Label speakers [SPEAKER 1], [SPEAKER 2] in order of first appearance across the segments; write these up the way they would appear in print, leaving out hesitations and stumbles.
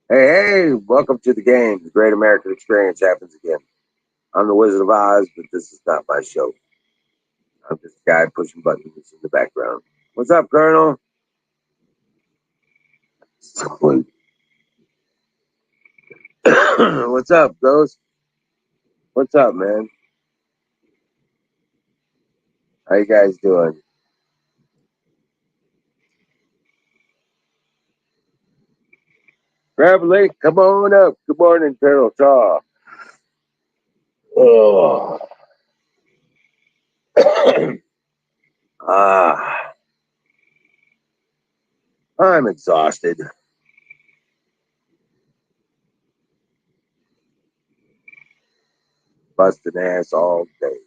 [SPEAKER 1] Hey, welcome to the game. The Great American Experience happens again. I'm the Wizard of Oz, but this is not my show. I'm just a guy pushing buttons in the background. What's up, Colonel? What's up, Ghost? What's up, man? How you guys doing? Traveling, come on up. Good morning, Colonel Shaw. Oh. ah, I'm exhausted. Busting ass all day.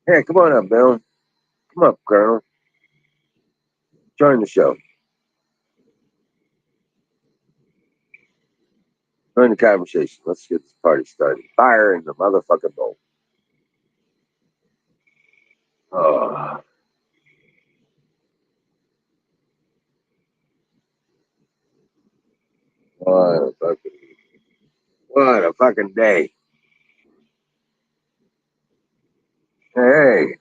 [SPEAKER 1] Hey, come on up, Bill. Come up, Colonel. Join the show. Join the conversation. Let's get this party started. Fire in the motherfucking bowl. Oh, what a fucking, what a fucking day. Hey,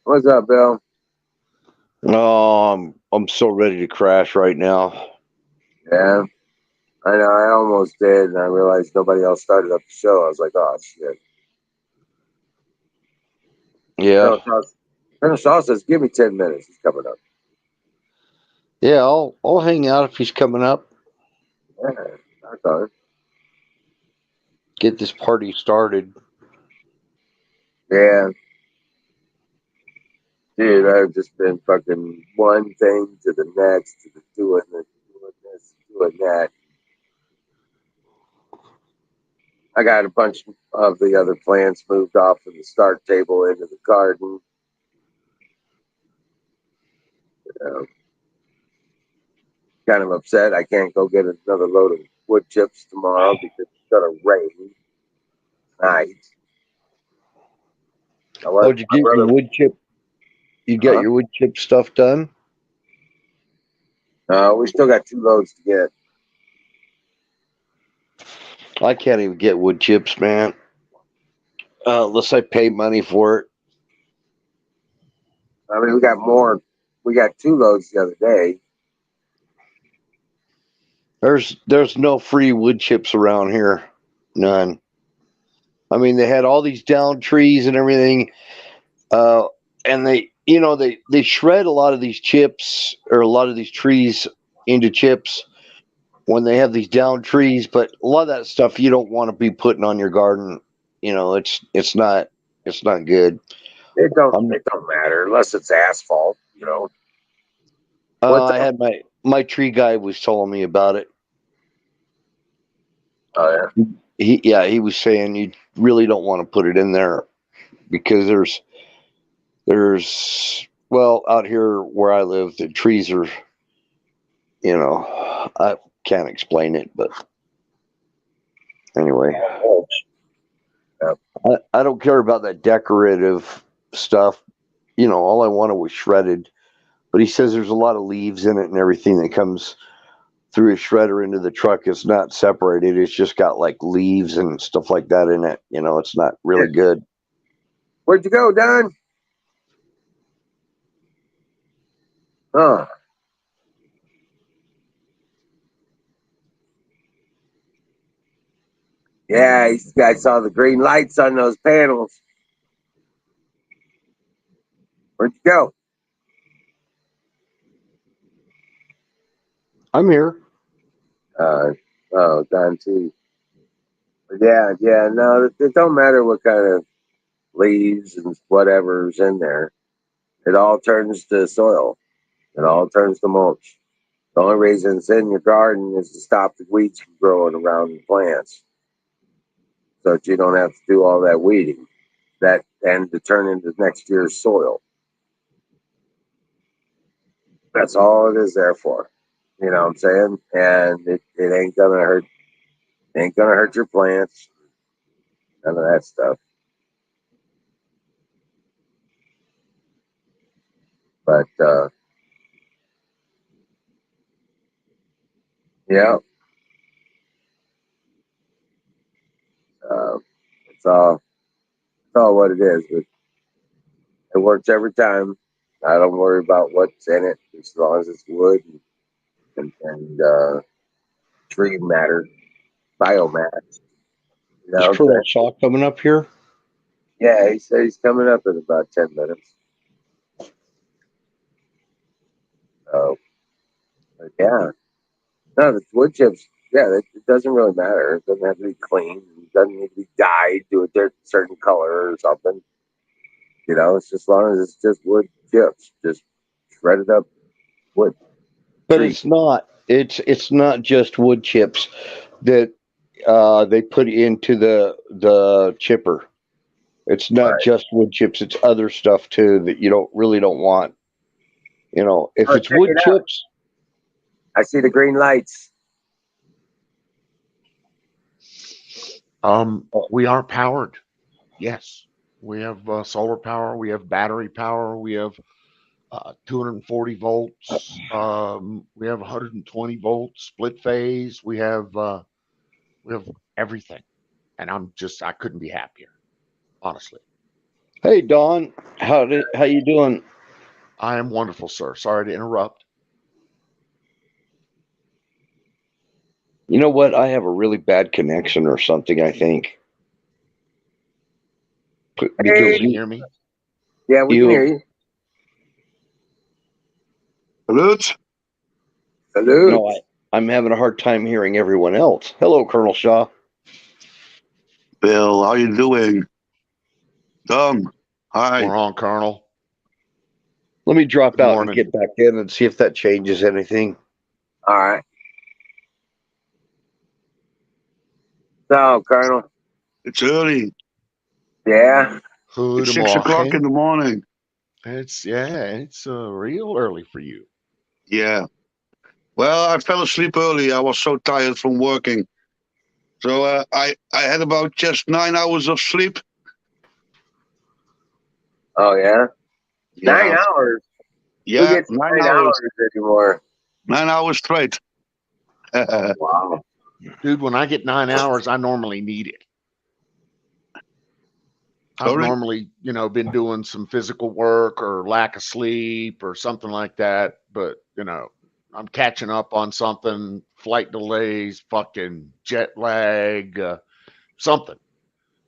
[SPEAKER 1] what's up, Bill?
[SPEAKER 2] Oh, I'm so ready to crash right now.
[SPEAKER 1] Yeah, I know. I almost did, and I realized nobody else started up the show. I was like, oh shit.
[SPEAKER 2] Yeah,
[SPEAKER 1] Colonel Shaw says, "Give me 10 minutes. He's coming up."
[SPEAKER 2] yeah. I'll hang out if he's coming up.
[SPEAKER 1] Yeah, I thought it.
[SPEAKER 2] Get this party started.
[SPEAKER 1] Yeah, dude. I've just been fucking one thing to the next, to the doing this, doing that. I got a bunch of the other plants moved off of the start table into the garden. Um, kind of upset I can't go get another load of wood chips tomorrow because it's gonna rain tonight. I
[SPEAKER 2] Oh,
[SPEAKER 1] let
[SPEAKER 2] did you
[SPEAKER 1] my
[SPEAKER 2] get your
[SPEAKER 1] brother.
[SPEAKER 2] wood chip? You got
[SPEAKER 1] Huh?
[SPEAKER 2] your wood chip stuff done?
[SPEAKER 1] We still got 2 loads to get.
[SPEAKER 2] I can't even get wood chips, man. Unless I pay money for it.
[SPEAKER 1] I mean, we got more. We got 2 loads the other day.
[SPEAKER 2] There's no free wood chips around here. None. I mean, they had all these down trees and everything, uh, and they shred a lot of these chips or a lot of these trees into chips when they have these down trees, but a lot of that stuff you don't want to be putting on your garden. It's not good.
[SPEAKER 1] It don't.
[SPEAKER 2] I'm
[SPEAKER 1] It don't matter unless it's asphalt. What's
[SPEAKER 2] I
[SPEAKER 1] up?
[SPEAKER 2] had my tree guy was telling me about it.
[SPEAKER 1] Oh yeah.
[SPEAKER 2] He was saying you really don't want to put it in there because there's well out here where I live the trees are I can't explain it, but anyway,
[SPEAKER 1] Yep.
[SPEAKER 2] I don't care about that decorative stuff. All I wanted was shredded. But he says there's a lot of leaves in it and everything that comes through a shredder into the truck. It's not separated. It's just got like leaves and stuff like that in it. It's not really good.
[SPEAKER 1] Where'd you go, Don? Oh, yeah. I saw the green lights on those panels. Where'd you go?
[SPEAKER 2] I'm here.
[SPEAKER 1] Uh, oh, Don too. But yeah, yeah. No, it don't matter what kind of leaves and whatever's in there. It all turns to soil. It all turns to mulch. The only reason it's in your garden is to stop the weeds from growing around the plants, so that you don't have to do all that weeding. That and to turn into next year's soil. That's all it is there for. You know what I'm saying? And it ain't gonna hurt. Ain't gonna hurt your plants. None of that stuff. But yeah, uh, it's all what it is. But it works every time. I don't worry about what's in it as long as it's wood and tree matter, biomass. You know
[SPEAKER 2] Is
[SPEAKER 1] what I'm
[SPEAKER 2] Colonel
[SPEAKER 1] saying?
[SPEAKER 2] Shaw coming up here?
[SPEAKER 1] Yeah, he said he's coming up in about 10 minutes. So, but yeah, no, the wood chips. Yeah, it doesn't really matter. It doesn't have to be clean. It doesn't need to be dyed to a certain color or something. You know, it's just as long as it's just wood chips, just shredded up wood
[SPEAKER 2] But
[SPEAKER 1] tree.
[SPEAKER 2] it's not. It's not just wood chips that they put into the chipper. It's not
[SPEAKER 1] Right.
[SPEAKER 2] just wood chips. It's other stuff too that you don't want. You know, if
[SPEAKER 1] Oh,
[SPEAKER 2] it's
[SPEAKER 1] check
[SPEAKER 2] wood
[SPEAKER 1] it out.
[SPEAKER 2] chips,
[SPEAKER 1] I see the green lights.
[SPEAKER 3] We are powered. Yes, we have solar power. We have battery power. We have 240 volts. We have 120 volts split phase. We have everything, and I couldn't be happier. Honestly,
[SPEAKER 2] hey Don, how you doing?
[SPEAKER 3] I am wonderful, sir. Sorry to interrupt.
[SPEAKER 2] You know what? I have a really bad connection or something. I think
[SPEAKER 3] Can
[SPEAKER 2] because
[SPEAKER 1] Hey,
[SPEAKER 3] you hear me?
[SPEAKER 1] yeah, we can hear
[SPEAKER 2] you
[SPEAKER 1] you.
[SPEAKER 4] Salute.
[SPEAKER 1] Salute.
[SPEAKER 2] no, I'm having a hard time hearing everyone else. Hello, Colonel Shaw.
[SPEAKER 4] Bill, how you doing? Tom, hi.
[SPEAKER 3] We're on, Colonel.
[SPEAKER 2] Let me drop
[SPEAKER 3] Good
[SPEAKER 2] out and
[SPEAKER 3] morning.
[SPEAKER 2] get back in and see if that changes anything.
[SPEAKER 1] All right. So, Colonel.
[SPEAKER 4] It's early.
[SPEAKER 1] Yeah.
[SPEAKER 4] It's 6 o'clock in
[SPEAKER 3] Goedemorgen.
[SPEAKER 4] the morning.
[SPEAKER 3] It's real early for you.
[SPEAKER 4] Yeah. Well, I fell asleep early. I was so tired from working. So I had about just 9 hours of sleep.
[SPEAKER 1] Oh, yeah. Nine
[SPEAKER 4] Yeah.
[SPEAKER 1] hours. Who
[SPEAKER 4] Yeah,
[SPEAKER 1] gets
[SPEAKER 4] nine
[SPEAKER 1] 9 hours
[SPEAKER 4] hours.
[SPEAKER 1] anymore?
[SPEAKER 4] 9 hours straight.
[SPEAKER 1] Oh, wow.
[SPEAKER 3] Dude, when I get 9 hours, I normally need it. I've
[SPEAKER 4] Sorry?
[SPEAKER 3] normally, been doing some physical work or lack of sleep or something like that. But, I'm catching up on something, flight delays, fucking jet lag, something.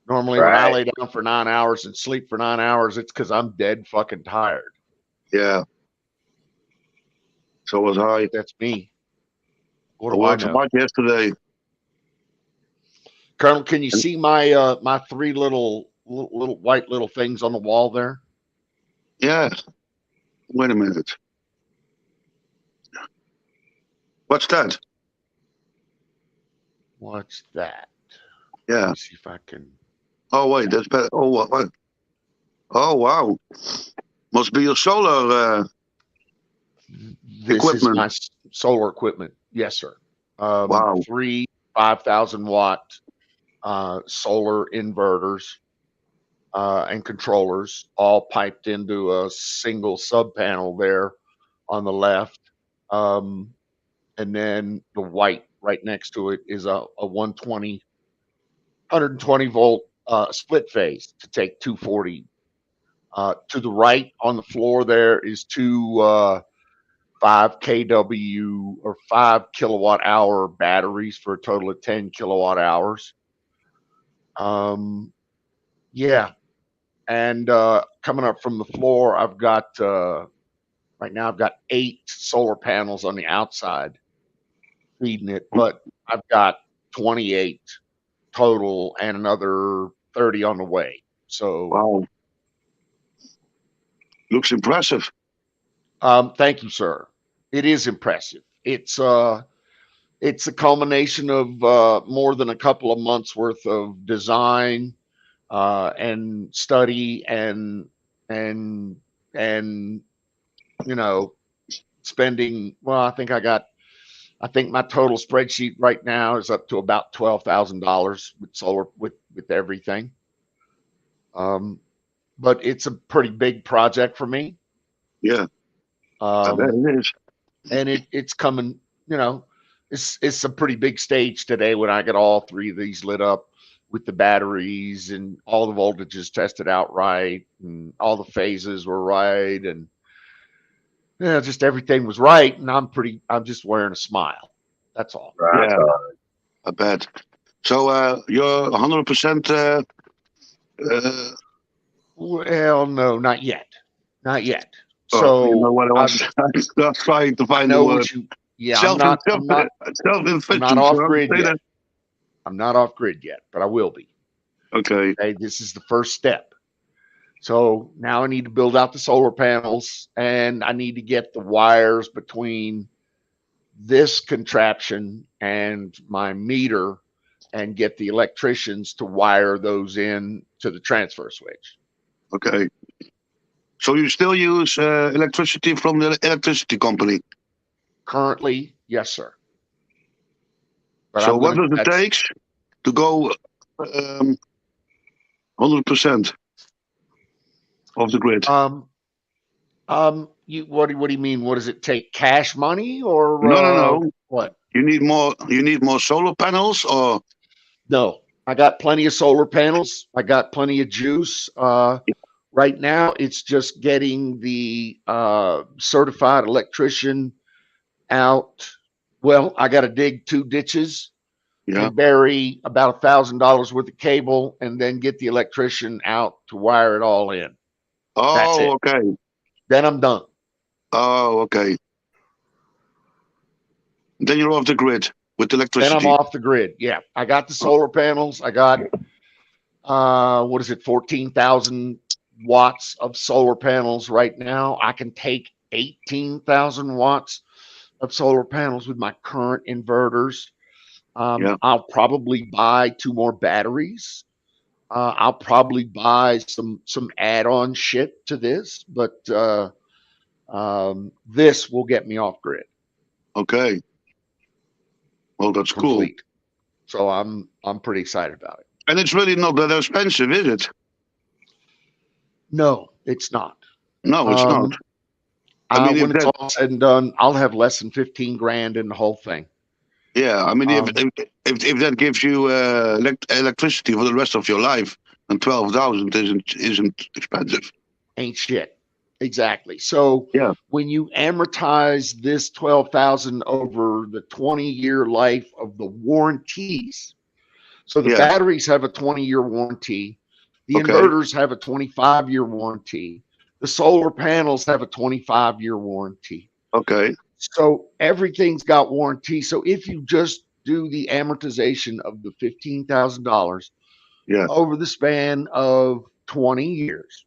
[SPEAKER 3] Normally, when I
[SPEAKER 1] Right.
[SPEAKER 3] lay down for 9 hours and sleep for 9 hours, it's because I'm dead fucking tired.
[SPEAKER 4] Yeah. So was I.
[SPEAKER 3] That's me. What
[SPEAKER 4] I
[SPEAKER 3] do I
[SPEAKER 4] worked
[SPEAKER 3] know?
[SPEAKER 4] hard yesterday.
[SPEAKER 3] Colonel, can you see my three little white little things on the wall there?
[SPEAKER 4] Yeah. Wait a minute. What's that?
[SPEAKER 3] What's that? Let
[SPEAKER 4] Yeah.
[SPEAKER 3] me see if I can.
[SPEAKER 4] Oh, wait. That's better. Oh, what? Oh, wow. Must be your solar
[SPEAKER 3] This is
[SPEAKER 4] equipment.
[SPEAKER 3] my solar equipment. Yes, sir.
[SPEAKER 4] Wow.
[SPEAKER 3] Three 5,000 watt solar inverters and controllers, all piped into a single sub panel there on the left. Um, and then the white right next to it is a 120 volt split phase to take 240. To the right on the floor there is two 5 kW or 5 kilowatt hour batteries for a total of 10 kilowatt hours. Yeah. And coming up from the floor, right now I've got 8 solar panels on the outside feeding it, but I've got 28 total and another 30 on the way. So,
[SPEAKER 4] Wow. Looks impressive.
[SPEAKER 3] thank you, sir. It is impressive. It's a culmination of more than a couple of months worth of design and study and you know spending. Well, I think I got I think my total spreadsheet right now is up to about $12,000 with solar with everything. But it's a pretty big project for me.
[SPEAKER 4] Yeah, I bet it is.
[SPEAKER 3] And it's coming, you know, it's a pretty big stage today when I get all three of these lit up with the batteries and all the voltages tested out right and all the phases were right and yeah, just everything was right and I'm just wearing a smile. That's all.
[SPEAKER 1] Right.
[SPEAKER 4] Yeah, I bet. So you're 100%.
[SPEAKER 3] Well, no, not yet. Not yet.
[SPEAKER 4] Oh, you know
[SPEAKER 3] So
[SPEAKER 4] what I was trying to
[SPEAKER 3] I
[SPEAKER 4] find the
[SPEAKER 3] know
[SPEAKER 4] word.
[SPEAKER 3] what you yeah, I'm
[SPEAKER 4] Self-inflicted.
[SPEAKER 3] not off grid yet. I'm not off grid yet, but I will be.
[SPEAKER 4] Okay.
[SPEAKER 3] Okay, this is the first step. So now I need to build out the solar panels and I need to get the wires between this contraption and my meter and get the electricians to wire those in to the transfer switch.
[SPEAKER 4] Okay. So you still use electricity from the electricity company?
[SPEAKER 3] Currently, yes, sir. But
[SPEAKER 4] So what does it take to go 100% off the grid?
[SPEAKER 3] What do you mean? What does it take? Cash money or
[SPEAKER 4] No.
[SPEAKER 3] what?
[SPEAKER 4] You need more solar panels or
[SPEAKER 3] No, I got plenty of solar panels. I got plenty of juice. Right now, it's just getting the certified electrician out. Well, I got to dig 2 ditches and bury about $1,000 worth of cable, and then get the electrician out to wire it all in. That's it.
[SPEAKER 4] okay.
[SPEAKER 3] Then I'm done.
[SPEAKER 4] Oh, okay. Then you're off the grid with electricity.
[SPEAKER 3] Then I'm off the grid. Yeah, I got the solar panels. I got 14,000 watts of solar panels right now. I can take 18,000 watts of solar panels with my current inverters. I'll probably buy 2 more batteries. I'll probably buy some add-on shit to this, but this will get me off grid.
[SPEAKER 4] Okay. Well, that's
[SPEAKER 3] complete.
[SPEAKER 4] Cool.
[SPEAKER 3] So I'm pretty excited about it.
[SPEAKER 4] And it's really not that expensive, is it?
[SPEAKER 3] No, it's not.
[SPEAKER 4] No, it's not.
[SPEAKER 3] I mean, when it's all said and done, I'll have less than 15 grand in the whole thing.
[SPEAKER 4] Yeah, I mean, if that gives you electricity for the rest of your life, then 12,000 isn't expensive.
[SPEAKER 3] Ain't shit. Exactly. So when you amortize this 12,000 over the 20-year life of the warranties, so the batteries have a 20-year warranty, the inverters have a 25-year warranty, the solar panels have a 25-year warranty.
[SPEAKER 4] Okay.
[SPEAKER 3] So everything's got warranty. So if you just do the amortization of the $15,000 over the span of 20 years,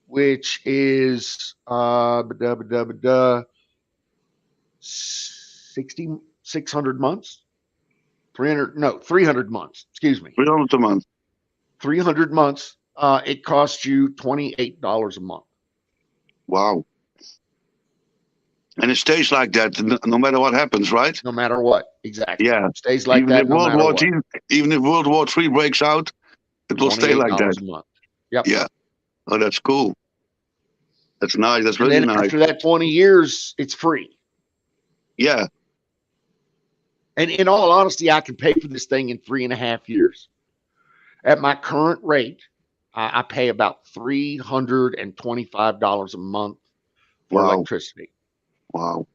[SPEAKER 3] which is 600 months, 300 months, excuse me.
[SPEAKER 4] 300 a month.
[SPEAKER 3] 300 months, it costs you $28 a month. Wow.
[SPEAKER 4] And it stays like that no matter what happens, right?
[SPEAKER 3] No matter what, exactly.
[SPEAKER 4] Yeah.
[SPEAKER 3] It stays like that no matter what.
[SPEAKER 4] Even if World War III breaks out, it will stay like that.
[SPEAKER 3] A month. Yep.
[SPEAKER 4] Yeah. Oh, that's cool. That's nice. That's really nice.
[SPEAKER 3] After that 20 years, it's free.
[SPEAKER 4] Yeah.
[SPEAKER 3] And in all honesty, I can pay for this thing in 3.5 years. At my current rate, I pay about $325 a month for electricity.
[SPEAKER 4] Wow.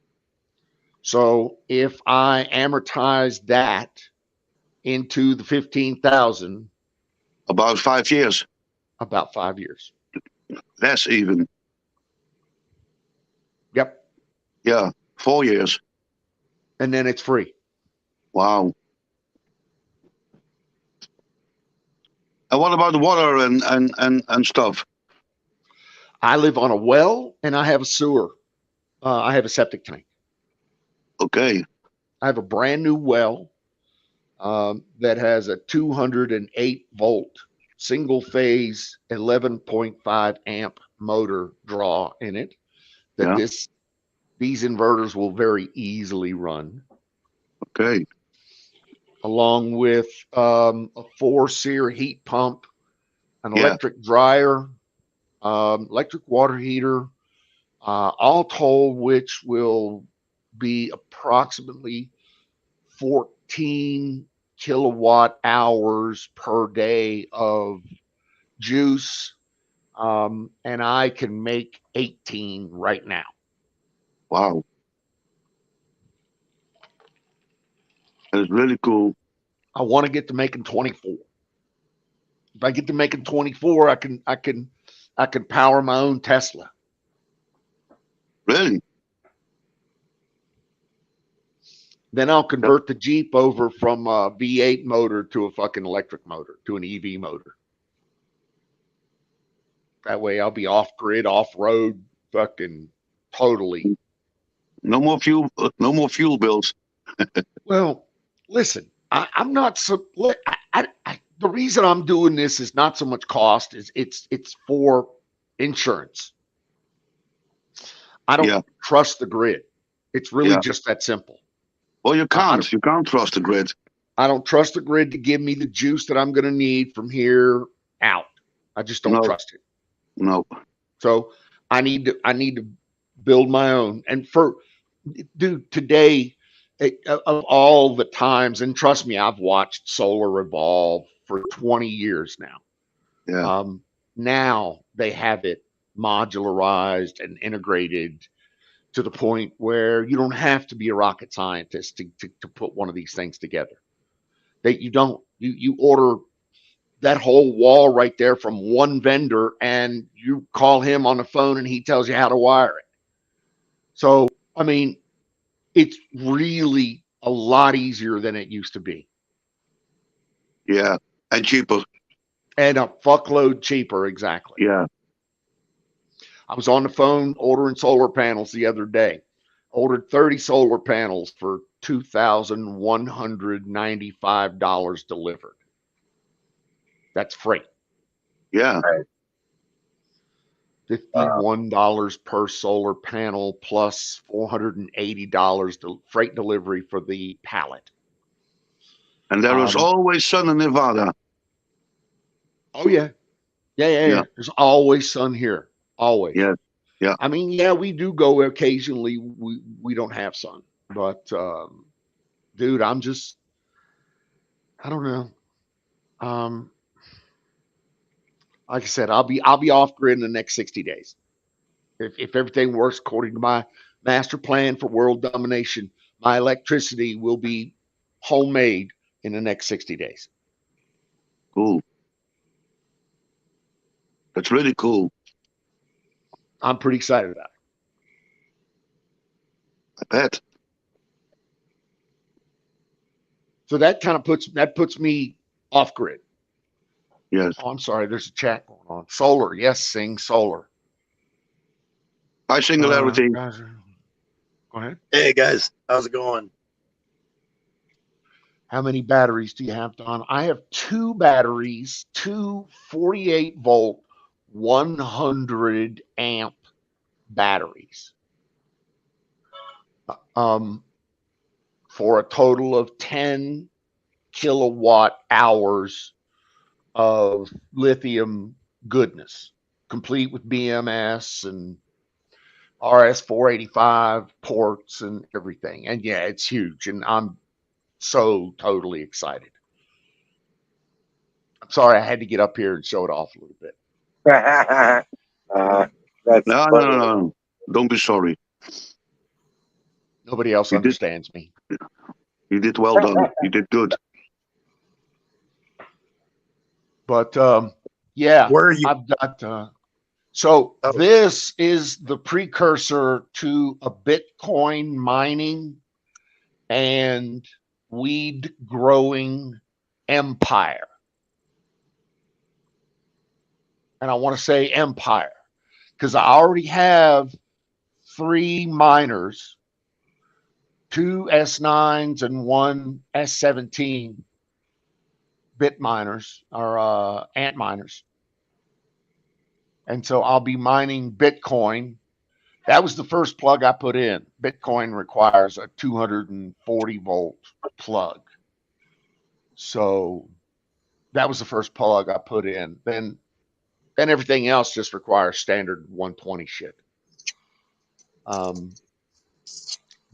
[SPEAKER 3] So if I amortize that into the 15,000,
[SPEAKER 4] about 5 years.
[SPEAKER 3] About 5 years.
[SPEAKER 4] Less even.
[SPEAKER 3] Yep.
[SPEAKER 4] Yeah, 4 years.
[SPEAKER 3] And then it's free.
[SPEAKER 4] Wow. And what about the water and stuff?
[SPEAKER 3] I live on a well and I have a sewer. I have a septic tank.
[SPEAKER 4] Okay.
[SPEAKER 3] I have a brand new well that has a 208 volt single phase 11.5 amp motor draw in it that these inverters will very easily run.
[SPEAKER 4] Okay.
[SPEAKER 3] along with a 4-seer heat pump, an
[SPEAKER 4] Yeah.
[SPEAKER 3] electric dryer, electric water heater, all told, which will be approximately 14 kilowatt hours per day of juice. And I can make 18 right now.
[SPEAKER 4] Wow. That's really cool.
[SPEAKER 3] I want to get to making 24. If I get to making 24, I can power my own Tesla.
[SPEAKER 4] Really?
[SPEAKER 3] Then I'll convert the Jeep over from a V8 motor to a fucking electric motor, to an EV motor. That way I'll be off grid, off road, fucking totally.
[SPEAKER 4] No more fuel. No more fuel bills.
[SPEAKER 3] Well, listen, I'm not so. The reason I'm doing this is not so much cost, is it's for insurance. I don't trust the grid. It's really just that simple.
[SPEAKER 4] Well, you can't. You can't trust the grid.
[SPEAKER 3] I don't trust the grid to give me the juice that I'm going to need from here out. I just don't trust it.
[SPEAKER 4] No.
[SPEAKER 3] So I need to build my own. And dude, today, of all the times, and trust me, I've watched solar evolve for 20 years now.
[SPEAKER 4] Yeah.
[SPEAKER 3] Now they have it modularized and integrated to the point where you don't have to be a rocket scientist to put one of these things together. You order that whole wall right there from one vendor, and you call him on the phone and he tells you how to wire it. So, I mean, it's really a lot easier than it used to be.
[SPEAKER 4] Yeah. And cheaper.
[SPEAKER 3] And a fuckload cheaper, exactly.
[SPEAKER 4] Yeah.
[SPEAKER 3] I was on the phone ordering solar panels the other day. Ordered 30 solar panels for $2,195 delivered. That's freight.
[SPEAKER 4] Yeah.
[SPEAKER 1] Right.
[SPEAKER 3] $51 per solar panel plus $480 freight delivery for the pallet.
[SPEAKER 4] And there is always sun in Nevada.
[SPEAKER 3] Oh yeah. Yeah. There's always sun here. Always.
[SPEAKER 4] Yeah. Yeah.
[SPEAKER 3] I mean, yeah, we do go occasionally. We don't have sun, but dude, I don't know. Like I said, I'll be off grid in the next 60 days. If everything works according to my master plan for world domination, my electricity will be homemade in the next 60 days.
[SPEAKER 4] Cool. That's really cool.
[SPEAKER 3] I'm pretty excited about it.
[SPEAKER 4] I bet.
[SPEAKER 3] So that kind of puts me off grid.
[SPEAKER 4] Yes.
[SPEAKER 3] Oh, I'm sorry. There's a chat going on. Solar. Yes, sing solar.
[SPEAKER 4] High singularity.
[SPEAKER 3] Go ahead.
[SPEAKER 5] Hey guys, how's it going?
[SPEAKER 3] How many batteries do you have, Don? I have 2 batteries, 2 48-volt, 100 amp batteries. For a total of 10 kilowatt hours of lithium goodness, complete with BMS and RS-485 ports and everything. And yeah, it's huge. And I'm so totally excited. I'm sorry I had to get up here and show it off a little bit.
[SPEAKER 1] That's
[SPEAKER 4] No. Don't be sorry.
[SPEAKER 3] Nobody else understands me.
[SPEAKER 4] You did well done. You did good.
[SPEAKER 3] But yeah,
[SPEAKER 5] Where are you?
[SPEAKER 3] I've got this is the precursor to a Bitcoin mining and weed growing empire. And I want to say empire because I already have 3 miners, 2 S9s and 1 S17 bit miners or ant miners. And so I'll be mining Bitcoin That was the first plug I put in. Bitcoin requires a 240 volt plug. So that was the first plug I put in. Then everything else just requires standard 120 shit.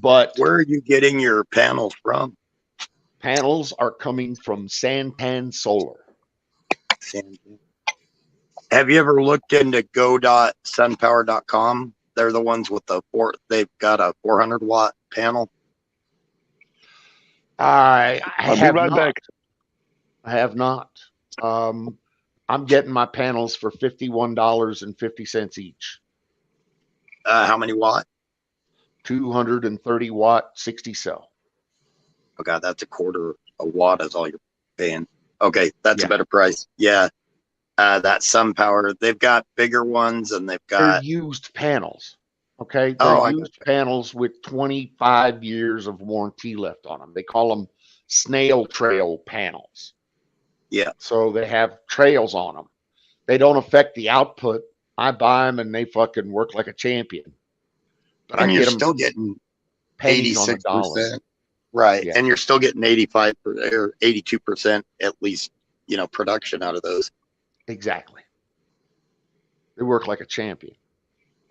[SPEAKER 3] But
[SPEAKER 5] Where are you getting your panels from?
[SPEAKER 3] panels are coming from Santan Solar.
[SPEAKER 5] Have you ever looked into go.sunpower.com? They're the ones with they've got a 400 watt panel.
[SPEAKER 3] I
[SPEAKER 4] I'll be
[SPEAKER 3] have
[SPEAKER 4] right
[SPEAKER 3] not.
[SPEAKER 4] back.
[SPEAKER 3] I have not. I'm getting my panels for $51.50 each.
[SPEAKER 5] How many watt?
[SPEAKER 3] 230 watt, 60 cell.
[SPEAKER 5] Oh God, that's a quarter a watt is all you're paying. Okay, that's
[SPEAKER 3] Yeah.
[SPEAKER 5] a better price. Yeah. That SunPower, they've got bigger ones and they've
[SPEAKER 3] They're
[SPEAKER 5] got
[SPEAKER 3] used panels. Okay.
[SPEAKER 5] Oh,
[SPEAKER 3] They're
[SPEAKER 5] I
[SPEAKER 3] used panels with 25 years of warranty left on them. They call them snail trail panels.
[SPEAKER 5] Yeah.
[SPEAKER 3] So they have trails on them. They don't affect the output. I buy them and they fucking work like a champion. But
[SPEAKER 5] and
[SPEAKER 3] I
[SPEAKER 5] you're
[SPEAKER 3] get them
[SPEAKER 5] still getting
[SPEAKER 3] pennies on the dollar.
[SPEAKER 5] 86%. Right.
[SPEAKER 3] Yeah.
[SPEAKER 5] And you're still getting 85 or 82% at least, production out of those.
[SPEAKER 3] Exactly. They work like a champion.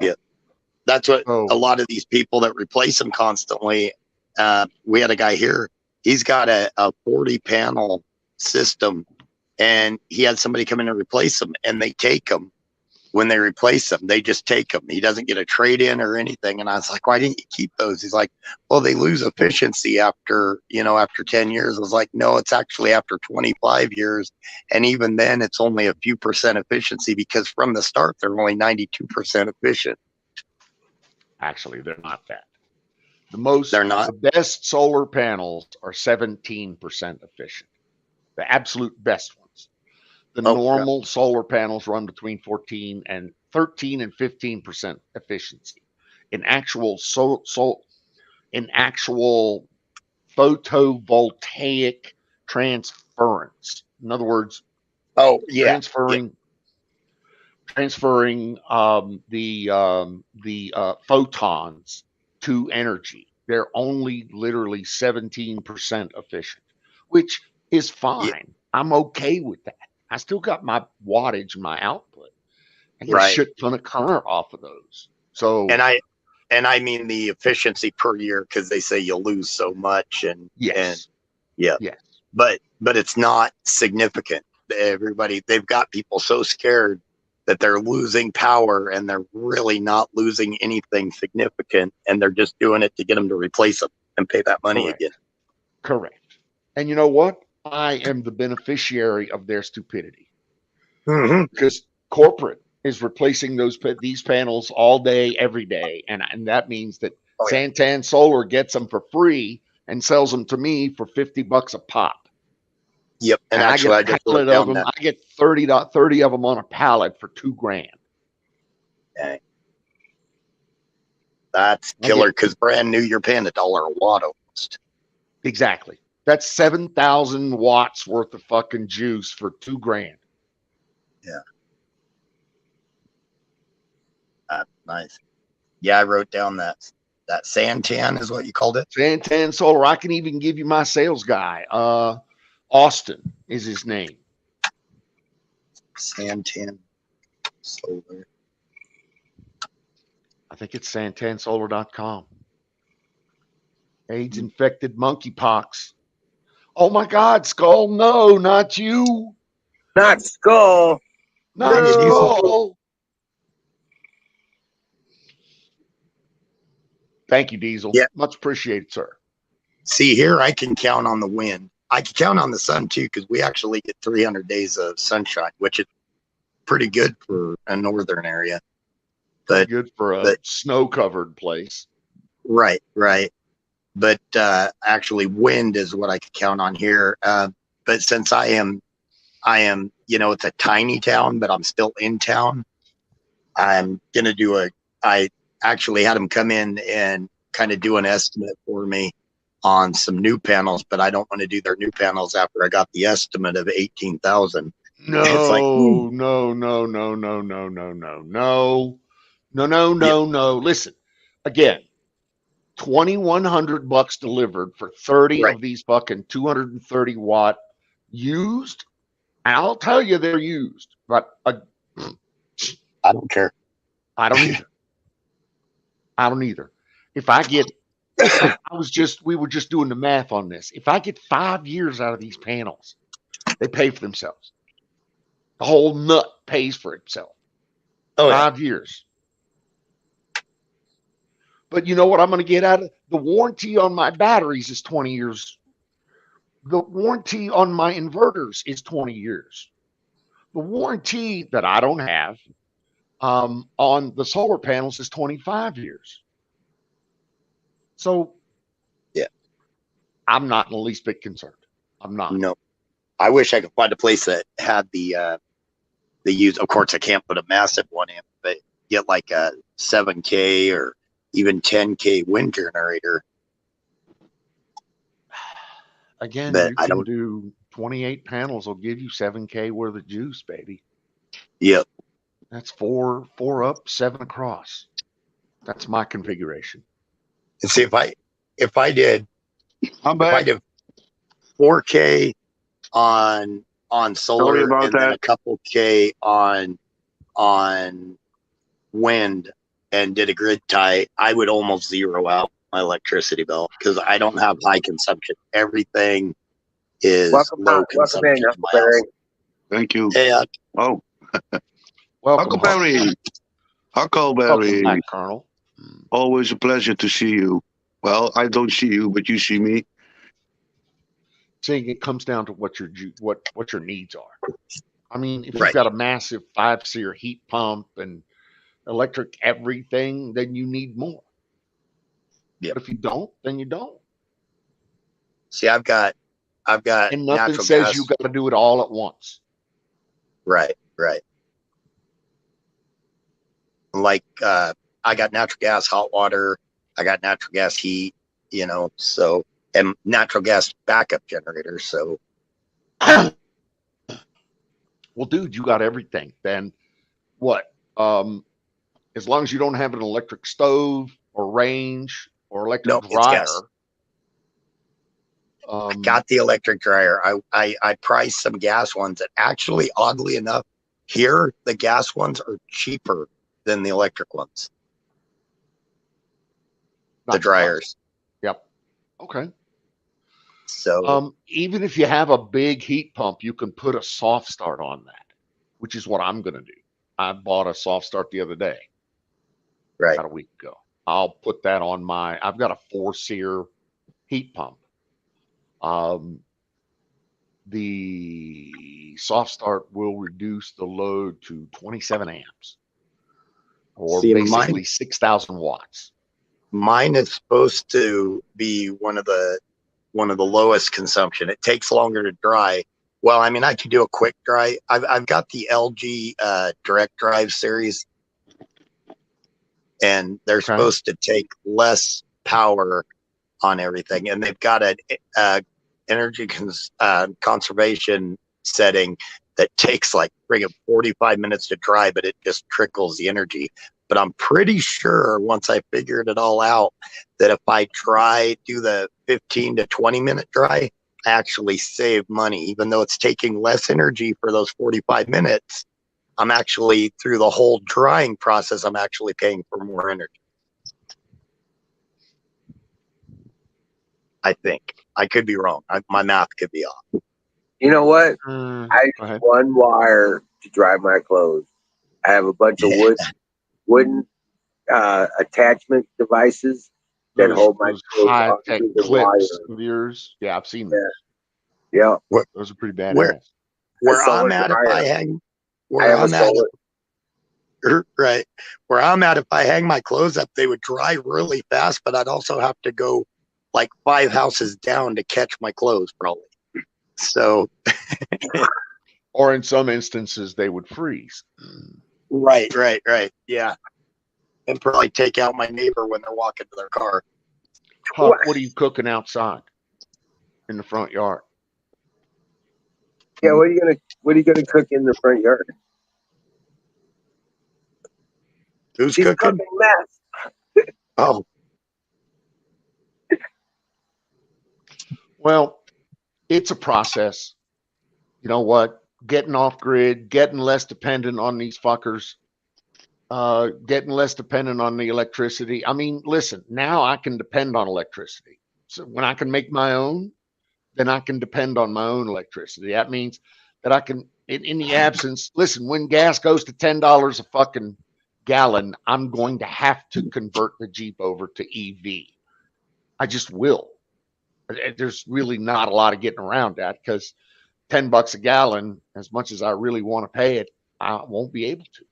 [SPEAKER 5] Yeah. That's what
[SPEAKER 3] Oh.
[SPEAKER 5] a lot of these people that replace them constantly. We had a guy here, he's got a 40 panel system and he had somebody come in and replace them and they take them. When they replace them, they just take them. He doesn't get a trade in or anything. And I was like, why didn't you keep those? He's like, well, they lose efficiency after 10 years. I was like, no, it's actually after 25 years. And even then it's only a few percent efficiency because from the start, they're only 92% efficient.
[SPEAKER 3] Actually, they're not that.
[SPEAKER 5] They're not.
[SPEAKER 3] The best solar panels are 17% efficient. The absolute best ones. The normal solar panels run between 13 and 15% efficiency. In actual photovoltaic transference. In other words, transferring the photons to energy. They're only literally 17% efficient, which is fine.
[SPEAKER 5] Yeah.
[SPEAKER 3] I'm okay with that. I still got my wattage and my output. I get a
[SPEAKER 5] Right.
[SPEAKER 3] shit ton of current off of those. So
[SPEAKER 5] And I mean the efficiency per year because they say you'll lose so much and
[SPEAKER 3] yes.
[SPEAKER 5] But it's not significant. They've got people so scared that they're losing power and they're really not losing anything significant and they're just doing it to get them to replace them and pay that money again.
[SPEAKER 3] Correct. And you know what? I am the beneficiary of their stupidity because corporate is replacing these panels all day, every day. And that means that Santan Solar gets them for free and sells them to me for $50 a pop.
[SPEAKER 5] Yep. And actually, I just looked
[SPEAKER 3] of
[SPEAKER 5] down
[SPEAKER 3] them.
[SPEAKER 5] that.
[SPEAKER 3] I get 30 of them on a pallet for $2,000.
[SPEAKER 5] Okay. That's killer because brand new, you're paying $1 a watt almost.
[SPEAKER 3] Exactly. That's 7,000 watts worth of fucking juice for $2,000.
[SPEAKER 5] Yeah. That's nice. Yeah, I wrote down that Santan is what you called it.
[SPEAKER 3] Santan Solar. I can even give you my sales guy. Austin is his name.
[SPEAKER 5] Santan Solar.
[SPEAKER 3] I think it's santansolar.com. AIDS infected monkeypox. Oh my God, Skull! No, not you.
[SPEAKER 1] Not Skull.
[SPEAKER 3] Not
[SPEAKER 1] No.
[SPEAKER 3] Skull. Thank you, Diesel.
[SPEAKER 5] Yeah.
[SPEAKER 3] Much appreciated, sir.
[SPEAKER 5] See, here I can count on the wind. I can count on the sun too, because we actually get 300 days of sunshine, which is pretty good for a northern area. But
[SPEAKER 3] good for a snow-covered place.
[SPEAKER 5] Right. But actually, wind is what I can count on here. But since I am, it's a tiny town, but I'm still in town. I'm gonna do I actually had them come in and kind of do an estimate for me on some new panels, but I don't want to do their new panels after I got the estimate of 18,000.
[SPEAKER 3] No,
[SPEAKER 5] It's like,
[SPEAKER 3] no. No. Listen, again, $2,100 delivered for 30
[SPEAKER 5] Right.
[SPEAKER 3] of these fucking 230-watt used. And I'll tell you they're used, but
[SPEAKER 5] I don't care.
[SPEAKER 3] I don't either. I don't either. If I get, we were just doing the math on this. If I get 5 years out of these panels, they pay for themselves. The whole nut pays for itself.
[SPEAKER 5] Oh, yeah.
[SPEAKER 3] 5 years. But you know what I'm going to get out of the warranty on my batteries is 20 years. The warranty on my inverters is 20 years. The warranty that I don't have on the solar panels is 25 years. So,
[SPEAKER 5] yeah,
[SPEAKER 3] I'm not in the least bit concerned. I'm not.
[SPEAKER 5] No, I wish I could find a place that had the use. Of course, I can't put a massive one in, but get like a 7K or even 10K wind generator.
[SPEAKER 3] Again,
[SPEAKER 5] But
[SPEAKER 3] you
[SPEAKER 5] I
[SPEAKER 3] can
[SPEAKER 5] don't.
[SPEAKER 3] do 28 panels. Will give you 7K worth of juice, baby.
[SPEAKER 5] Yep.
[SPEAKER 3] That's four up, 7 across. That's my configuration.
[SPEAKER 5] And see if I did
[SPEAKER 4] I'm back.
[SPEAKER 5] 4K on
[SPEAKER 4] Sorry
[SPEAKER 5] solar
[SPEAKER 4] about
[SPEAKER 5] and then
[SPEAKER 4] that.
[SPEAKER 5] a couple K on wind and did a grid tie, I would almost zero out my electricity bill because I don't have high consumption. Everything is low consumption in my house.
[SPEAKER 4] Thank you.
[SPEAKER 5] Yeah.
[SPEAKER 4] Oh,
[SPEAKER 3] Welcome,
[SPEAKER 4] Huckleberry. Huckleberry.
[SPEAKER 3] Welcome back, Colonel.
[SPEAKER 4] Always a pleasure to see you. Well, I don't see you, but you see me.
[SPEAKER 3] See, it comes down to what your needs are. I mean, if
[SPEAKER 5] Right.
[SPEAKER 3] you've got a massive 5-seer heat pump and electric everything, then you need more.
[SPEAKER 5] Yeah.
[SPEAKER 3] But if you don't, then you don't.
[SPEAKER 5] See, I've got
[SPEAKER 3] And nothing
[SPEAKER 5] natural
[SPEAKER 3] says
[SPEAKER 5] gas.
[SPEAKER 3] you got to do it all at once.
[SPEAKER 5] Right. Like I got natural gas, hot water. I got natural gas heat. So and natural gas backup generator. So.
[SPEAKER 3] Well, dude, you got everything. Then what? As long as you don't have an electric stove or range or electric
[SPEAKER 5] No, it's
[SPEAKER 3] dryer.
[SPEAKER 5] gas. I got the electric dryer. I priced some gas ones that actually, oddly enough, here the gas ones are cheaper than the electric ones. The dryers.
[SPEAKER 3] Yep. Okay.
[SPEAKER 5] So
[SPEAKER 3] even if you have a big heat pump, you can put a soft start on that, which is what I'm going to do. I bought a soft start the other day.
[SPEAKER 5] Right.
[SPEAKER 3] About a week ago. I'll put that on I've got a 4-seer heat pump. The soft start will reduce the load to 27 amps or basically 6,000 watts.
[SPEAKER 5] Mine is supposed to be one of the lowest consumption. It takes longer to dry. Well, I mean, I could do a quick dry. I've got the LG direct drive series, and they're supposed to take less power on everything, and they've got an energy conservation setting that takes like 45 minutes to dry, but it just trickles the energy. But I'm pretty sure once I figured it all out that if I do the 15 to 20 minute dry, I actually save money, even though it's taking less energy for those 45 minutes. I'm actually, through the whole drying process, I'm actually paying for more energy. I think. I could be wrong. My math could be off.
[SPEAKER 1] You know what? I use one wire to dry my clothes. I have a bunch of wooden attachment devices that hold my clothes
[SPEAKER 3] high-tech
[SPEAKER 1] onto the
[SPEAKER 3] clips
[SPEAKER 1] wire.
[SPEAKER 3] of yours. Yeah, I've seen them.
[SPEAKER 1] Yeah.
[SPEAKER 3] Those are pretty badass.
[SPEAKER 5] Where I'm at, if I hang, where I'm at, if I hang my clothes up, they would dry really fast, but I'd also have to go like 5 houses down to catch my clothes, probably. So,
[SPEAKER 3] or in some instances, they would freeze.
[SPEAKER 5] Right. Yeah. And probably take out my neighbor when they're walking to their car.
[SPEAKER 3] Huck, what are you cooking outside in the front yard?
[SPEAKER 1] Yeah, what are you gonna cook in the front yard?
[SPEAKER 5] Who's
[SPEAKER 1] She's
[SPEAKER 5] cooking?
[SPEAKER 1] cooking meth.
[SPEAKER 5] Oh,
[SPEAKER 3] Well, it's a process. You know what? Getting off grid, getting less dependent on these fuckers, getting less dependent on the electricity. I mean, listen, now I can depend on electricity. So when I can make my own, then I can depend on my own electricity. That means that I can, in the absence, listen, when gas goes to $10 a fucking gallon, I'm going to have to convert the Jeep over to EV. I just will. There's really not a lot of getting around that because $10 a gallon, as much as I really want to pay it, I won't be able to.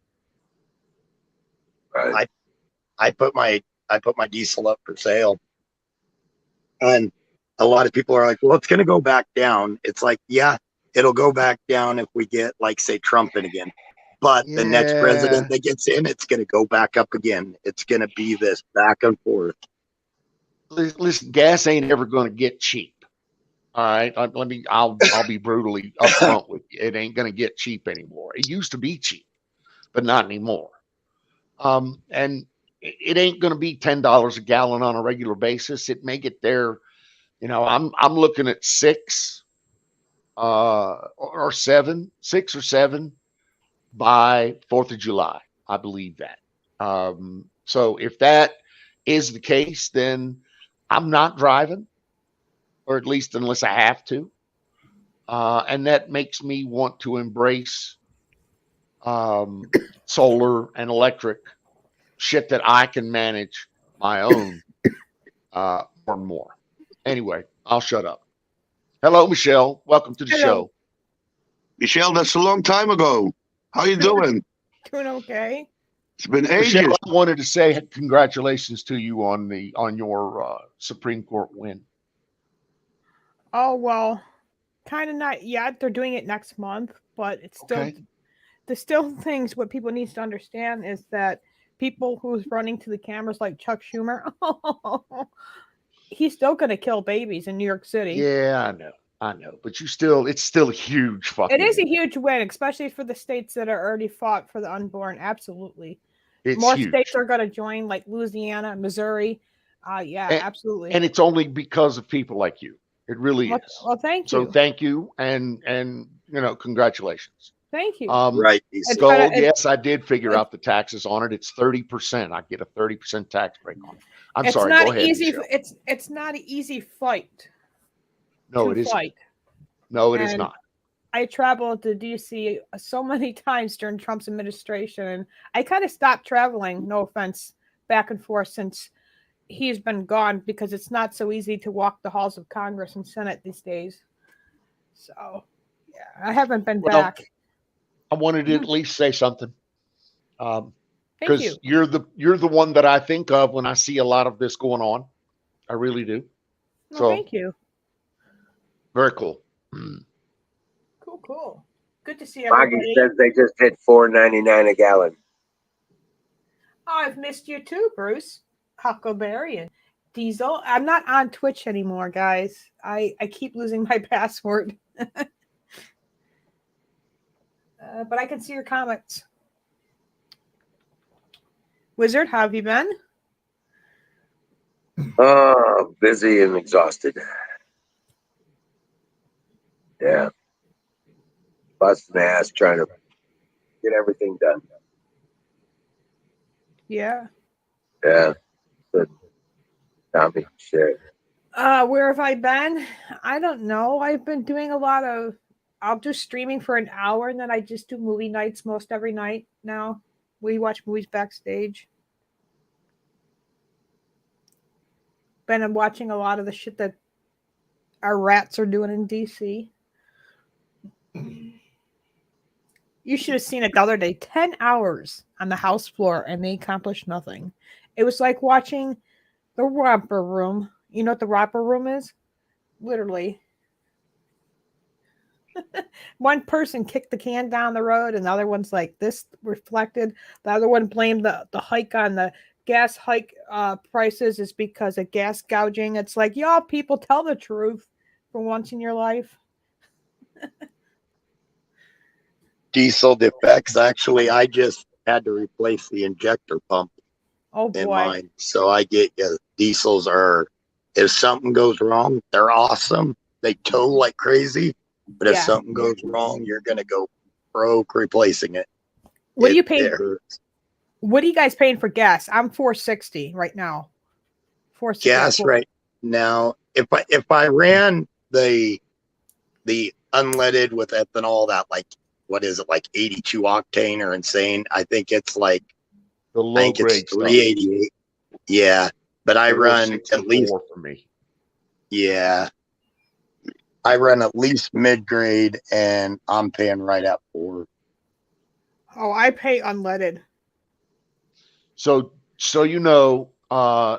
[SPEAKER 1] Right.
[SPEAKER 5] I put my diesel up for sale, and a lot of people are like, "Well, it's going to go back down." It's like, yeah, it'll go back down if we get, like, say, Trump in again. But the next president that gets in, it's going to go back up again. It's going to be this back and forth.
[SPEAKER 3] Listen, gas ain't ever going to get cheap. All right, I'll be brutally upfront with you. It ain't going to get cheap anymore. It used to be cheap, but not anymore. And it ain't going to be $10 a gallon on a regular basis. It may get there. You know, I'm looking at 6 or 7 by 4th of July. I believe that. So if that is the case, then I'm not driving, or at least unless I have to. And that makes me want to embrace solar and electric shit that I can manage my own more and more. Anyway, I'll shut up. Hello, Michelle. Welcome to the show.
[SPEAKER 4] Michelle, that's a long time ago. How you doing?
[SPEAKER 6] Doing okay.
[SPEAKER 4] It's been ages.
[SPEAKER 3] Michelle, I wanted to say congratulations to you on your Supreme Court win.
[SPEAKER 6] Oh, well, kind of not yet. They're doing it next month, but it's still,
[SPEAKER 3] Okay.
[SPEAKER 6] there's still things what people need to understand is that people who's running to the cameras like Chuck Schumer, he's still going to kill babies in New York City.
[SPEAKER 3] Yeah, I know, but it's still huge fucking.
[SPEAKER 6] It is a huge win, especially for the states that are already fought for the unborn. Absolutely.
[SPEAKER 3] It's
[SPEAKER 6] More
[SPEAKER 3] huge.
[SPEAKER 6] states are going to join, like Louisiana, Missouri. Yeah, absolutely.
[SPEAKER 3] And it's only because of people like you. It really is.
[SPEAKER 6] Well, thank you.
[SPEAKER 3] So thank you, and congratulations.
[SPEAKER 6] Thank you.
[SPEAKER 5] Right.
[SPEAKER 3] Gold, yes, I did figure out the taxes on it. It's 30%. I get a 30% tax break on it. I'm sorry.
[SPEAKER 6] Not
[SPEAKER 3] Go ahead,
[SPEAKER 6] easy.
[SPEAKER 3] Michelle.
[SPEAKER 6] It's not an easy fight.
[SPEAKER 3] No, it isn't. No, it is not.
[SPEAKER 6] I traveled to DC so many times during Trump's administration, and I kind of stopped traveling, no offense, back and forth since he's been gone because it's not so easy to walk the halls of Congress and Senate these days. So, yeah, I haven't been back.
[SPEAKER 3] I wanted to at least say something.
[SPEAKER 6] Thank
[SPEAKER 3] Because
[SPEAKER 6] you.
[SPEAKER 3] you're the one that I think of when I see a lot of this going on. I really do.
[SPEAKER 6] Well,
[SPEAKER 3] So
[SPEAKER 6] thank you.
[SPEAKER 3] very cool.
[SPEAKER 6] Cool. Good to see
[SPEAKER 1] Maggie
[SPEAKER 6] everybody.
[SPEAKER 1] says they just hit $4.99 a gallon.
[SPEAKER 6] I've missed you too, Bruce, Huckleberry, and Diesel. I'm not on Twitch anymore, guys. I keep losing my password. But I can see your comments. Wizard, how have you been?
[SPEAKER 1] Busy and exhausted. Yeah. Busting ass trying to get everything done.
[SPEAKER 6] Yeah.
[SPEAKER 1] Yeah. Good. Tommy, shit.
[SPEAKER 6] Where have I been? I don't know. I've been doing a lot of I'll do streaming for an hour and then I just do movie nights most every night now. We watch movies backstage. Been watching a lot of the shit that our rats are doing in DC. You should have seen it the other day. 10 hours on the house floor and they accomplished nothing. It was like watching the Romper Room. You know what the Romper Room is? Literally. One person kicked the can down the road and the other one's like this reflected. The other one blamed the hike on the gas hike prices is because of gas gouging. It's like, y'all people tell the truth for once in your life.
[SPEAKER 5] Diesel defects. Actually, I just had to replace the injector pump
[SPEAKER 6] Oh
[SPEAKER 5] in
[SPEAKER 6] boy.
[SPEAKER 5] mine. So I get you. Diesels are, if something goes wrong, they're awesome. They tow like crazy. But if
[SPEAKER 6] Yeah.
[SPEAKER 5] something goes wrong, you're going to go broke replacing it.
[SPEAKER 6] What are you
[SPEAKER 5] It
[SPEAKER 6] paying?
[SPEAKER 5] hurts.
[SPEAKER 6] What are you guys paying for gas? I'm $4.60 right now. $4.60.
[SPEAKER 5] Gas right now. If I ran the unleaded with ethanol, that like, what is it, like 82 octane or insane? I think it's like,
[SPEAKER 3] The
[SPEAKER 5] I
[SPEAKER 3] low
[SPEAKER 5] think it's
[SPEAKER 3] grade stuff.
[SPEAKER 5] 388. Yeah, but I run at least,
[SPEAKER 3] for me.
[SPEAKER 5] yeah, I run at least mid grade, and I'm paying right at 4.
[SPEAKER 6] Oh, I pay unleaded.
[SPEAKER 3] So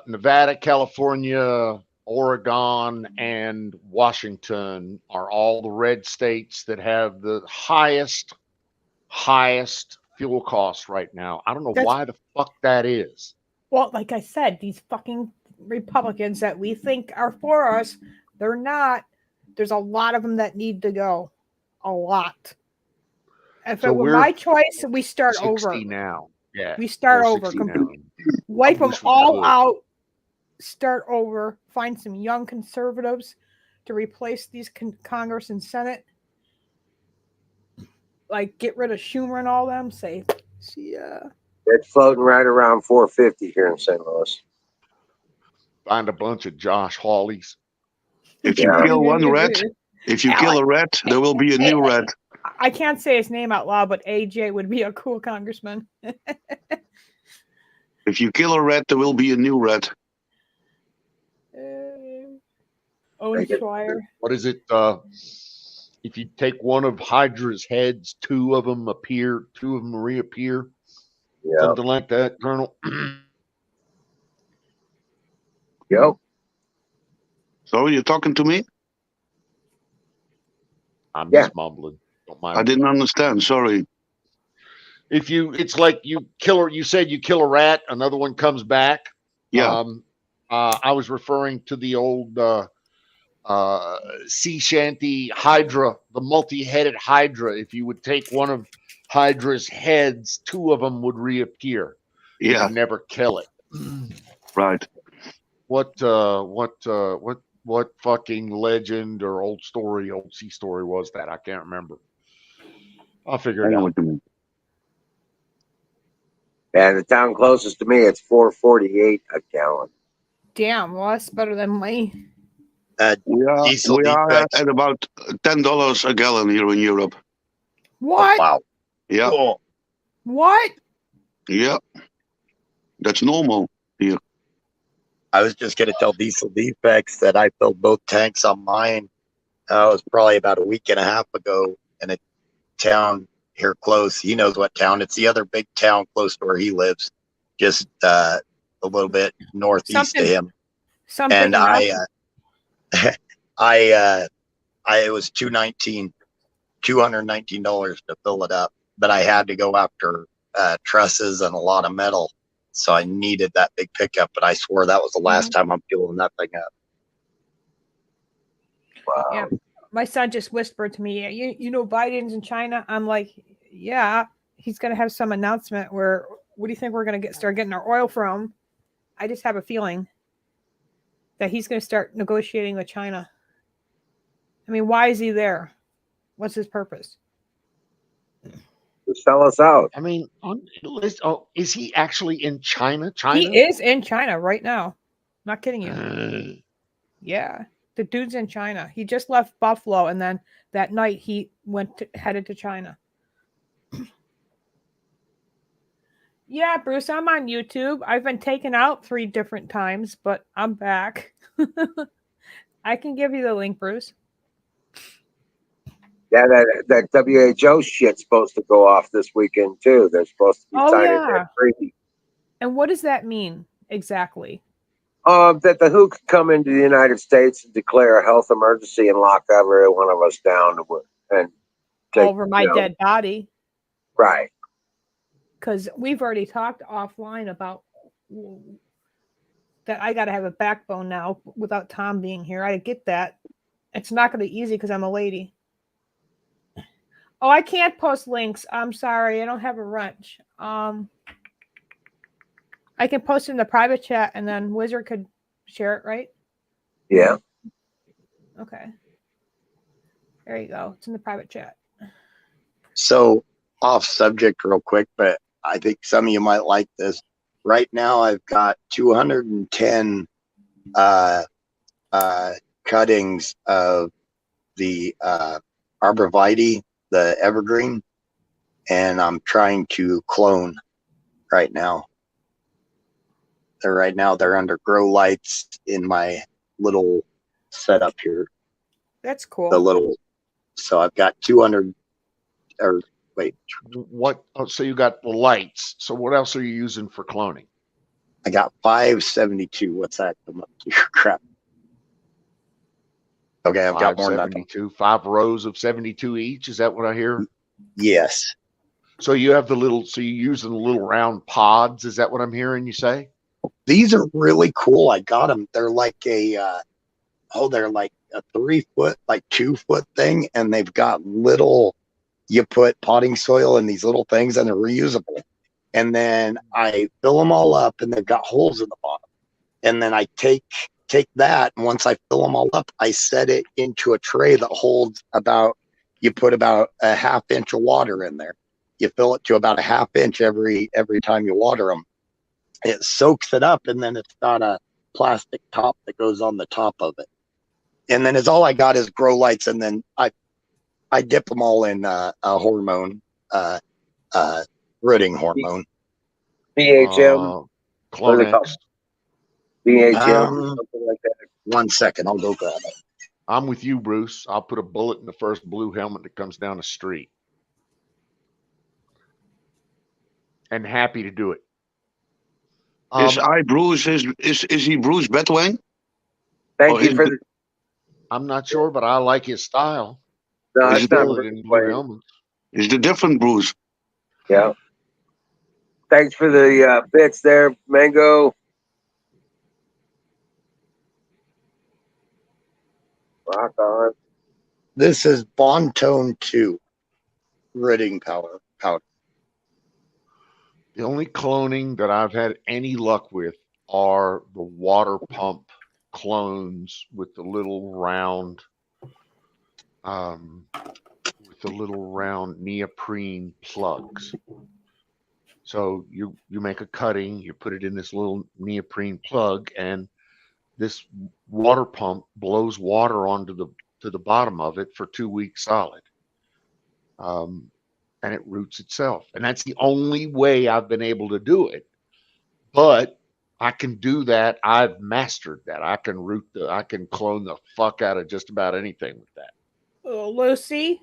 [SPEAKER 3] Nevada, California, Oregon, and Washington are all the red states that have the highest fuel costs right now. I don't know why the fuck that is.
[SPEAKER 6] Well, like I said, these fucking Republicans that we think are for us, they're not. There's a lot of them that need to go. A lot. If
[SPEAKER 3] So
[SPEAKER 6] it were
[SPEAKER 3] we're
[SPEAKER 6] my choice, we start
[SPEAKER 3] 60
[SPEAKER 6] over.
[SPEAKER 3] now. Yeah,
[SPEAKER 6] We start over.
[SPEAKER 3] 460 now.
[SPEAKER 6] Wipe
[SPEAKER 3] I
[SPEAKER 6] them
[SPEAKER 3] wish we
[SPEAKER 6] all
[SPEAKER 3] could.
[SPEAKER 6] out. Start over. Find some young conservatives to replace these Congress and Senate. Like, get rid of Schumer and all them. Say, see ya.
[SPEAKER 1] It's floating right around 450 here in St. Louis.
[SPEAKER 3] Find a bunch of Josh Hawleys.
[SPEAKER 4] If you kill one rat, if you kill a rat, there will be a new rat.
[SPEAKER 6] I can't say his name out loud, but AJ would be a cool congressman.
[SPEAKER 4] If you kill a rat, there will be a new rat.
[SPEAKER 6] Owen Schreier.
[SPEAKER 3] What is it? If you take one of Hydra's heads, two of them reappear.
[SPEAKER 1] Yeah.
[SPEAKER 3] Something like that, Colonel.
[SPEAKER 1] Yep.
[SPEAKER 4] So you're talking to me?
[SPEAKER 3] I'm just mumbling. Don't mind.
[SPEAKER 4] I didn't understand. Sorry.
[SPEAKER 3] It's like you said you kill a rat, another one comes back.
[SPEAKER 4] Yeah.
[SPEAKER 3] I was referring to the old sea shanty Hydra, the multi-headed Hydra. If you would take one of Hydra's heads, two of them would reappear.
[SPEAKER 4] Yeah.
[SPEAKER 3] You'd never kill it.
[SPEAKER 4] Right.
[SPEAKER 3] What fucking legend or old sea story was that? I can't remember. I'll figure it out.
[SPEAKER 4] What you mean.
[SPEAKER 1] And the town closest to me, it's $4.48 a gallon.
[SPEAKER 6] Damn, well, that's better than me.
[SPEAKER 4] We are at about $10 a gallon here in Europe.
[SPEAKER 6] What?
[SPEAKER 5] Oh, wow.
[SPEAKER 4] Yeah.
[SPEAKER 5] Cool.
[SPEAKER 6] What?
[SPEAKER 4] Yeah. That's normal here.
[SPEAKER 5] I was just going to tell Diesel Defects that I filled both tanks on mine. It was probably about a week and a half ago in a town here close. He knows what town. It's the other big town close to where he lives, just a little bit northeast of him. And it was $219 to fill it up, but I had to go after trusses and a lot of metal. So I needed that big pickup, but I swore that was the last time I'm fueling that thing up.
[SPEAKER 1] Wow.
[SPEAKER 6] Yeah. My son just whispered to me, you know Biden's in China? I'm like, yeah, he's going to have some announcement where, what do you think we're going to start getting our oil from? I just have a feeling that he's going to start negotiating with China. I mean, why is he there? What's his purpose?
[SPEAKER 1] To sell us out.
[SPEAKER 3] I mean, is he actually in China?
[SPEAKER 6] He is in China right now. Not kidding you. Yeah. The dude's in China. He just left Buffalo, and then that night he headed to China. Yeah, Bruce, I'm on YouTube. I've been taken out 3 different times, but I'm back. I can give you the link, Bruce.
[SPEAKER 1] Yeah, that WHO shit's supposed to go off this weekend too. They're supposed to be signing that treaty.
[SPEAKER 6] And what does that mean exactly?
[SPEAKER 1] That the WHO could come into the United States and declare a health emergency and lock every one of us down and take,
[SPEAKER 6] over my dead body.
[SPEAKER 1] Right.
[SPEAKER 6] Because we've already talked offline about that. I got to have a backbone now without Tom being here. I get that. It's not going to be easy because I'm a lady. Oh, I can't post links. I'm sorry. I don't have a wrench. I can post in the private chat and then Wizard could share it, right?
[SPEAKER 1] Yeah.
[SPEAKER 6] Okay. There you go. It's in the private chat.
[SPEAKER 5] So off subject real quick, but I think some of you might like this. Right now I've got 210 cuttings of the arborvitae, the evergreen, and I'm trying to clone right now. They're under grow lights in my little setup here.
[SPEAKER 6] That's cool.
[SPEAKER 5] So I've got 200 or wait,
[SPEAKER 3] What? Oh, so you got the lights. So what else are you using for cloning?
[SPEAKER 5] I got 572. What's that come up to? Crap. Okay, I've got more than that.
[SPEAKER 3] 72, 5 rows of 72 each. Is that what I hear?
[SPEAKER 5] Yes.
[SPEAKER 3] So you have so you're using the little round pods. Is that what I'm hearing you say?
[SPEAKER 5] These are really cool. I got them. They're like they're like a 3 foot, like 2 foot thing. And they've got you put potting soil in these little things and they're reusable. And then I fill them all up and they've got holes in the bottom. And then I take that. And once I fill them all up, I set it into a tray that holds you put about a ½ inch of water in there. You fill it to about a ½ inch every time you water them. It soaks it up, and then it's got a plastic top that goes on the top of it. And then all I got is grow lights, and then I dip them all in a hormone, rooting hormone.
[SPEAKER 1] BHM. What is it called?
[SPEAKER 3] Clonex.
[SPEAKER 1] BHM, something like that.
[SPEAKER 5] 1 second, I'll go grab it.
[SPEAKER 3] I'm with you, Bruce. I'll put a bullet in the first blue helmet that comes down the street. And happy to do it.
[SPEAKER 4] Is Bruce? Is he Bruce Bedwang?
[SPEAKER 1] Thank you for the.
[SPEAKER 3] I'm not sure, but I like his style.
[SPEAKER 1] No,
[SPEAKER 3] His
[SPEAKER 1] it's not
[SPEAKER 3] bullet in blue helmet.
[SPEAKER 4] Is the different Bruce?
[SPEAKER 1] Yeah. Thanks for the bits there, Mango. Rock on.
[SPEAKER 5] This is Bontone 2 rooting powder.
[SPEAKER 3] The only cloning that I've had any luck with are the water pump clones with the little round neoprene plugs. So you make a cutting, you put it in this little neoprene plug, and this water pump blows water onto the bottom of it for 2 weeks solid. And it roots itself. And that's the only way I've been able to do it. But I can do that. I've mastered that. I can clone the fuck out of just about anything with that.
[SPEAKER 6] Oh, Lucy,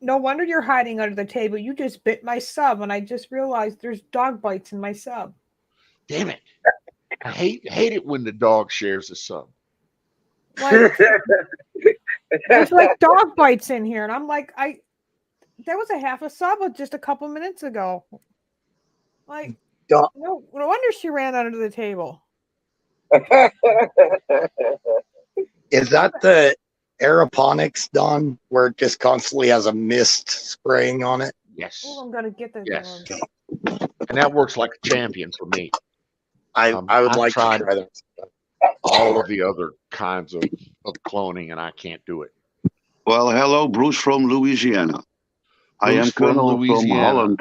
[SPEAKER 6] no wonder you're hiding under the table. You just bit my sub, and I just realized there's dog bites in my sub.
[SPEAKER 3] Damn it. I hate it when the dog shares a sub.
[SPEAKER 6] Like, there's like dog bites in here, and I'm like, there was a half a sub just a couple minutes ago. Like, no wonder she ran under the table.
[SPEAKER 5] Is that the aeroponics, Don, where it just constantly has a mist spraying on it?
[SPEAKER 3] Yes.
[SPEAKER 6] Oh, I'm gonna get that.
[SPEAKER 3] Yes. And that works like a champion for me.
[SPEAKER 5] I would like to try that.
[SPEAKER 3] All of the other kinds of cloning, and I can't do it.
[SPEAKER 4] Well, hello, Bruce from Louisiana. I am Colonel from Holland.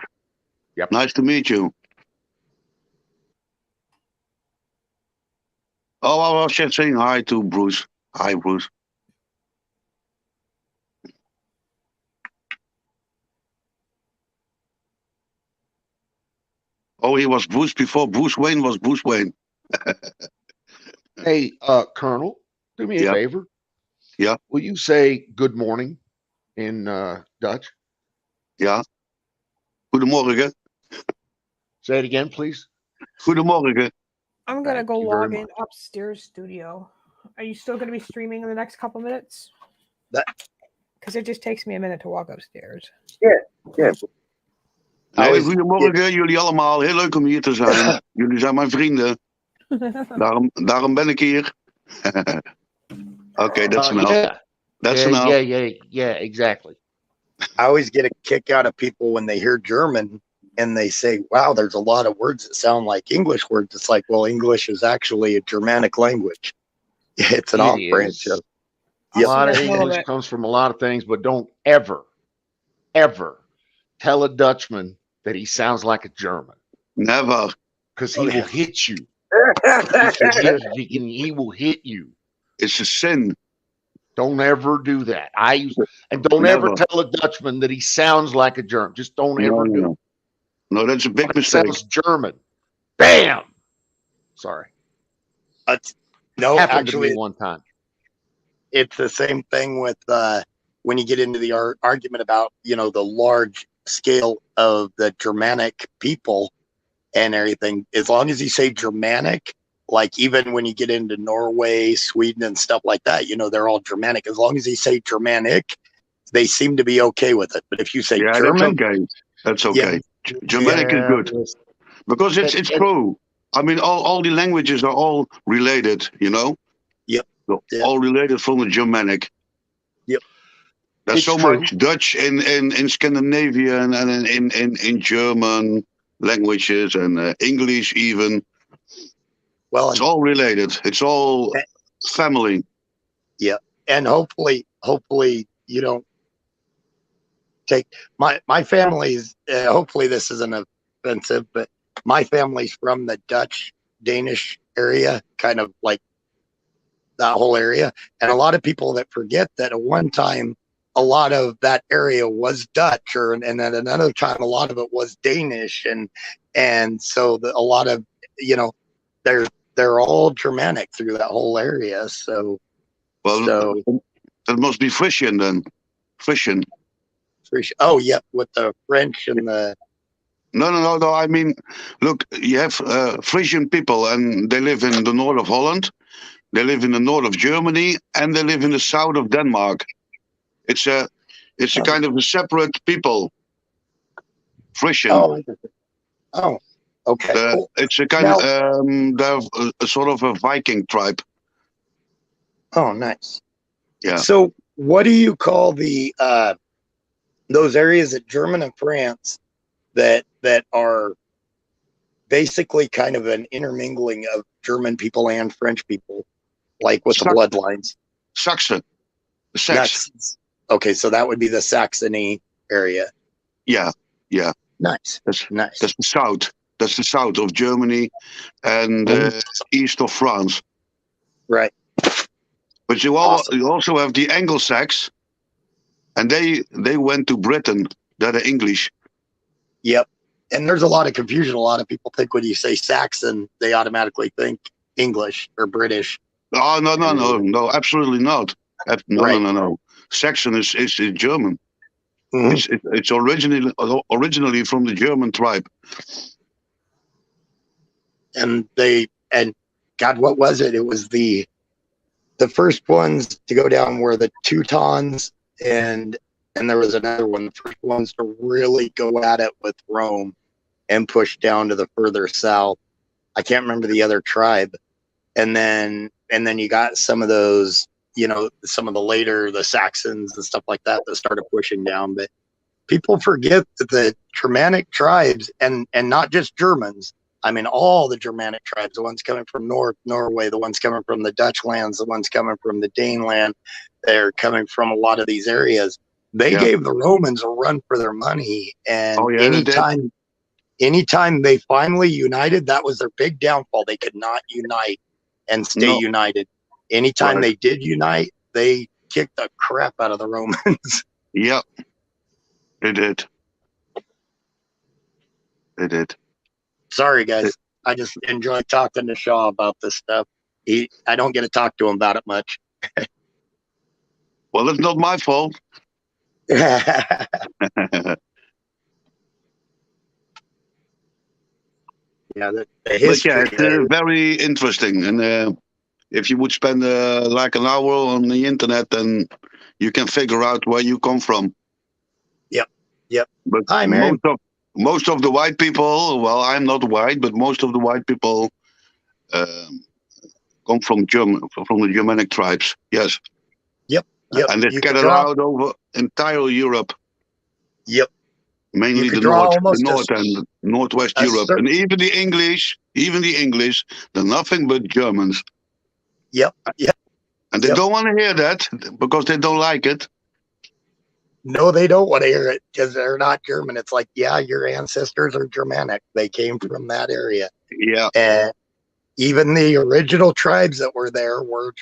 [SPEAKER 3] Yep.
[SPEAKER 4] Nice to meet you. Oh, I was just saying hi to Bruce. Hi, Bruce. Oh, he was Bruce before Bruce Wayne was Bruce Wayne.
[SPEAKER 3] Hey, Colonel, do me a favor.
[SPEAKER 4] Yeah.
[SPEAKER 3] Will you say good morning in Dutch?
[SPEAKER 4] Ja. Goedemorgen.
[SPEAKER 3] Say it again, please.
[SPEAKER 4] Goedemorgen.
[SPEAKER 6] I'm going to go log in upstairs studio. Are you still going to be streaming in the next couple minutes? Because it just takes me a minute to walk upstairs.
[SPEAKER 1] Yeah.
[SPEAKER 4] Hey, goedemorgen jullie allemaal. Heel leuk om hier te zijn. Jullie zijn mijn vrienden. Daarom ben ik hier. Okay, that's enough.
[SPEAKER 3] Yeah.
[SPEAKER 4] That's enough.
[SPEAKER 3] Yeah, exactly.
[SPEAKER 5] I always get a kick out of people when they hear German and they say, wow, there's a lot of words that sound like English words. It's like, well, English is actually a Germanic language. It's an
[SPEAKER 3] It
[SPEAKER 5] off branch
[SPEAKER 3] is.
[SPEAKER 5] of.
[SPEAKER 3] A lot of English comes from a lot of things, but don't ever, ever tell a Dutchman that he sounds like a German,
[SPEAKER 4] Never.
[SPEAKER 3] because he will hit you. He will hit you.
[SPEAKER 4] It's a sin.
[SPEAKER 3] Don't ever do that. And don't
[SPEAKER 4] Never.
[SPEAKER 3] ever tell a Dutchman that he sounds like a German. Just don't ever do it.
[SPEAKER 4] No, that's a big
[SPEAKER 3] It
[SPEAKER 4] mistake.
[SPEAKER 3] sounds German. Bam. Sorry.
[SPEAKER 5] No,
[SPEAKER 3] Happened
[SPEAKER 5] actually,
[SPEAKER 3] to me one time.
[SPEAKER 5] it's the same thing with when you get into the argument about, you know, the large scale of the Germanic people and everything. As long as you say Germanic, like even when you get into Norway, Sweden, and stuff like that, you know, they're all Germanic. As long as you say Germanic, they seem to be okay with it. But if you say German,
[SPEAKER 4] that's okay. That's okay.
[SPEAKER 5] Yeah.
[SPEAKER 4] Germanic is good because it's true. I mean, all the languages are all related. You know.
[SPEAKER 5] Yep.
[SPEAKER 4] All related from the Germanic.
[SPEAKER 5] Yep.
[SPEAKER 4] There's
[SPEAKER 3] It's
[SPEAKER 4] so
[SPEAKER 3] true.
[SPEAKER 4] much Dutch in Scandinavian and in German languages and English even.
[SPEAKER 5] Well,
[SPEAKER 4] It's all related. It's all family.
[SPEAKER 5] Yeah, and hopefully you don't take my family's. Hopefully this isn't offensive, but my family's from the Dutch Danish area, kind of like that whole area, and a lot of people that forget that at one time a lot of that area was Dutch, and then another time a lot of it was Danish, and so a lot of, you know, they're all Germanic through that whole area. So
[SPEAKER 4] that must be Frisian then. Frisian.
[SPEAKER 5] Oh yeah, with the French and the.
[SPEAKER 4] No. I mean, look, you have Frisian people, and they live in the north of Holland. They live in the north of Germany, and they live in the south of Denmark. It's a kind of a separate people. Frisian.
[SPEAKER 5] Oh, okay. Cool.
[SPEAKER 4] It's a kind of they're a sort of a Viking tribe.
[SPEAKER 5] Oh, nice.
[SPEAKER 4] Yeah.
[SPEAKER 5] So, what do you call the those areas at German and France that are basically kind of an intermingling of German people and French people, like with the bloodlines?
[SPEAKER 4] Saxon.
[SPEAKER 5] Okay, so that would be the Saxony area.
[SPEAKER 4] Yeah.
[SPEAKER 5] Nice.
[SPEAKER 4] That's the south. That's the south of Germany and east of France.
[SPEAKER 5] Right.
[SPEAKER 4] But you also have the Anglo-Saxons, and they went to Britain. They're the English.
[SPEAKER 5] Yep. And there's a lot of confusion. A lot of people think when you say Saxon, they automatically think English or British.
[SPEAKER 4] Oh, no, absolutely not. No. Saxon is German. Mm-hmm. It's originally from the German tribe.
[SPEAKER 5] And God, what was it? It was the first ones to go down were the Teutons, and there was another one. The first ones to really go at it with Rome and push down to the further south. I can't remember the other tribe. And then you got some of those, you know, some of the later, the Saxons and stuff like that started pushing down. But people forget that the Germanic tribes, and not just Germans, I mean, all the Germanic tribes, the ones coming from Norway, the ones coming from the Dutch lands, the ones coming from the Dane land, they're coming from a lot of these areas. They gave the Romans a run for their money. And anytime they finally united, that was their big downfall. They could not unite and stay united. Anytime they did unite, they kicked the crap out of the Romans.
[SPEAKER 4] Yep. They did.
[SPEAKER 5] Sorry, guys. I just enjoy talking to Shaw about this stuff. I don't get to talk to him about it much.
[SPEAKER 4] Well, it's not my fault.
[SPEAKER 5] Yeah, the history.
[SPEAKER 4] But it's very interesting. And if you would spend like an hour on the internet, then you can figure out where you come from.
[SPEAKER 5] Yep.
[SPEAKER 4] But
[SPEAKER 5] hi, Mary.
[SPEAKER 4] Most of the white people, well, I'm not white, but most of the white people come from the Germanic tribes. Yes.
[SPEAKER 5] Yep.
[SPEAKER 4] And they scattered out over entire Europe.
[SPEAKER 5] Yep.
[SPEAKER 4] Mainly
[SPEAKER 5] You could
[SPEAKER 4] the
[SPEAKER 5] draw
[SPEAKER 4] north,
[SPEAKER 5] almost
[SPEAKER 4] and northwest
[SPEAKER 5] a
[SPEAKER 4] Europe, and even the English, they're nothing but Germans,
[SPEAKER 5] Yep. Yep.
[SPEAKER 4] and they
[SPEAKER 5] Yep.
[SPEAKER 4] don't want to hear that because they don't like it.
[SPEAKER 5] No, they don't want to hear it because they're not German. It's like, yeah, your ancestors are Germanic. They came from that area.
[SPEAKER 4] Yeah,
[SPEAKER 5] And even the original tribes that were there were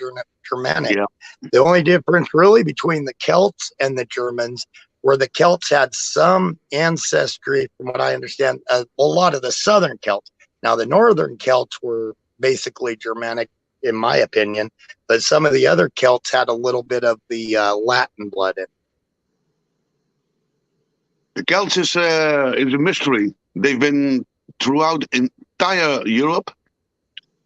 [SPEAKER 5] Germanic.
[SPEAKER 4] yeah,
[SPEAKER 5] The only difference really between the Celts and the Germans were the Celts had some ancestry, from what I understand, a lot of the southern Celts. Now, the northern Celts were basically Germanic, in my opinion, but some of the other Celts had a little bit of the Latin blood in it.
[SPEAKER 4] the Celts is a mystery. They've been throughout entire Europe,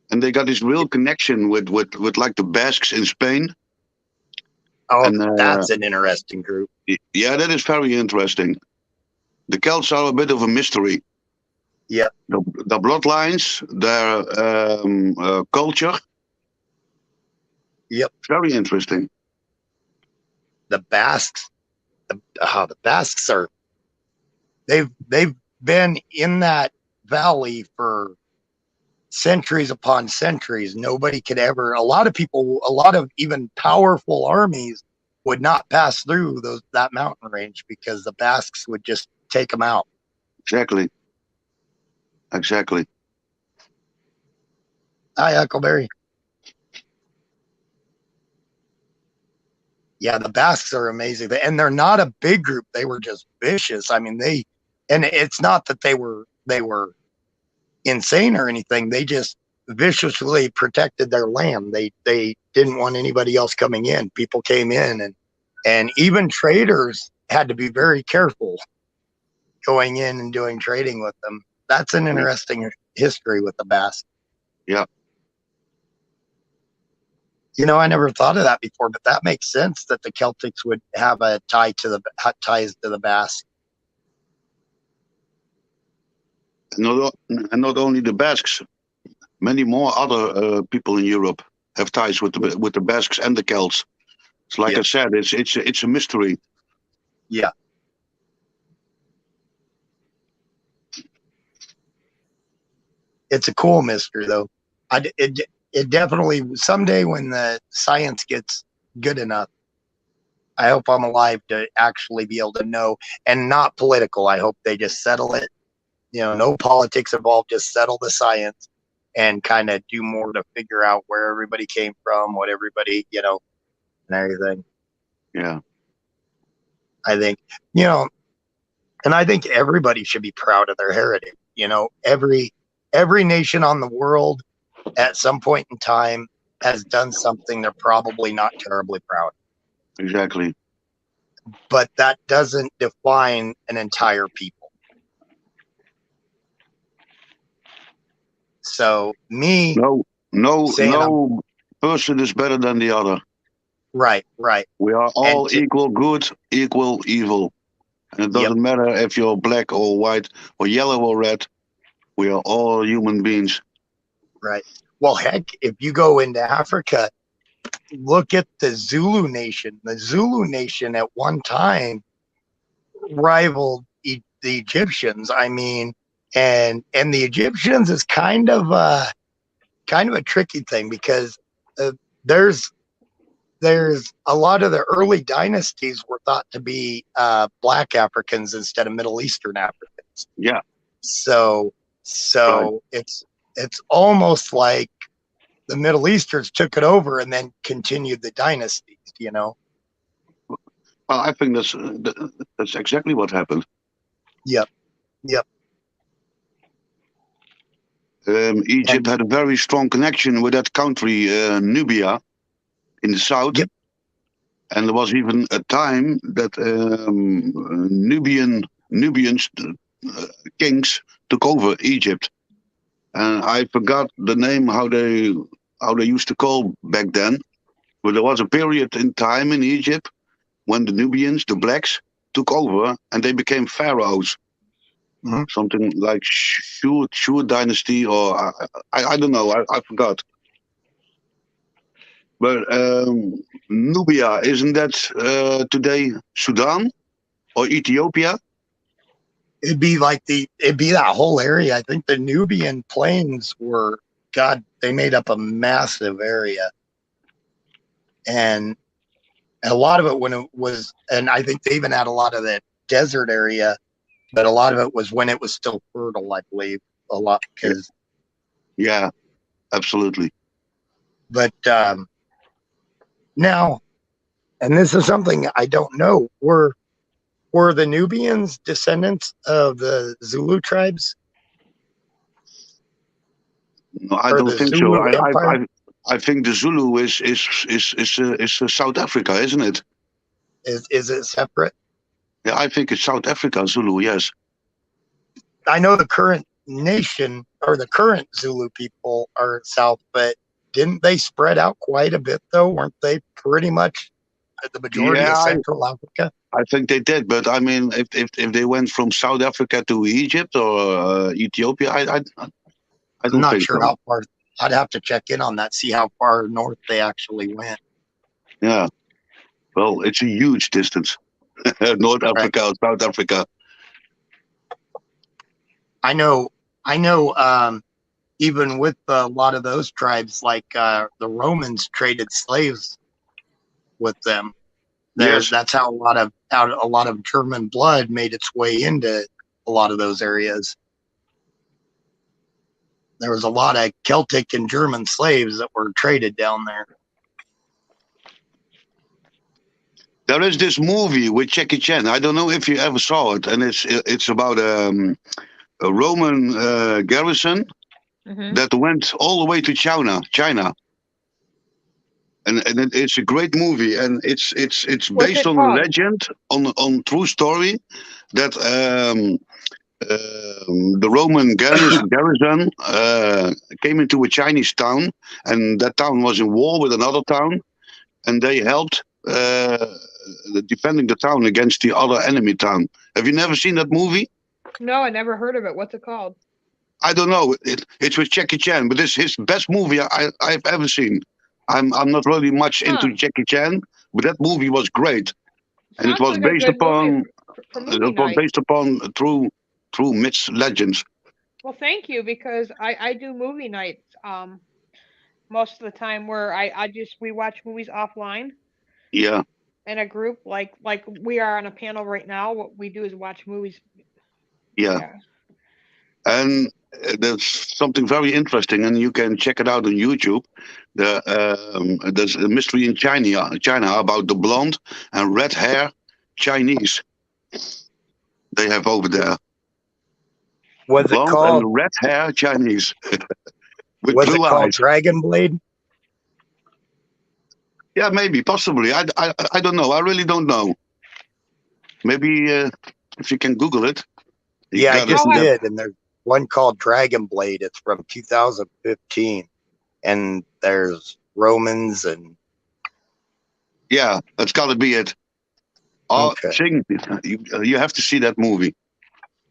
[SPEAKER 4] and they got this real connection with like the Basques in Spain.
[SPEAKER 5] Oh,
[SPEAKER 4] And
[SPEAKER 5] that's an interesting group.
[SPEAKER 4] yeah, that is very interesting. The Celts are a bit of a mystery.
[SPEAKER 5] Yeah.
[SPEAKER 4] The bloodlines, their culture.
[SPEAKER 5] Yep.
[SPEAKER 4] Very interesting.
[SPEAKER 5] The Basques, the Basques are, they've been in that valley for centuries upon centuries. Nobody could ever, a lot of even powerful armies would not pass through that mountain range because the Basques would just take them out.
[SPEAKER 4] Exactly.
[SPEAKER 5] Hi, Huckleberry. Yeah, the Basques are amazing. And they're not a big group. They were just vicious. I mean, and it's not that they were insane or anything. They just viciously protected their land. They didn't want anybody else coming in. People came in, and even traders had to be very careful going in and doing trading with them. That's an interesting history with the Basque.
[SPEAKER 4] Yeah.
[SPEAKER 5] You know, I never thought of that before, but that makes sense that the Celtics would have a ties to the Basque.
[SPEAKER 4] And not only the Basques, many more other people in Europe have ties with the Basques and the Celts. It's like I said, it's a mystery.
[SPEAKER 5] Yeah. It's a cool mystery, though. It definitely, someday when the science gets good enough, I hope I'm alive to actually be able to know, and not political. I hope they just settle it. You know, no politics involved, just settle the science and kind of do more to figure out where everybody came from, what everybody, and everything.
[SPEAKER 4] Yeah.
[SPEAKER 5] I think, and I think everybody should be proud of their heritage. Every nation on the world at some point in time has done something they're probably not terribly proud of.
[SPEAKER 4] Exactly.
[SPEAKER 5] But that doesn't define an entire people. So
[SPEAKER 4] no person is better than the other.
[SPEAKER 5] Right.
[SPEAKER 4] We are all equal good, equal evil. And it doesn't matter if you're black or white or yellow or red. We are all human beings.
[SPEAKER 5] Right. Well, heck, if you go into Africa, look at the Zulu Nation. The Zulu Nation at one time rivaled the Egyptians. I mean, and the Egyptians is kind of a tricky thing because there's a lot of the early dynasties were thought to be black Africans instead of Middle Eastern Africans.
[SPEAKER 4] Yeah.
[SPEAKER 5] So it's almost like the Middle Easterns took it over and then continued the dynasties, Well,
[SPEAKER 4] I think that's exactly what happened.
[SPEAKER 5] Yep.
[SPEAKER 4] Egypt had a very strong connection with that country, Nubia, in the south.
[SPEAKER 5] Yep.
[SPEAKER 4] And there was even a time that Nubian kings took over Egypt. And I forgot the name how they used to call back then. But there was a period in time in Egypt when the Nubians, the blacks, took over and they became pharaohs.
[SPEAKER 5] Mm-hmm.
[SPEAKER 4] Something like Shur dynasty, or I don't know. I forgot. But Nubia, isn't that today Sudan or Ethiopia?
[SPEAKER 5] it'd be that whole area. I think the Nubian plains were, God, they made up a massive area. And a lot of it when it was, and I think they even had a lot of that desert area, but a lot of it was when it was still fertile, I believe, a lot because.
[SPEAKER 4] Yeah, absolutely.
[SPEAKER 5] But now, and this is something I don't know, were the Nubians descendants of the Zulu tribes?
[SPEAKER 4] No, I
[SPEAKER 5] Or
[SPEAKER 4] don't
[SPEAKER 5] the
[SPEAKER 4] think so.
[SPEAKER 5] Zulu Empire?
[SPEAKER 4] I think the Zulu is South Africa, isn't it?
[SPEAKER 5] Is it separate?
[SPEAKER 4] Yeah, I think it's South Africa, Zulu. Yes.
[SPEAKER 5] I know the current nation or the current Zulu people are south, but didn't they spread out quite a bit though? Weren't they pretty much the majority
[SPEAKER 4] Yeah,
[SPEAKER 5] of Central Africa?
[SPEAKER 4] I think they did, but I mean, if they went from South Africa to Egypt or Ethiopia, I
[SPEAKER 5] I'm
[SPEAKER 4] don't
[SPEAKER 5] not
[SPEAKER 4] think
[SPEAKER 5] sure
[SPEAKER 4] so.
[SPEAKER 5] how far. I'd have to check in on that, see how far north they actually went.
[SPEAKER 4] Yeah. Well, it's a huge distance. North Africa or South Africa.
[SPEAKER 5] I know. Even with a lot of those tribes, like the Romans traded slaves with them.
[SPEAKER 4] Yes.
[SPEAKER 5] That's how a lot of German blood made its way into a lot of those areas. There was a lot of Celtic and German slaves that were traded down there.
[SPEAKER 4] There is this movie with Jackie Chan. I don't know if you ever saw it, and it's about a Roman garrison that went all the way to China, and it's a great movie, and it's
[SPEAKER 6] What's
[SPEAKER 4] based
[SPEAKER 6] it
[SPEAKER 4] on a
[SPEAKER 6] called?
[SPEAKER 4] legend, on true story that the Roman garrison came into a Chinese town, and that town was in war with another town, and they helped defending the town against the other enemy town. Have you never seen that movie?
[SPEAKER 6] No, I never heard of it. What's it called?
[SPEAKER 4] I don't know. It's with Jackie Chan, but it's his best movie I've ever seen. I'm not really much into Jackie Chan, but that movie was great, and it
[SPEAKER 6] Sounds
[SPEAKER 4] was
[SPEAKER 6] like a
[SPEAKER 4] based
[SPEAKER 6] good movie
[SPEAKER 4] upon
[SPEAKER 6] for movie night.
[SPEAKER 4] true myths, legends.
[SPEAKER 6] Well, thank you, because I do movie nights most of the time where we watch movies offline
[SPEAKER 4] Yeah,
[SPEAKER 6] in a group like we are on a panel right now. What we do is watch movies.
[SPEAKER 4] yeah. And there's something very interesting, and you can check it out on YouTube. There's a mystery in China about the blonde and red hair Chinese they have over there.
[SPEAKER 5] Was it
[SPEAKER 4] Blonde
[SPEAKER 5] called?
[SPEAKER 4] and red hair Chinese with
[SPEAKER 5] Was it
[SPEAKER 4] blue
[SPEAKER 5] called
[SPEAKER 4] eyes.
[SPEAKER 5] Dragon Blade?
[SPEAKER 4] Yeah, maybe, possibly. I don't know. I really don't know. Maybe if you can Google it.
[SPEAKER 5] Yeah, I just
[SPEAKER 6] have-
[SPEAKER 5] did, and there's one called Dragon Blade. It's from 2015, and there's Romans and
[SPEAKER 4] Yeah, that's got to be it. Oh,
[SPEAKER 5] Okay.
[SPEAKER 4] Sing, you have to see that movie.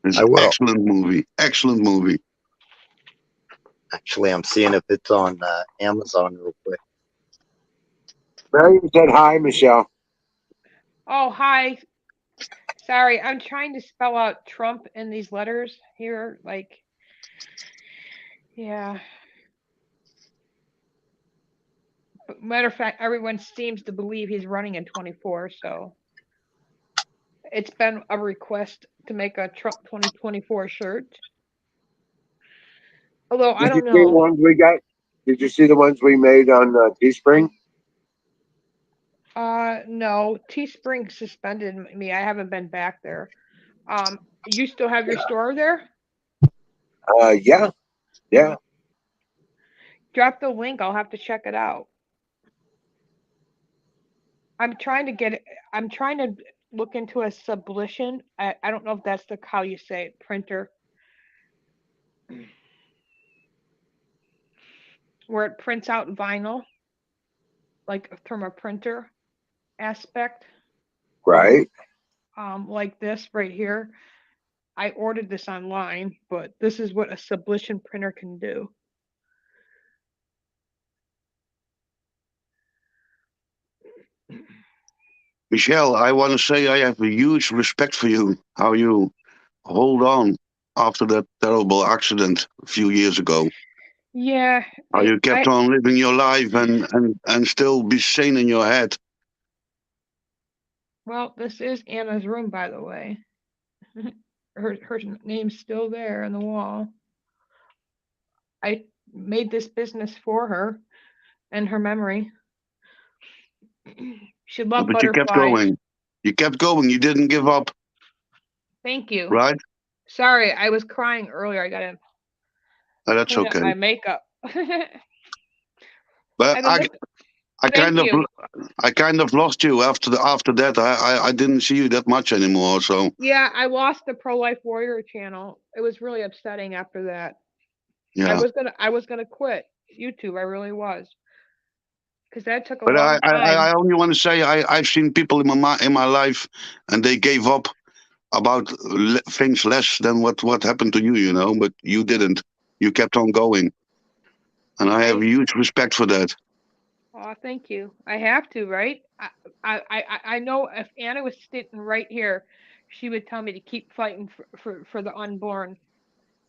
[SPEAKER 4] It's
[SPEAKER 5] I
[SPEAKER 4] an
[SPEAKER 5] will.
[SPEAKER 4] excellent movie. Excellent movie.
[SPEAKER 5] Actually, I'm seeing if it's on Amazon real quick.
[SPEAKER 1] Mary said hi, Michelle.
[SPEAKER 6] Oh, hi. Sorry, I'm trying to spell out Trump in these letters here. Like, yeah. But matter of fact, everyone seems to believe he's running in 24. So it's been a request to make a Trump 2024 shirt. Although I don't
[SPEAKER 1] Did you see the
[SPEAKER 6] know.
[SPEAKER 1] ones we got? Did you see the ones we made on Teespring?
[SPEAKER 6] No, Teespring suspended me. I haven't been back there. You still have your store there?
[SPEAKER 1] Yeah.
[SPEAKER 6] Drop the link. I'll have to check it out. I'm trying to look into a sublimation. I don't know if that's how you say it, printer. Where it prints out vinyl, like from a printer aspect.
[SPEAKER 1] Right.
[SPEAKER 6] Like this right here. I ordered this online, but this is what a sublimation printer can do.
[SPEAKER 4] Michelle, I want to say I have a huge respect for you. How you hold on after that terrible accident a few years ago?
[SPEAKER 6] Yeah.
[SPEAKER 4] How you kept on living your life and still be sane in your head?
[SPEAKER 6] Well, this is Anna's room, by the way. Her name's still there on the wall. I made this business for her and her memory. She loved
[SPEAKER 4] But you kept
[SPEAKER 6] butterflies.
[SPEAKER 4] going. You kept going. You didn't give up,
[SPEAKER 6] Thank you.
[SPEAKER 4] right?
[SPEAKER 6] Sorry, I was crying earlier. I gotta
[SPEAKER 4] That's
[SPEAKER 6] clean up
[SPEAKER 4] okay.
[SPEAKER 6] my makeup.
[SPEAKER 4] But I
[SPEAKER 6] Thank you.
[SPEAKER 4] kind of lost you after that. I didn't see you that much anymore. So
[SPEAKER 6] Yeah, I lost the Pro Life Warrior channel. It was really upsetting after that.
[SPEAKER 4] yeah.
[SPEAKER 6] I was gonna quit YouTube. I really was, because that took a
[SPEAKER 4] But
[SPEAKER 6] long time.
[SPEAKER 4] I only want to say I've seen people in my life, and they gave up about things less than what happened to you. You know, but you didn't. You kept on going, and I have huge respect for that.
[SPEAKER 6] Oh, thank you. I have to, right? I know if Anna was sitting right here, she would tell me to keep fighting for the unborn.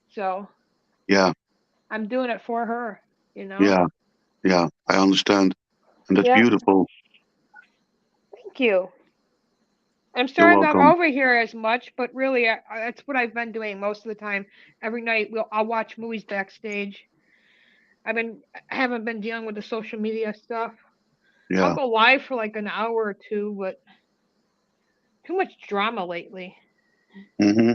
[SPEAKER 6] So
[SPEAKER 4] Yeah,
[SPEAKER 6] I'm doing it for her, you know?
[SPEAKER 4] yeah. I understand, and that's
[SPEAKER 6] Yeah.
[SPEAKER 4] beautiful.
[SPEAKER 6] Thank you. I'm
[SPEAKER 4] You're
[SPEAKER 6] sorry I'm not
[SPEAKER 4] welcome.
[SPEAKER 6] over here as much, but really, that's what I've been doing most of the time. Every night, I'll watch movies backstage. I haven't been dealing with the social media stuff. I'll
[SPEAKER 4] Yeah.
[SPEAKER 6] go live for like an hour or two, but too much drama lately.
[SPEAKER 4] Hmm.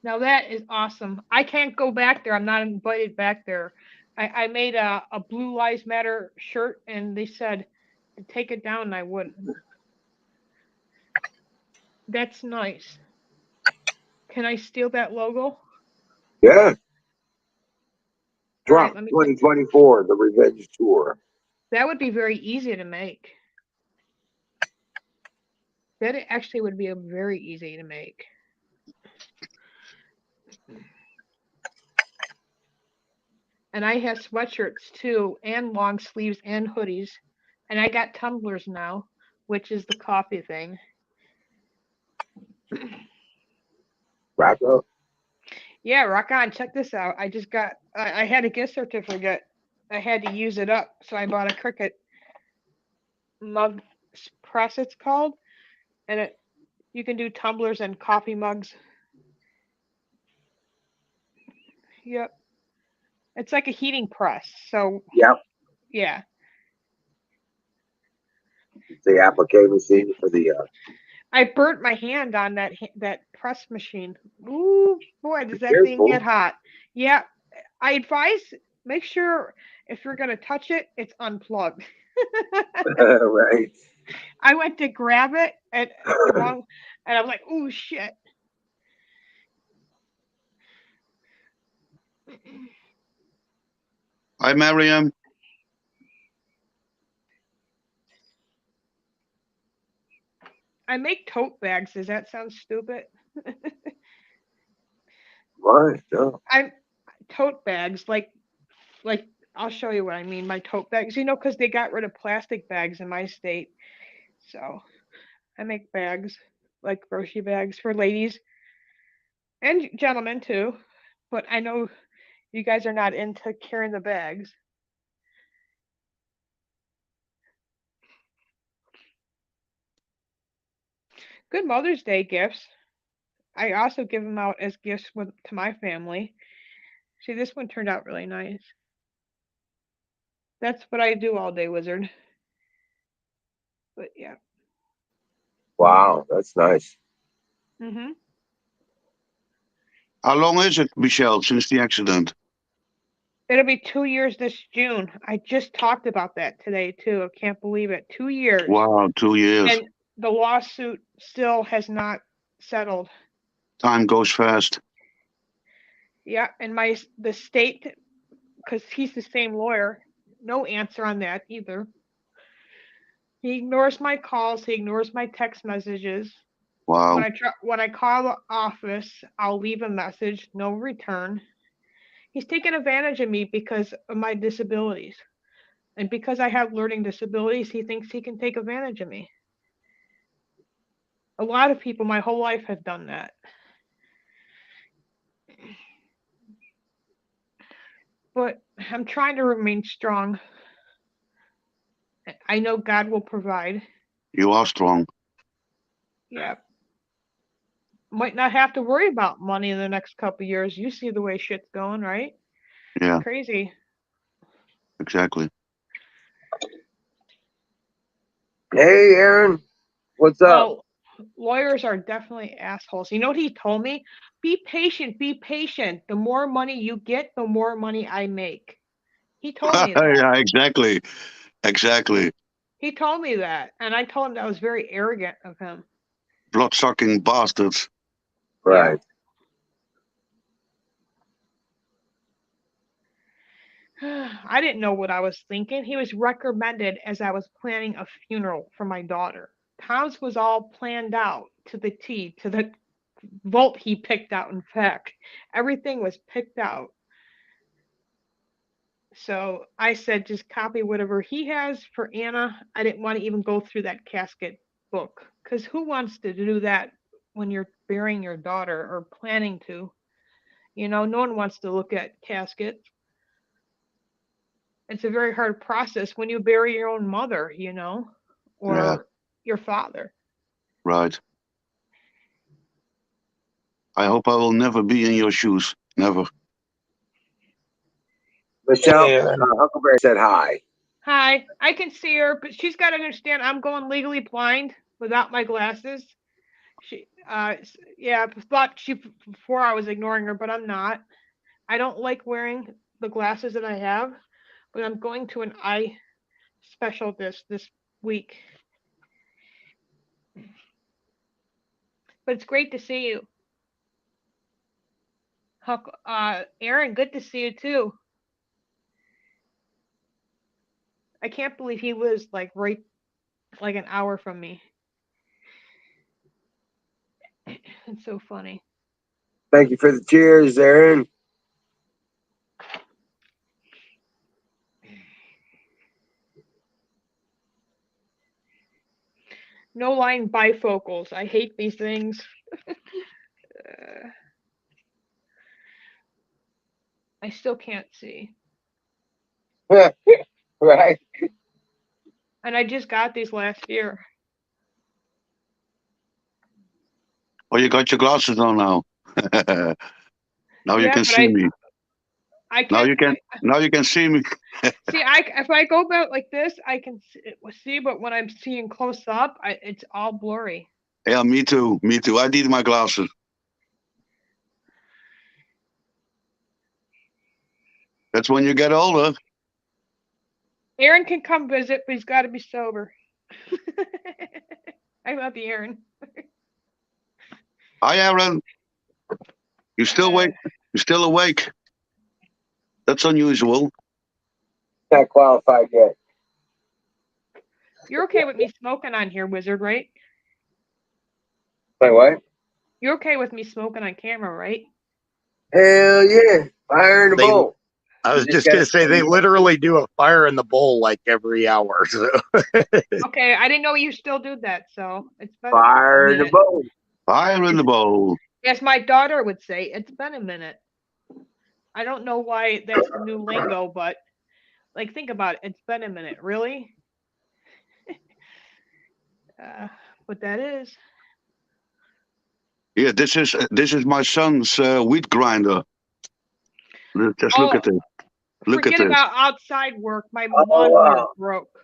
[SPEAKER 6] Now that is awesome. I can't go back there. I'm not invited back there. I made a Blue Lives Matter shirt, and they said to take it down, and I wouldn't. That's nice. Can I steal that logo?
[SPEAKER 1] Yeah.
[SPEAKER 6] All right,
[SPEAKER 1] Drop
[SPEAKER 6] let me.
[SPEAKER 1] 2024, the Revenge Tour.
[SPEAKER 6] That would be very easy to make. That actually would be very easy to make. And I have sweatshirts too, and long sleeves and hoodies. And I got tumblers now, which is the coffee thing.
[SPEAKER 1] Wrap up.
[SPEAKER 6] Yeah, rock on. Check this out. I had a gift certificate. I had to use it up, so I bought a Cricut Mug Press, it's called. And you can do tumblers and coffee mugs. Yep. It's like a heating press. So,
[SPEAKER 1] Yep.
[SPEAKER 6] yeah.
[SPEAKER 1] The applique machine for the.
[SPEAKER 6] I burnt my hand on that press machine. Ooh, boy, does
[SPEAKER 1] Be
[SPEAKER 6] that thing
[SPEAKER 1] careful.
[SPEAKER 6] get hot. Yeah, I advise make sure if you're gonna touch it, it's unplugged.
[SPEAKER 1] Right.
[SPEAKER 6] I went to grab it at the wrong, and I was like, "Ooh, shit!"
[SPEAKER 4] Hi, Mariam.
[SPEAKER 6] I make tote bags. Does that sound stupid?
[SPEAKER 1] Right. No.
[SPEAKER 6] I'm tote bags, like I'll show you what I mean. My tote bags, because they got rid of plastic bags in my state, so I make bags, like grocery bags for ladies and gentlemen too. But I know you guys are not into carrying the bags. Good Mother's Day gifts. I also give them out as gifts to my family. See, this one turned out really nice. That's what I do all day, Wizard. But yeah.
[SPEAKER 1] Wow, that's nice.
[SPEAKER 6] Mhm.
[SPEAKER 4] How long is it, Michelle, since the accident?
[SPEAKER 6] It'll be 2 years this June. I just talked about that today too. I can't believe it. 2 years.
[SPEAKER 4] Wow, 2 years.
[SPEAKER 6] And the lawsuit still has not settled.
[SPEAKER 4] Time goes fast.
[SPEAKER 6] Yeah, and the state, because he's the same lawyer, no answer on that either. He ignores my calls. He ignores my text messages.
[SPEAKER 4] Wow.
[SPEAKER 6] When I call the office, I'll leave a message, no return. He's taking advantage of me because of my disabilities. And because I have learning disabilities, he thinks he can take advantage of me. A lot of people my whole life have done that. But I'm trying to remain strong. I know God will provide.
[SPEAKER 4] You are strong.
[SPEAKER 6] Yeah. Might not have to worry about money in the next couple of years. You see the way shit's going, right?
[SPEAKER 4] Yeah,
[SPEAKER 6] Crazy.
[SPEAKER 4] exactly.
[SPEAKER 1] Hey, Aaron, what's up?
[SPEAKER 6] Well, lawyers are definitely assholes. You know what he told me? Be patient, be patient. The more money you get, the more money I make. He told me that.
[SPEAKER 4] Yeah, exactly. Exactly.
[SPEAKER 6] He told me that. And I told him that was very arrogant of him.
[SPEAKER 4] Blood-sucking bastards.
[SPEAKER 1] Right.
[SPEAKER 6] I didn't know what I was thinking. He was recommended as I was planning a funeral for my daughter. Tom's was all planned out to the T, to the vault he picked out. In fact, everything was picked out. So I said, just copy whatever he has for Anna. I didn't want to even go through that casket book because who wants to do that when you're burying your daughter or planning to? You know, no one wants to look at caskets. It's a very hard process when you bury your own mother, you know, or
[SPEAKER 4] Yeah.
[SPEAKER 6] your father.
[SPEAKER 4] Right. I hope I will never be in your shoes. Never.
[SPEAKER 1] Michelle,
[SPEAKER 5] Hey, Aaron.
[SPEAKER 1] Huckleberry said hi.
[SPEAKER 6] Hi, I can see her, but she's got to understand I'm going legally blind without my glasses. She, yeah, thought she before I was ignoring her, but I'm not. I don't like wearing the glasses that I have, but I'm going to an eye specialist this week. But it's great to see you. Huck, Aaron, good to see you too. I can't believe he lives like right like an hour from me. It's so funny.
[SPEAKER 1] Thank you for the cheers, Aaron.
[SPEAKER 6] No line bifocals. I hate these things. I still can't see.
[SPEAKER 1] Right.
[SPEAKER 6] And I just got these last year.
[SPEAKER 4] Oh, you got your glasses on now. Now you
[SPEAKER 6] Yeah,
[SPEAKER 4] can
[SPEAKER 6] but
[SPEAKER 4] see me.
[SPEAKER 6] I
[SPEAKER 4] Now
[SPEAKER 6] can't.
[SPEAKER 4] you can. Now you can see me.
[SPEAKER 6] See, if I go about like this, I can see, but when I'm seeing close up, it's all blurry.
[SPEAKER 4] Yeah, me too. Me too. I need my glasses. That's when you get older.
[SPEAKER 6] Aaron can come visit, but he's got to be sober. I love you, Aaron.
[SPEAKER 4] Hi, Aaron. You still awake? You still awake? That's unusual.
[SPEAKER 1] Not qualified yet.
[SPEAKER 6] You're okay with me smoking on here, Wizard, right?
[SPEAKER 1] Wait, what?
[SPEAKER 6] You're okay with me smoking on camera, right?
[SPEAKER 1] Hell yeah. Fire in the
[SPEAKER 5] They,
[SPEAKER 1] bowl.
[SPEAKER 5] I was
[SPEAKER 1] You
[SPEAKER 5] just
[SPEAKER 1] just
[SPEAKER 5] going to say, they literally do a fire in the bowl like every hour. So.
[SPEAKER 6] Okay, I didn't know you still do that, so it's been
[SPEAKER 1] Fire
[SPEAKER 6] a
[SPEAKER 1] in the
[SPEAKER 6] minute.
[SPEAKER 1] bowl.
[SPEAKER 4] Fire in the bowl.
[SPEAKER 6] As my daughter would say, it's been a minute. I don't know why that's the new lingo, but like, think about it. It's been a minute, really? But that is.
[SPEAKER 4] Yeah, this is my son's wheat grinder. Just look at it. Look at
[SPEAKER 6] Forget
[SPEAKER 4] this.
[SPEAKER 6] about outside work. My
[SPEAKER 1] Oh,
[SPEAKER 6] lawnmower
[SPEAKER 1] wow.
[SPEAKER 6] broke.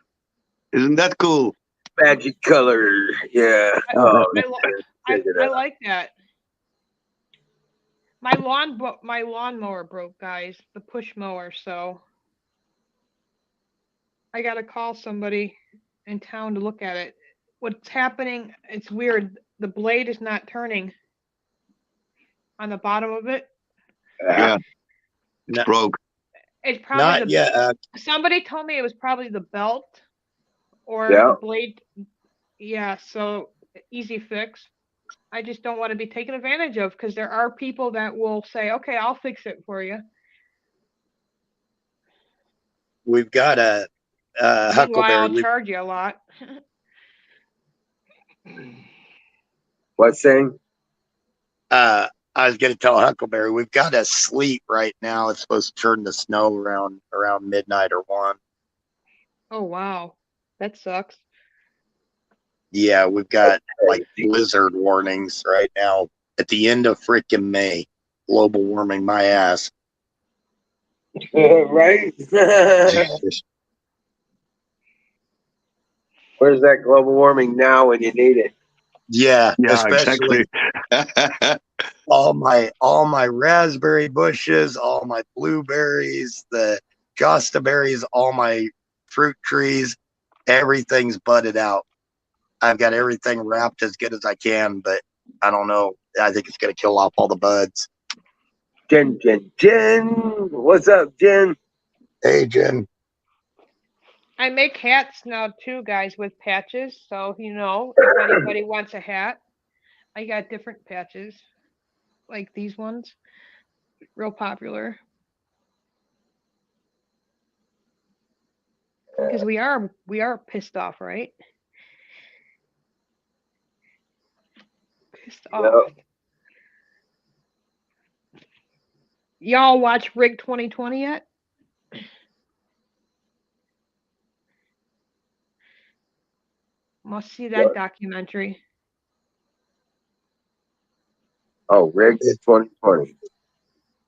[SPEAKER 4] Isn't that cool?
[SPEAKER 1] Magic color. Yeah. Oh,
[SPEAKER 6] I like that. My lawnmower broke, guys. The push mower. So I got to call somebody in town to look at it. What's happening? It's weird. The blade is not turning on the bottom of it.
[SPEAKER 4] Yeah, it's
[SPEAKER 5] No,
[SPEAKER 4] broke.
[SPEAKER 6] It's probably
[SPEAKER 5] not yet.
[SPEAKER 6] somebody told me it was probably the belt or
[SPEAKER 1] Yeah.
[SPEAKER 6] the blade. Yeah, so easy fix. I just don't want to be taken advantage of because there are people that will say, "Okay, I'll fix it for you."
[SPEAKER 5] We've got a
[SPEAKER 6] Meanwhile,
[SPEAKER 5] Huckleberry.
[SPEAKER 6] I'll charge you a lot.
[SPEAKER 1] What thing?
[SPEAKER 5] I was gonna tell Huckleberry we've got a sleet right now. It's supposed to turn to snow around midnight or 1.
[SPEAKER 6] Oh wow, that sucks.
[SPEAKER 5] Yeah, we've got like blizzard warnings right now at the end of freaking May. Global warming, my ass.
[SPEAKER 1] Right? Where's that global warming now when you need it?
[SPEAKER 5] Yeah,
[SPEAKER 4] Yeah,
[SPEAKER 5] especially
[SPEAKER 4] exactly.
[SPEAKER 5] all my raspberry bushes, all my blueberries, the Josta berries, all my fruit trees, everything's budded out. I've got everything wrapped as good as I can, but I don't know. I think it's gonna kill off all the buds.
[SPEAKER 1] Jen. What's up, Jen?
[SPEAKER 5] Hey, Jen.
[SPEAKER 6] I make hats now too, guys, with patches. So if anybody wants a hat, I got different patches, like these ones, real popular. Because we are pissed off, right? Pissed off.
[SPEAKER 1] Yep.
[SPEAKER 6] Y'all watch Rig 2020 yet? Must see that documentary.
[SPEAKER 1] Oh, Rig 2020.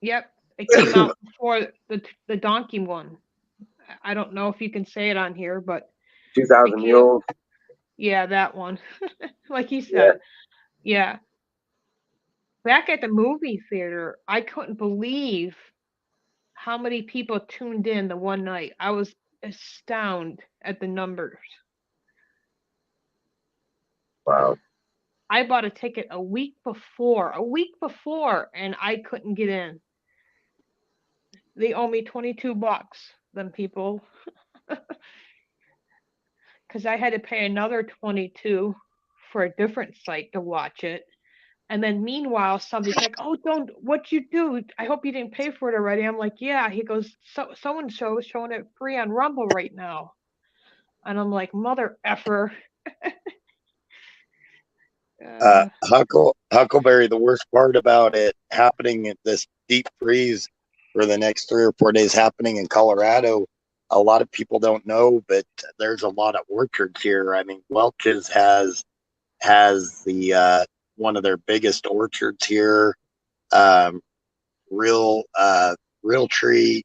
[SPEAKER 6] Yep, it came out before the donkey one. I don't know if you can say it on here, but
[SPEAKER 1] 2000 Mules.
[SPEAKER 6] Yeah, that one. Like he said. Yeah. Back at the movie theater, I couldn't believe how many people tuned in the one night. I was astounded at the numbers.
[SPEAKER 1] Wow.
[SPEAKER 6] I bought a ticket a week before, and I couldn't get in. They owe me $22, them people. Because I had to pay another $22 for a different site to watch it. And then meanwhile, somebody's like, "Oh, what you do? I hope you didn't pay for it already." I'm like, "Yeah." He goes, "So and so is showing it free on Rumble right now." And I'm like, "Mother effer."
[SPEAKER 5] Huckleberry, the worst part about it happening at this deep freeze for the next 3 or 4 days happening in Colorado, a lot of people don't know, but there's a lot of orchards here. I mean, Welch's has the one of their biggest orchards here. Real Tree.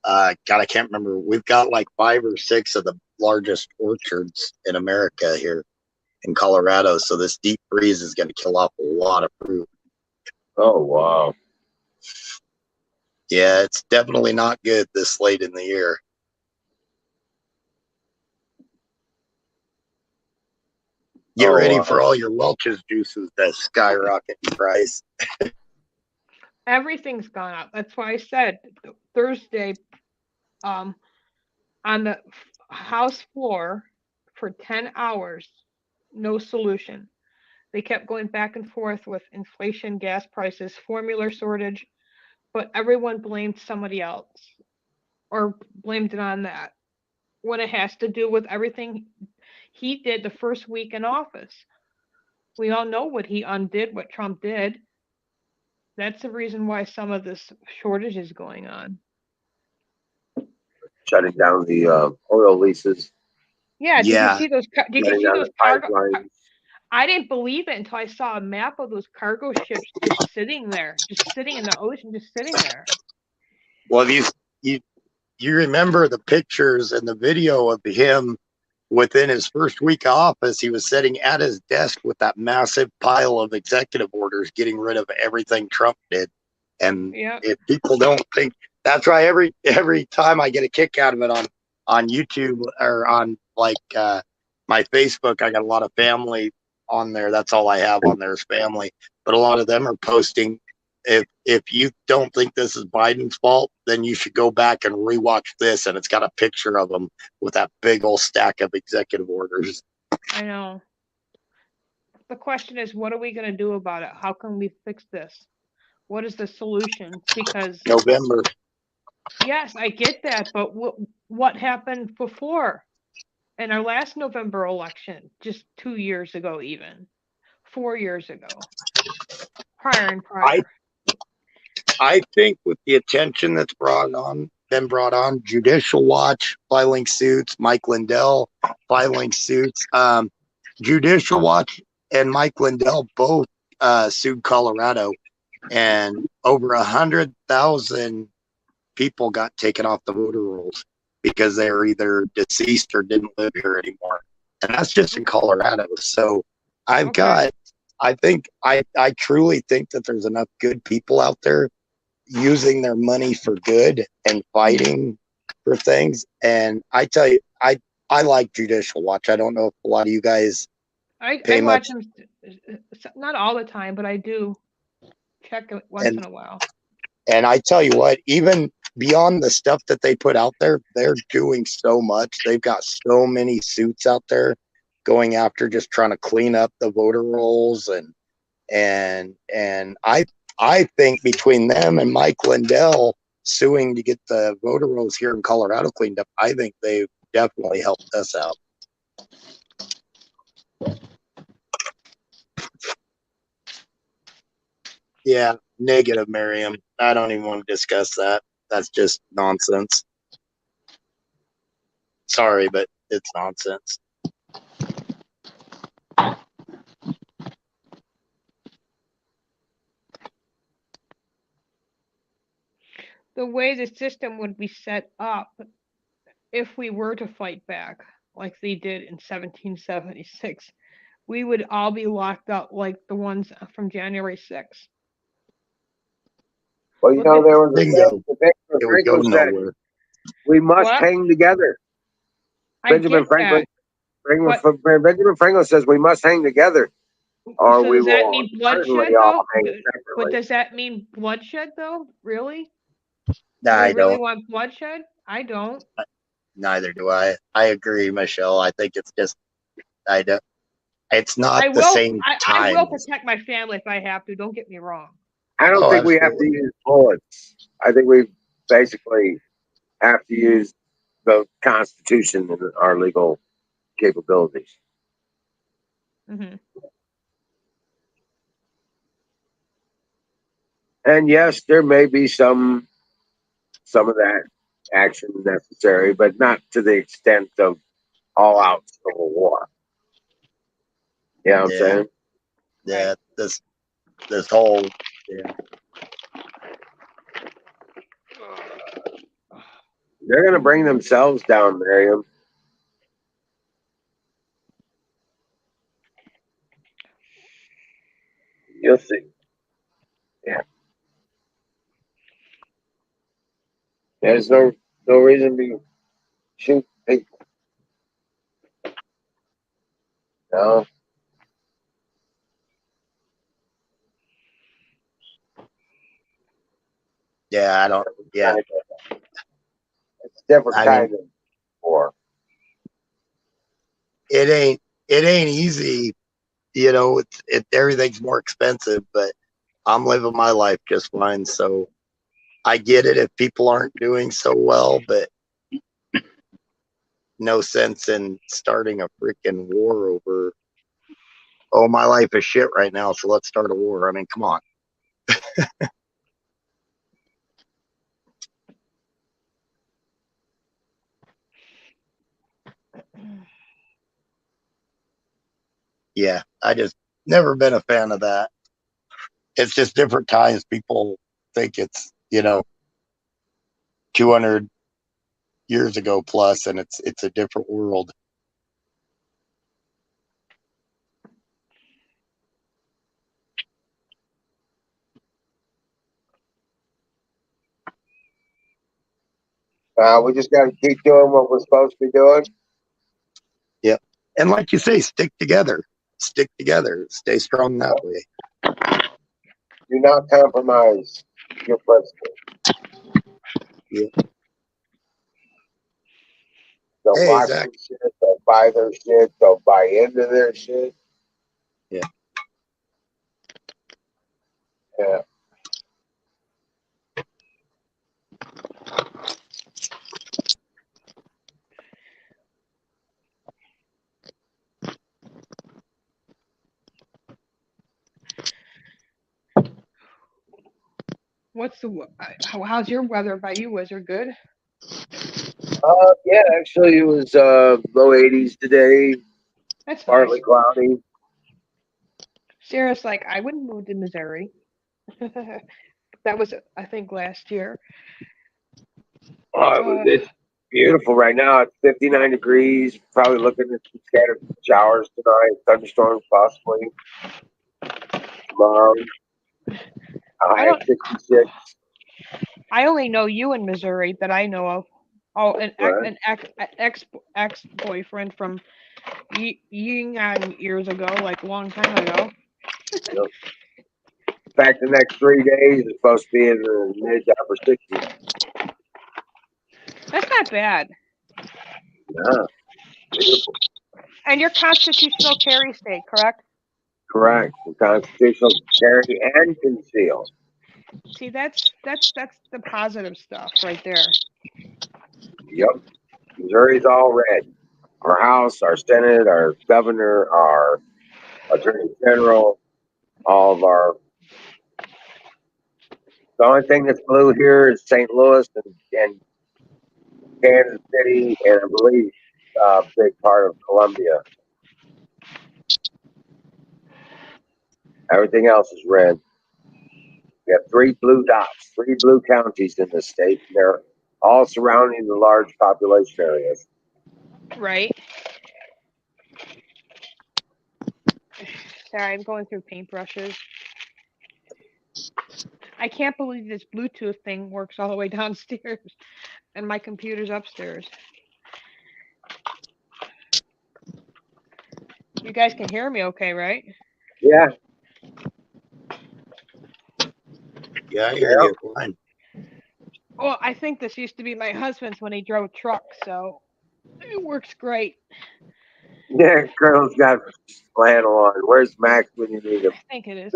[SPEAKER 5] God, I can't remember. We've got like 5 or 6 of the largest orchards in America here in Colorado. So this deep freeze is going to kill off a lot of fruit.
[SPEAKER 1] Oh, wow.
[SPEAKER 5] Yeah, it's definitely not good this late in the year. Get ready for all your Welch's juices to skyrocket in price.
[SPEAKER 6] Everything's gone up. That's why I said Thursday, on the house floor for 10 hours, no solution. They kept going back and forth with inflation, gas prices, formula shortage, but everyone blamed somebody else or blamed it on that when it has to do with everything he did the first week in office. We all know what he undid, what Trump did. That's the reason why some of this shortage is going on.
[SPEAKER 1] Shutting down the oil leases.
[SPEAKER 6] Yeah, did you see those? Did you see those cargo?
[SPEAKER 1] pipelines.
[SPEAKER 6] I didn't believe it until I saw a map of those cargo ships just sitting there, just sitting in the ocean, just sitting there.
[SPEAKER 5] Well, you remember the pictures and the video of him within his first week of office? He was sitting at his desk with that massive pile of executive orders, getting rid of everything Trump did. And if people don't think, that's why every time I get a kick out of it on YouTube or on like my Facebook, I got a lot of family on there. That's all I have on there is family. But a lot of them are posting, if you don't think this is Biden's fault, then you should go back and rewatch this. And it's got a picture of him with that big old stack of executive orders.
[SPEAKER 6] I know. The question is, what are we going to do about it? How can we fix this? What is the solution? Because
[SPEAKER 5] November.
[SPEAKER 6] Yes, I get that, but what happened before in our last November election, just 2 years ago, even 4 years ago. Prior and prior.
[SPEAKER 5] I think with the attention that's been brought on, Judicial Watch filing suits, Mike Lindell filing suits. Judicial Watch and Mike Lindell both sued Colorado, and over 100,000 people got taken off the voter rolls because they were either deceased or didn't live here anymore. And that's just in Colorado. So I truly think that there's enough good people out there using their money for good and fighting for things. And I tell you, I like Judicial Watch. I don't know if a lot of you guys
[SPEAKER 6] I
[SPEAKER 5] pay
[SPEAKER 6] watch
[SPEAKER 5] much.
[SPEAKER 6] them, not all the time, but I do check it once in a while.
[SPEAKER 5] And I tell you what, even beyond the stuff that they put out there, they're doing so much. They've got so many suits out there going after just trying to clean up the voter rolls, and I think between them and Mike Lindell suing to get the voter rolls here in Colorado cleaned up, I think they've definitely helped us out. Yeah, negative, Miriam. I don't even want to discuss that. That's just nonsense. Sorry, but it's nonsense.
[SPEAKER 6] The way the system would be set up, if we were to fight back like they did in 1776, we would all be locked up like the ones from January 6th.
[SPEAKER 1] Well, you know, there was a
[SPEAKER 5] Bingo.
[SPEAKER 1] thing
[SPEAKER 5] It would go
[SPEAKER 1] Franklin said,
[SPEAKER 5] nowhere.
[SPEAKER 1] we must
[SPEAKER 6] What?
[SPEAKER 1] hang together. Benjamin Franklin says we must hang together, or
[SPEAKER 6] So
[SPEAKER 1] we
[SPEAKER 6] does that
[SPEAKER 1] will
[SPEAKER 6] mean
[SPEAKER 1] certainly
[SPEAKER 6] bloodshed,
[SPEAKER 1] all
[SPEAKER 6] though?
[SPEAKER 1] hang
[SPEAKER 6] But
[SPEAKER 1] separately.
[SPEAKER 6] does that mean bloodshed, though? Really?
[SPEAKER 5] No,
[SPEAKER 6] Do we
[SPEAKER 5] I
[SPEAKER 6] really
[SPEAKER 5] don't.
[SPEAKER 6] want bloodshed? I don't.
[SPEAKER 5] Neither do I. I agree, Michelle. I think it's just, I don't. It's not
[SPEAKER 6] I
[SPEAKER 5] the
[SPEAKER 6] will.
[SPEAKER 5] same
[SPEAKER 6] I will
[SPEAKER 5] times.
[SPEAKER 6] protect my family if I have to. Don't get me wrong.
[SPEAKER 1] I don't
[SPEAKER 5] Oh,
[SPEAKER 1] think we have to
[SPEAKER 5] absolutely.
[SPEAKER 1] use bullets. I think we basically have to use the Constitution and our legal capabilities.
[SPEAKER 6] Mm-hmm.
[SPEAKER 1] And yes, there may be some of that action necessary, but not to the extent of all-out civil war. You know what I'm saying?
[SPEAKER 5] Yeah. This whole. Yeah.
[SPEAKER 1] They're going to bring themselves down, Miriam. You'll see. Yeah. There's no reason to shoot people. No.
[SPEAKER 5] Yeah, I don't. Yeah.
[SPEAKER 1] It's a different
[SPEAKER 5] I
[SPEAKER 1] kind
[SPEAKER 5] mean,
[SPEAKER 1] of war.
[SPEAKER 5] it ain't easy. You know, everything's more expensive, but I'm living my life just fine. So I get it if people aren't doing so well, but no sense in starting a freaking war over, oh, my life is shit right now, so let's start a war. I mean, come on. Yeah, I just never been a fan of that. It's just different times. People think it's, 200 years ago plus, and it's a different world.
[SPEAKER 1] We just got to keep doing what we're supposed to be doing.
[SPEAKER 5] Yep. And like you say, stick together. Stick together. Stay strong that way.
[SPEAKER 1] Do not compromise your president.
[SPEAKER 5] Yeah.
[SPEAKER 1] Don't
[SPEAKER 5] Hey,
[SPEAKER 1] watch
[SPEAKER 5] Zach.
[SPEAKER 1] their shit. Don't buy their shit. Don't buy into their shit.
[SPEAKER 5] Yeah.
[SPEAKER 1] Yeah.
[SPEAKER 6] how's your weather by you, Wizard? Good.
[SPEAKER 1] Yeah, actually, it was low 80s today,
[SPEAKER 6] That's
[SPEAKER 1] partly
[SPEAKER 6] nice.
[SPEAKER 1] cloudy.
[SPEAKER 6] Sarah's like, I wouldn't move to Missouri. That was, I think, last year.
[SPEAKER 1] It's beautiful right now. It's 59 degrees. Probably looking at some scattered showers tonight, thunderstorms possibly. Tomorrow,
[SPEAKER 6] I
[SPEAKER 1] high of
[SPEAKER 6] don't.
[SPEAKER 1] 66.
[SPEAKER 6] I only know you in Missouri that I know of. Oh,
[SPEAKER 1] Right.
[SPEAKER 6] an ex boyfriend from years ago, like a long time ago.
[SPEAKER 1] Yep. In fact, the next 3 days is supposed to be in the mid to upper 60s.
[SPEAKER 6] That's not bad.
[SPEAKER 1] Yeah, beautiful.
[SPEAKER 6] And you're constitutional carry state, correct?
[SPEAKER 1] Correct. The constitutional carry and conceal.
[SPEAKER 6] See, that's the positive stuff right there.
[SPEAKER 1] Yep. Missouri's all red. Our House, our Senate, our governor, our attorney general, all of our. The only thing that's blue here is St. Louis and Kansas City, and I believe a big part of Columbia. Everything else is red. We have 3 blue dots, 3 blue counties in the state. And they're all surrounding the large population areas.
[SPEAKER 6] Right. Sorry, I'm going through paintbrushes. I can't believe this Bluetooth thing works all the way downstairs and my computer's upstairs. You guys can hear me okay, right?
[SPEAKER 1] Yeah.
[SPEAKER 5] Yeah, I hear you fine.
[SPEAKER 6] Well, I think this used to be my husband's when he drove trucks, so it works great.
[SPEAKER 1] Yeah, Colonel's got a handle on. Where's Max when you need him?
[SPEAKER 6] I think it is.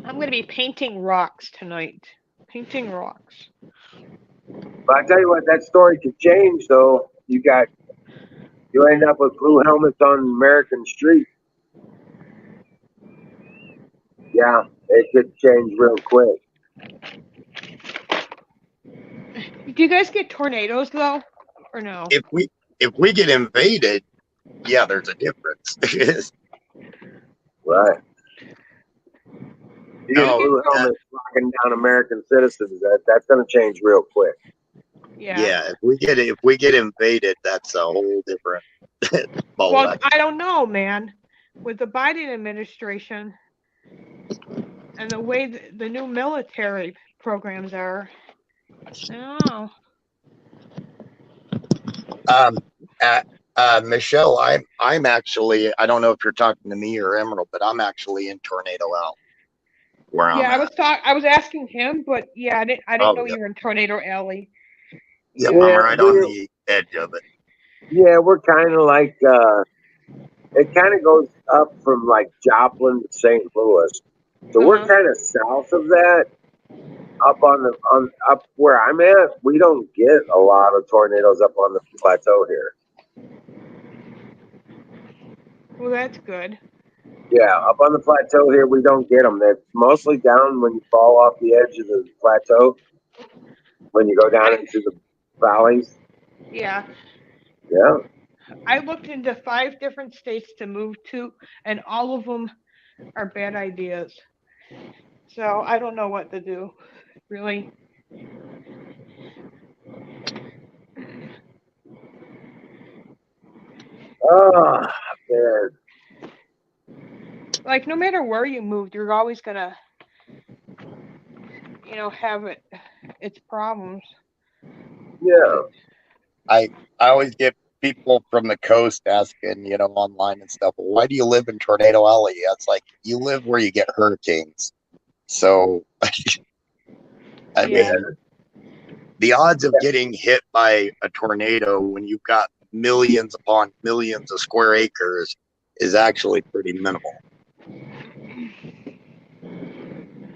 [SPEAKER 6] I'm going to be painting rocks tonight. Painting rocks.
[SPEAKER 1] But I tell you what, that story could change though. You end up with blue helmets on American street. Yeah, it could change real quick.
[SPEAKER 6] Do you guys get tornadoes though, or no?
[SPEAKER 5] If we get invaded, yeah, there's a difference.
[SPEAKER 1] Right. You get
[SPEAKER 5] No,
[SPEAKER 1] blue helmets locking down American citizens. That's going to change real quick.
[SPEAKER 6] Yeah.
[SPEAKER 5] If we get invaded, that's a whole different ball.
[SPEAKER 6] Well, I don't know, man. With the Biden administration and the way the new military programs are, I don't know.
[SPEAKER 5] Michelle, I'm actually, I don't know if you're talking to me or Emerald, but I'm actually in Tornado Alley. Where
[SPEAKER 6] Yeah,
[SPEAKER 5] I'm at.
[SPEAKER 6] I was asking him, but yeah, I didn't know you were in Tornado Alley.
[SPEAKER 5] Yep,
[SPEAKER 1] Yeah,
[SPEAKER 5] I'm right on the edge of it.
[SPEAKER 1] Yeah, we're kind of like it kind of goes up from like Joplin to St. Louis, so we're kind of south of that. Up where I'm at, we don't get a lot of tornadoes up on the plateau here.
[SPEAKER 6] Well, that's good.
[SPEAKER 1] Yeah, up on the plateau here, we don't get them. They're mostly down when you fall off the edge of the plateau, when you go down into the valleys.
[SPEAKER 6] Yeah.
[SPEAKER 1] Yeah.
[SPEAKER 6] I looked into 5 different states to move to, and all of them are bad ideas. So I don't know what to do, really.
[SPEAKER 1] Oh, man.
[SPEAKER 6] Like, no matter where you moved, you're always gonna, have its problems.
[SPEAKER 1] Yeah.
[SPEAKER 5] I always get people from the coast asking, online and stuff, why do you live in Tornado Alley? It's like, you live where you get hurricanes. So, I mean, the odds of getting hit by a tornado when you've got millions upon millions of square acres is actually pretty minimal.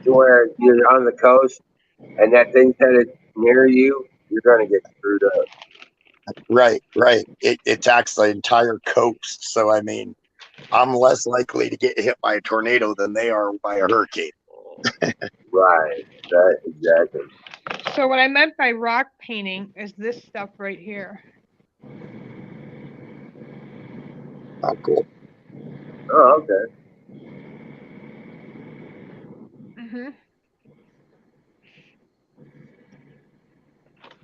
[SPEAKER 1] Where you're on the coast and that thing's headed near you, you're going to get screwed up.
[SPEAKER 5] Right. It attacks the entire coast. So, I mean, I'm less likely to get hit by a tornado than they are by a hurricane.
[SPEAKER 1] Right. That, exactly.
[SPEAKER 6] So what I meant by rock painting is this stuff right here.
[SPEAKER 5] Oh, cool.
[SPEAKER 1] Oh, okay.
[SPEAKER 6] Mm-hmm.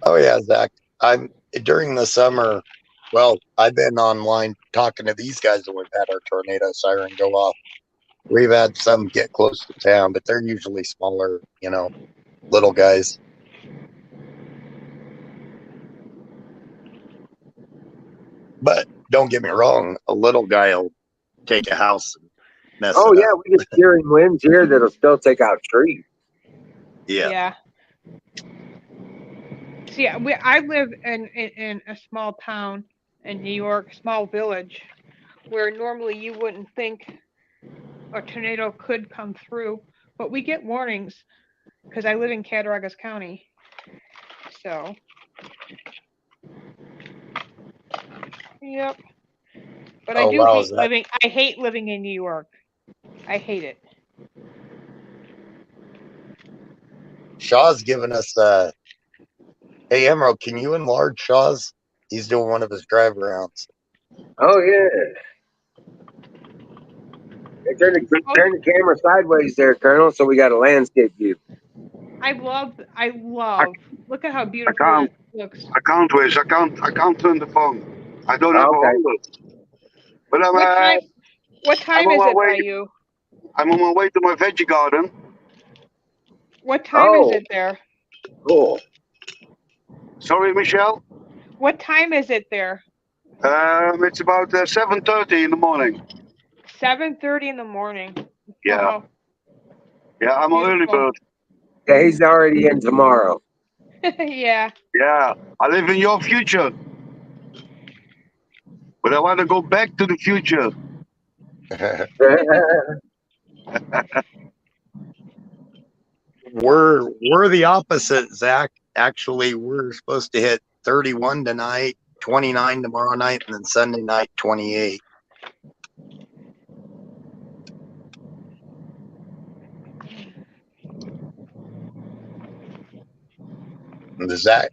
[SPEAKER 5] Oh yeah, Zach. I'm during the summer. Well, I've been online talking to these guys that we've had our tornado siren go off. We've had some get close to town, but they're usually smaller, little guys. But don't get me wrong, a little guy will take a house and mess
[SPEAKER 1] Oh,
[SPEAKER 5] it
[SPEAKER 1] yeah.
[SPEAKER 5] up.
[SPEAKER 1] We get steering winds here that'll still take out trees.
[SPEAKER 5] Yeah.
[SPEAKER 6] See, I live in a small town in New York, small village, where normally you wouldn't think a tornado could come through, but we get warnings because I live in Cattaraugus County. So, yep. But I
[SPEAKER 5] Oh
[SPEAKER 6] do
[SPEAKER 5] wow,
[SPEAKER 6] hate
[SPEAKER 5] is that
[SPEAKER 6] living. I hate living in New York. I hate it.
[SPEAKER 5] Shaw's giving us hey Emerald, can you enlarge Shaw's? He's doing one of his drive arounds.
[SPEAKER 1] Oh, yeah. Hey, turn the camera sideways there, Colonel, so we got a landscape view.
[SPEAKER 6] I love. Look at how
[SPEAKER 4] I
[SPEAKER 6] beautiful
[SPEAKER 4] can't.
[SPEAKER 6] that looks.
[SPEAKER 4] I can't, Wiz. I can't turn the phone. I don't have a
[SPEAKER 1] Okay.
[SPEAKER 4] holder. But I'm,
[SPEAKER 6] What time is it by you?
[SPEAKER 4] I'm on my way to my veggie garden.
[SPEAKER 6] What time is
[SPEAKER 1] Oh,
[SPEAKER 6] it there?
[SPEAKER 1] cool.
[SPEAKER 4] Sorry, Michelle.
[SPEAKER 6] What time is it there?
[SPEAKER 4] It's about 7:30 in the morning.
[SPEAKER 6] 7:30 in the morning.
[SPEAKER 4] Yeah.
[SPEAKER 6] Wow.
[SPEAKER 4] Yeah, I'm an early
[SPEAKER 6] Beautiful.
[SPEAKER 4] bird.
[SPEAKER 1] Yeah, he's already in tomorrow.
[SPEAKER 6] Yeah.
[SPEAKER 4] Yeah, I live in your future. But I want to go back to the future.
[SPEAKER 5] We're the opposite, Zach. Actually, we're supposed to hit 31 tonight, 29 tomorrow night, and then Sunday night 28. And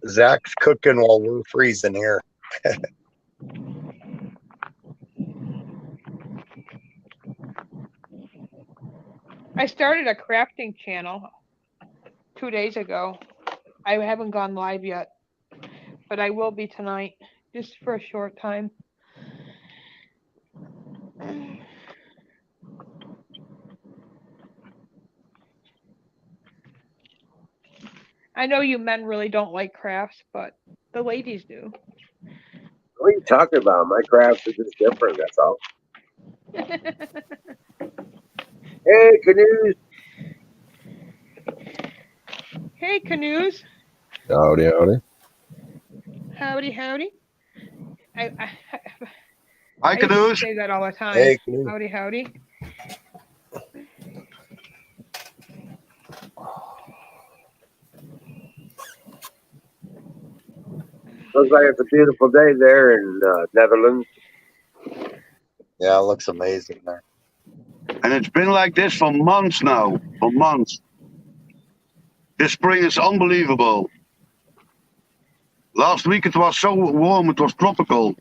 [SPEAKER 5] Zach's cooking while we're freezing here.
[SPEAKER 6] I started a crafting channel 2 days ago. I haven't gone live yet, but I will be tonight, just for a short time. I know you men really don't like crafts, but the ladies do.
[SPEAKER 1] What are you talking about? My crafts are just different, that's all. Hey, Canoes.
[SPEAKER 6] Hey, Canoes.
[SPEAKER 7] Howdy, howdy.
[SPEAKER 6] Howdy, howdy. I
[SPEAKER 4] Hi,
[SPEAKER 6] used to
[SPEAKER 4] Canoes.
[SPEAKER 6] say that all the time.
[SPEAKER 5] Hey, Canoe.
[SPEAKER 6] Howdy, howdy.
[SPEAKER 1] Looks like it's a beautiful day there in Netherlands.
[SPEAKER 5] Yeah, it looks amazing there.
[SPEAKER 4] And it's been like this for months now. For months. This spring is unbelievable. Last week it was so warm, it was tropical.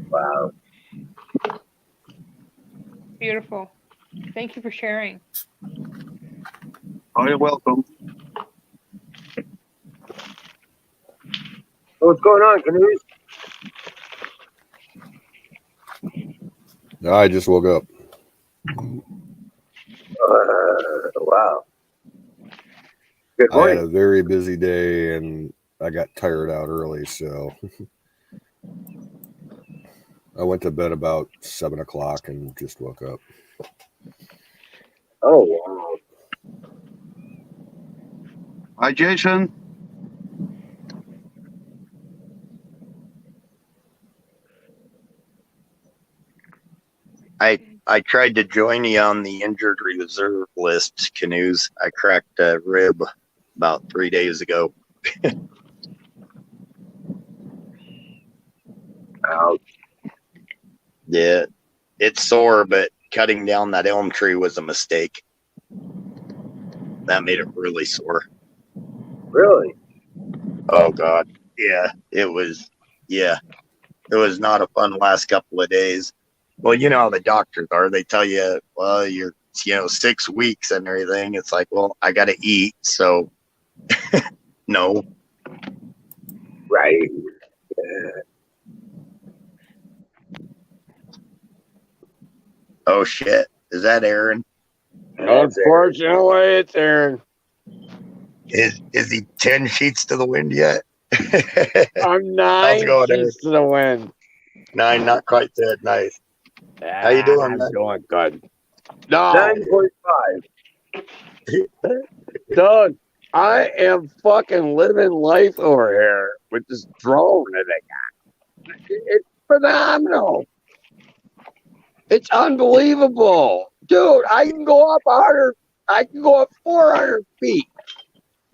[SPEAKER 1] Wow.
[SPEAKER 6] Beautiful. Thank you for sharing.
[SPEAKER 4] Oh, you're welcome.
[SPEAKER 1] What's going on, Canoes?
[SPEAKER 7] I just woke up.
[SPEAKER 1] Wow. Good
[SPEAKER 7] I had a
[SPEAKER 1] morning.
[SPEAKER 7] very busy day and I got tired out early, so I went to bed about 7 o'clock and just woke up.
[SPEAKER 1] Oh, wow.
[SPEAKER 4] Hi, Jason.
[SPEAKER 5] I tried to join you on the injured reserve list, Canoes. I cracked a rib about 3 days ago.
[SPEAKER 1] Ouch.
[SPEAKER 5] Yeah, it's sore, but cutting down that elm tree was a mistake. That made it really sore.
[SPEAKER 1] Really?
[SPEAKER 5] Oh God, yeah, it was. Yeah, it was not a fun last couple of days. Well, you know how the doctors are. They tell you, well, you're 6 weeks and everything. It's like, well, I got to eat, so no.
[SPEAKER 1] Right.
[SPEAKER 5] Oh shit, is that Aaron?
[SPEAKER 2] Unfortunately, it's Aaron.
[SPEAKER 5] Is he 10 sheets to the wind yet?
[SPEAKER 2] I'm
[SPEAKER 5] How's it
[SPEAKER 2] 9
[SPEAKER 5] going, Aaron?
[SPEAKER 2] sheets to the wind.
[SPEAKER 5] 9, not quite dead. Nice. How you doing,
[SPEAKER 2] I'm
[SPEAKER 5] man?
[SPEAKER 2] doing good. No,
[SPEAKER 1] 9.5.
[SPEAKER 2] Doug, I am fucking living life over here with this drone that I got. It's phenomenal. It's unbelievable. Dude, I can go up 100, I can go up 400 feet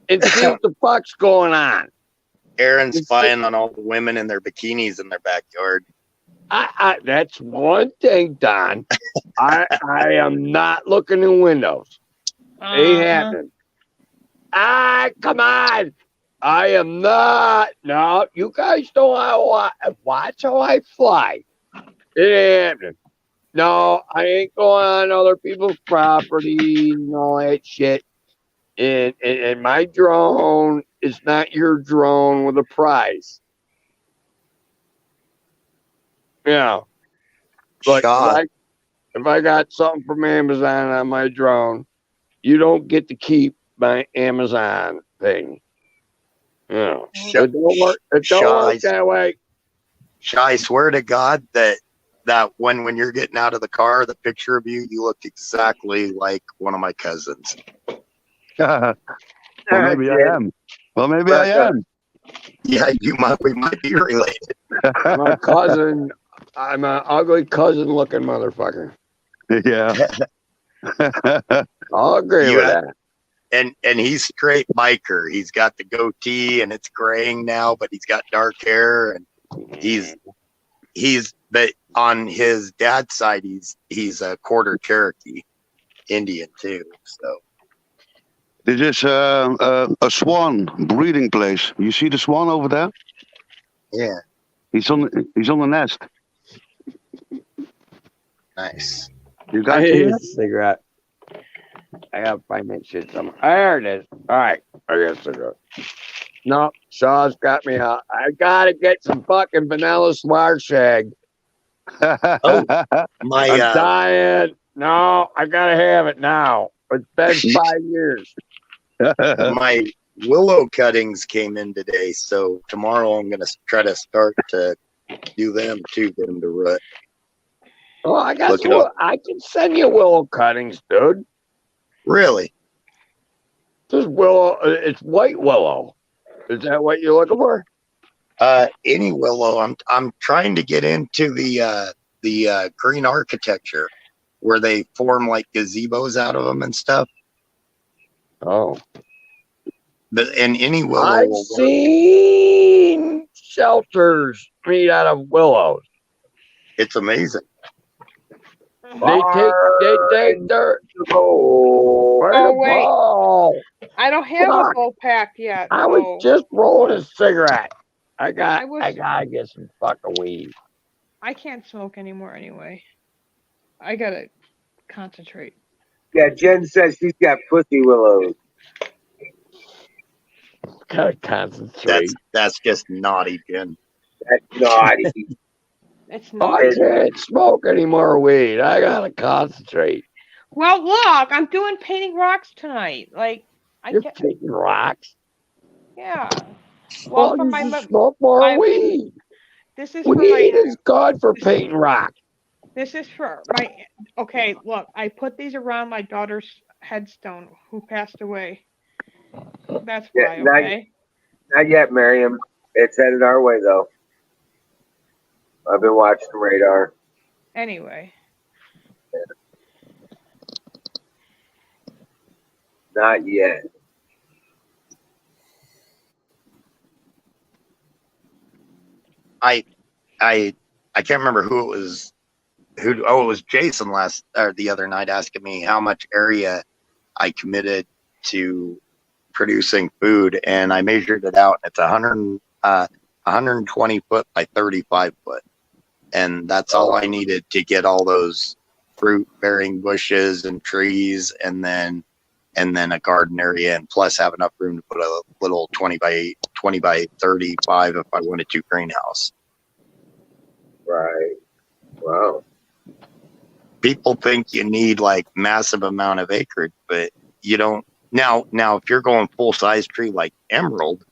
[SPEAKER 2] and see what the fuck's going on.
[SPEAKER 5] Aaron's spying on all the women in their bikinis in their backyard.
[SPEAKER 2] That's one thing, Don. I am not looking in windows. Ain't happening. Come on. I am not. No, you guys don't watch how I fly. It ain't happening. No, I ain't going on other people's property and all that shit. And my drone is not your drone with a prize. Yeah. But
[SPEAKER 5] Shaw,
[SPEAKER 2] if I got something from Amazon on my drone, you don't get to keep my Amazon thing. Yeah. It don't work that way.
[SPEAKER 5] I swear to God that when you're getting out of the car, the picture of you look exactly like one of my cousins.
[SPEAKER 4] Well, maybe I am. Well, maybe I am.
[SPEAKER 5] Yeah, we might be related.
[SPEAKER 2] My cousin, I'm an ugly cousin looking motherfucker.
[SPEAKER 4] Yeah.
[SPEAKER 2] I'll agree with that.
[SPEAKER 5] And he's straight biker. He's got the goatee and it's graying now, but he's got dark hair and he's but on his dad's side he's a quarter Cherokee Indian too. So
[SPEAKER 4] This is a swan breeding place. You see the swan over there?
[SPEAKER 5] yeah,
[SPEAKER 4] He's on the nest.
[SPEAKER 5] nice.
[SPEAKER 4] You
[SPEAKER 2] I
[SPEAKER 4] guys
[SPEAKER 2] need
[SPEAKER 4] see
[SPEAKER 2] a
[SPEAKER 4] it?
[SPEAKER 2] cigarette. I gotta find that shit somewhere. There it is. All right, I got a cigarette. No, Shaw's got me out. I gotta get some fucking vanilla Swarshag.
[SPEAKER 5] My
[SPEAKER 2] I'm dying. No, I gotta have it now. It's been 5 years.
[SPEAKER 5] my willow cuttings came in today, so tomorrow I'm gonna try to start to do them too, get them to root.
[SPEAKER 2] Oh, I got
[SPEAKER 5] Look it
[SPEAKER 2] some.
[SPEAKER 5] up.
[SPEAKER 2] I can send you willow cuttings, dude.
[SPEAKER 5] Really?
[SPEAKER 2] This willow, it's white willow. Is that what you're looking for?
[SPEAKER 5] Any willow. I'm trying to get into the green architecture where they form like gazebos out of them and stuff.
[SPEAKER 2] Oh,
[SPEAKER 5] And any willow
[SPEAKER 2] I've
[SPEAKER 5] will work.
[SPEAKER 2] seen shelters made out of willows.
[SPEAKER 5] It's amazing.
[SPEAKER 2] They take their
[SPEAKER 6] Oh, wait.
[SPEAKER 2] ball.
[SPEAKER 6] I don't have
[SPEAKER 2] Fuck.
[SPEAKER 6] a bowl pack yet.
[SPEAKER 2] I was
[SPEAKER 6] so
[SPEAKER 2] just rolling a cigarette. I
[SPEAKER 6] I
[SPEAKER 2] gotta get some fucking weed.
[SPEAKER 6] I can't smoke anymore anyway. I gotta concentrate.
[SPEAKER 1] Yeah, Jen says she's got pussy willows.
[SPEAKER 2] Gotta concentrate.
[SPEAKER 5] That's just naughty, Jen.
[SPEAKER 1] That's naughty.
[SPEAKER 6] It's
[SPEAKER 2] I
[SPEAKER 6] not.
[SPEAKER 2] can't smoke any more weed. I gotta concentrate.
[SPEAKER 6] Well, look, I'm doing painting rocks tonight. Like
[SPEAKER 2] You're taking rocks.
[SPEAKER 6] yeah.
[SPEAKER 2] Well,
[SPEAKER 6] Well, for
[SPEAKER 2] you
[SPEAKER 6] my
[SPEAKER 2] should smoke more
[SPEAKER 6] my-
[SPEAKER 2] weed.
[SPEAKER 6] this is for
[SPEAKER 2] Weed
[SPEAKER 6] my
[SPEAKER 2] is good for painting rocks.
[SPEAKER 6] this is for my okay. Look, I put these around my daughter's headstone who passed away. That's
[SPEAKER 1] Yeah,
[SPEAKER 6] why. Okay.
[SPEAKER 1] Not yet, Miriam. It's headed our way though. I've been watching the radar.
[SPEAKER 6] Anyway.
[SPEAKER 1] Not yet.
[SPEAKER 5] I I can't remember who it was. It was Jason the other night asking me how much area I committed to producing food, and I measured it out. It's 120 foot by 35 foot, and that's all I needed to get all those fruit bearing bushes and trees, and then a garden area, and plus have enough room to put a little 20 by 35 if I wanted to greenhouse.
[SPEAKER 1] Right. Wow.
[SPEAKER 5] People think you need like massive amount of acreage, but you don't. Now if you're going full size tree like Emerald's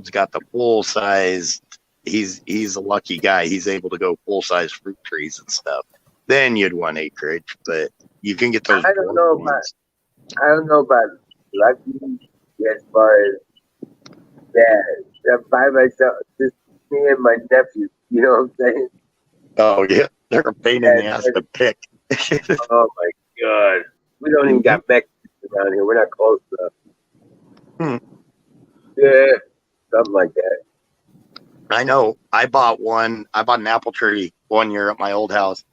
[SPEAKER 5] got the full size. He's a lucky guy. He's able to go full size fruit trees and stuff. Then you'd want acreage, but you can get those.
[SPEAKER 1] I don't know about lucky as far as that by myself, just me and my nephew. You know what I'm saying?
[SPEAKER 5] Oh yeah, they're a pain in the ass to pick.
[SPEAKER 1] Oh my god, we don't even got Mexicans around here. We're not close enough. Yeah, something like that.
[SPEAKER 5] I know. I bought an apple tree one year at my old house,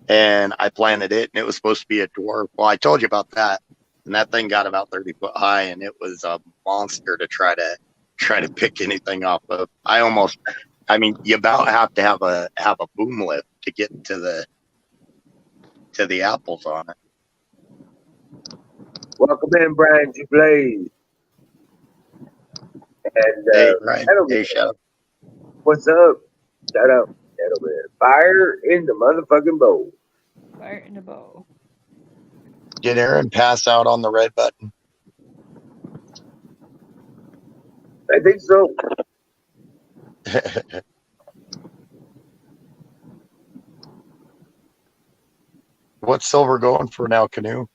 [SPEAKER 5] and I planted it, and it was supposed to be a dwarf. Well, I told you about that, and that thing got about 30 foot high, and it was a monster to try to pick anything off of. You about have to have a boom lift to get to the apples on it.
[SPEAKER 1] Welcome in, Brian G. Blaze. And
[SPEAKER 5] Hey, Brian. Hey, shout out.
[SPEAKER 1] What's up? Shout out, gentlemen. Fire in the motherfucking bowl.
[SPEAKER 6] Fire in the bowl.
[SPEAKER 5] Did Aaron pass out on the red button?
[SPEAKER 1] I think so.
[SPEAKER 5] What's Silver going for now, Canoe?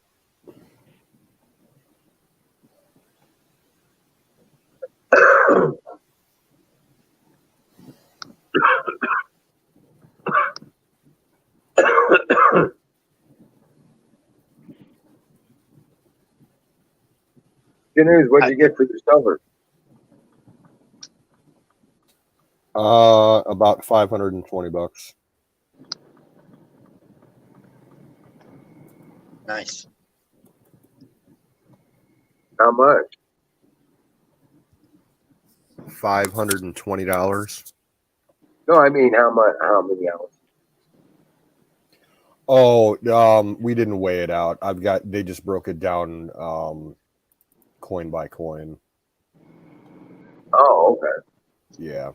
[SPEAKER 1] Canoes, what'd you get for your silver?
[SPEAKER 7] About $520.
[SPEAKER 5] Nice.
[SPEAKER 1] How much?
[SPEAKER 7] $520.
[SPEAKER 1] No, I mean how much? How many ounces?
[SPEAKER 7] Oh, we didn't weigh it out. They just broke it down coin by coin.
[SPEAKER 1] Oh, okay.
[SPEAKER 7] Yeah.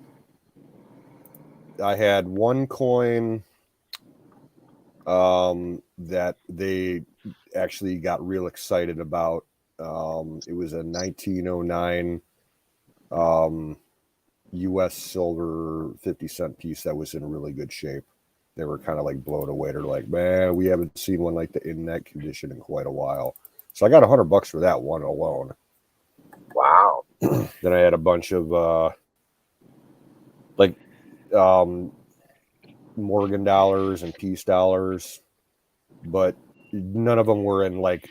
[SPEAKER 7] I had one coin that they actually got real excited about. It was a 1909 US silver 50-cent piece that was in really good shape. They were kind of like blown away. They're like, man, we haven't seen one like that in that condition in quite a while. So I got $100 for that one alone.
[SPEAKER 1] Wow.
[SPEAKER 7] Then I had a bunch of Morgan dollars and peace dollars, but none of them were in like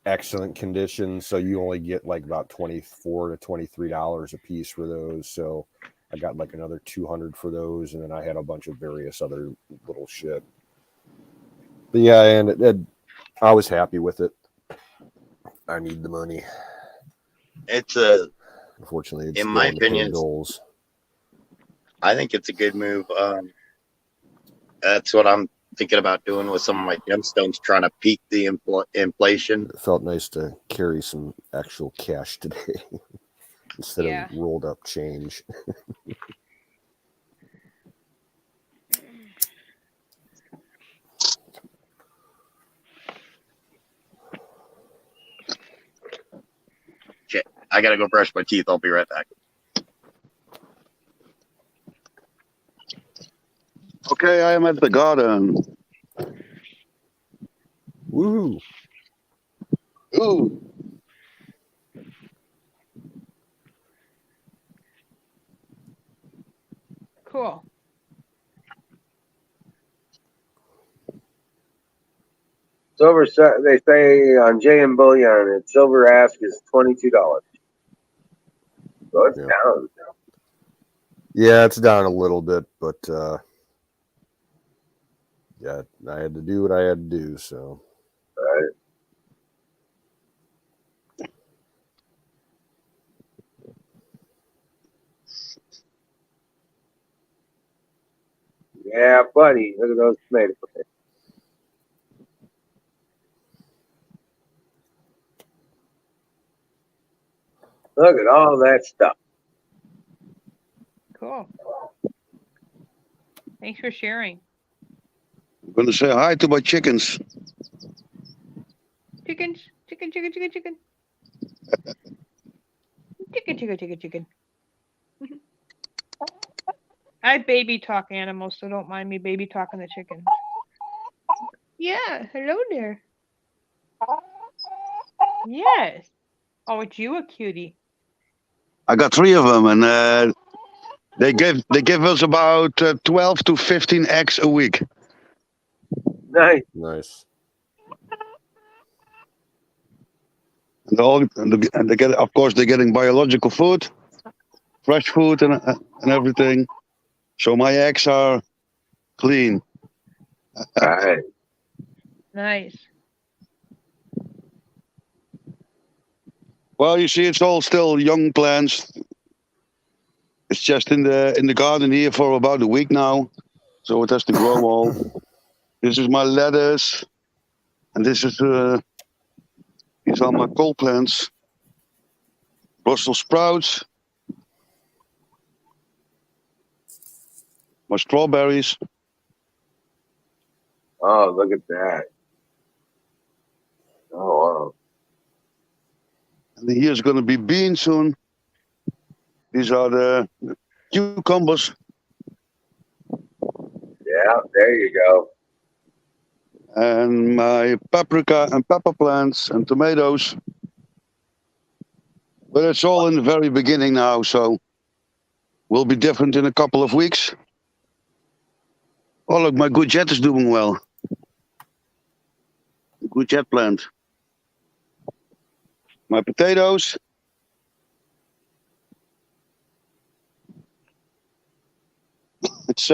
[SPEAKER 7] excellent condition. So you only get like about $24 to $23 a piece for those. So I got like another $200 for those, and then I had a bunch of various other little shit. But yeah, and I was happy with it. I need the money. Unfortunately, it's
[SPEAKER 5] in my opinion,
[SPEAKER 7] goals.
[SPEAKER 5] I think it's a good move. That's what I'm thinking about doing with some of my gemstones, trying to peak the inflation.
[SPEAKER 7] It felt nice to carry some actual cash today instead of rolled up change.
[SPEAKER 5] Shit, I gotta go brush my teeth. I'll be right back.
[SPEAKER 4] Okay, I am at the garden.
[SPEAKER 7] Woohoo!
[SPEAKER 5] Ooh.
[SPEAKER 6] Cool.
[SPEAKER 1] Silver, they say on JM Bullion, and silver ask is $22. So it's down.
[SPEAKER 7] Yeah, it's down a little bit, but Yeah, I had to do what I had to do. So
[SPEAKER 1] Right. Yeah, buddy. Look at those tomato plants. Look at all that stuff.
[SPEAKER 6] Cool. Thanks for sharing.
[SPEAKER 4] I'm going to say hi to my chickens.
[SPEAKER 6] Chickens, chicken, chicken, chicken, chicken. Chicken, chicken, chicken, chicken. I baby talk animals, so don't mind me baby talking the chickens. Yeah, hello there. Yes. Oh, it's you a cutie.
[SPEAKER 4] I got 3 of them, and they give us about 12 to 15 eggs a week.
[SPEAKER 1] Nice.
[SPEAKER 7] nice.
[SPEAKER 4] And they get, of course, they're getting biological food, fresh food, and everything. So my eggs are clean.
[SPEAKER 1] Right.
[SPEAKER 6] Nice.
[SPEAKER 4] Well, you see, it's all still young plants. It's just in the garden here for about a week now, so it has to grow all. This is my lettuce, and these are my cold plants. Brussels sprouts, my strawberries.
[SPEAKER 1] Oh, look at that. Oh, wow.
[SPEAKER 4] And here's going to be beans soon. These are the cucumbers.
[SPEAKER 1] Yeah, there you go.
[SPEAKER 4] And my paprika and pepper plants and tomatoes. But it's all in the very beginning now, so will be different in a couple of weeks. Oh, look, my courgette is doing well. The courgette plant. My potatoes. It's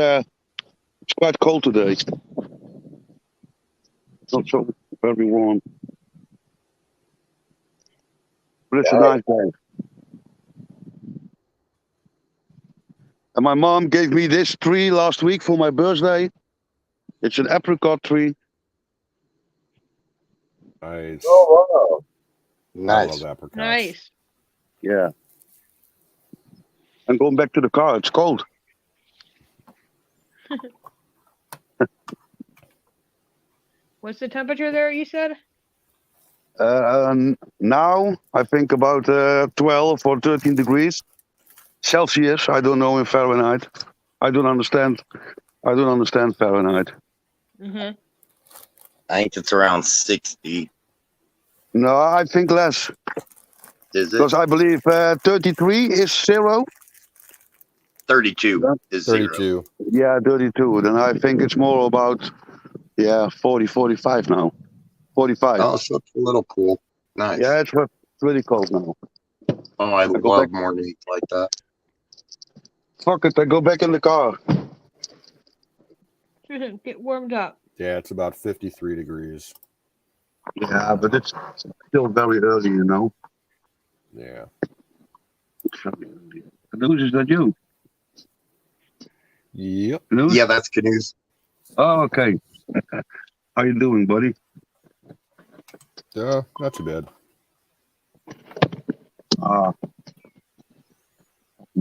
[SPEAKER 4] quite cold today. It's not so very warm. But it's a nice day. And my mom gave me this tree last week for my birthday. It's an apricot tree.
[SPEAKER 7] Nice.
[SPEAKER 1] Oh, wow.
[SPEAKER 7] I love
[SPEAKER 5] Nice.
[SPEAKER 7] apricots.
[SPEAKER 6] Nice.
[SPEAKER 4] Yeah. I'm going back to the car. It's cold.
[SPEAKER 6] What's the temperature there, you said?
[SPEAKER 4] Now I think about 12 or 13 degrees Celsius. I don't know in Fahrenheit. I don't understand Fahrenheit.
[SPEAKER 6] Mm-hmm.
[SPEAKER 5] I think it's around 60.
[SPEAKER 4] No, I think less
[SPEAKER 5] Is it?
[SPEAKER 4] because I believe 33 is 0.
[SPEAKER 5] 32 is 0.
[SPEAKER 7] 32.
[SPEAKER 4] Yeah, 32. Then I think it's more about 40, 45 now. 45.
[SPEAKER 5] Oh, so it's a little cool. Nice.
[SPEAKER 4] Yeah, it's really cold now.
[SPEAKER 5] Oh, I
[SPEAKER 4] go
[SPEAKER 5] love
[SPEAKER 4] back.
[SPEAKER 5] mornings like that.
[SPEAKER 4] Fuck it, I go back in the car.
[SPEAKER 6] Get warmed up.
[SPEAKER 7] Yeah, it's about 53 degrees.
[SPEAKER 4] Yeah, but it's still very early, you know.
[SPEAKER 7] Yeah.
[SPEAKER 4] News, is that you?
[SPEAKER 7] Yep.
[SPEAKER 4] News?
[SPEAKER 5] Yeah, that's canoes.
[SPEAKER 4] Oh, okay. How you doing, buddy?
[SPEAKER 7] Not too bad.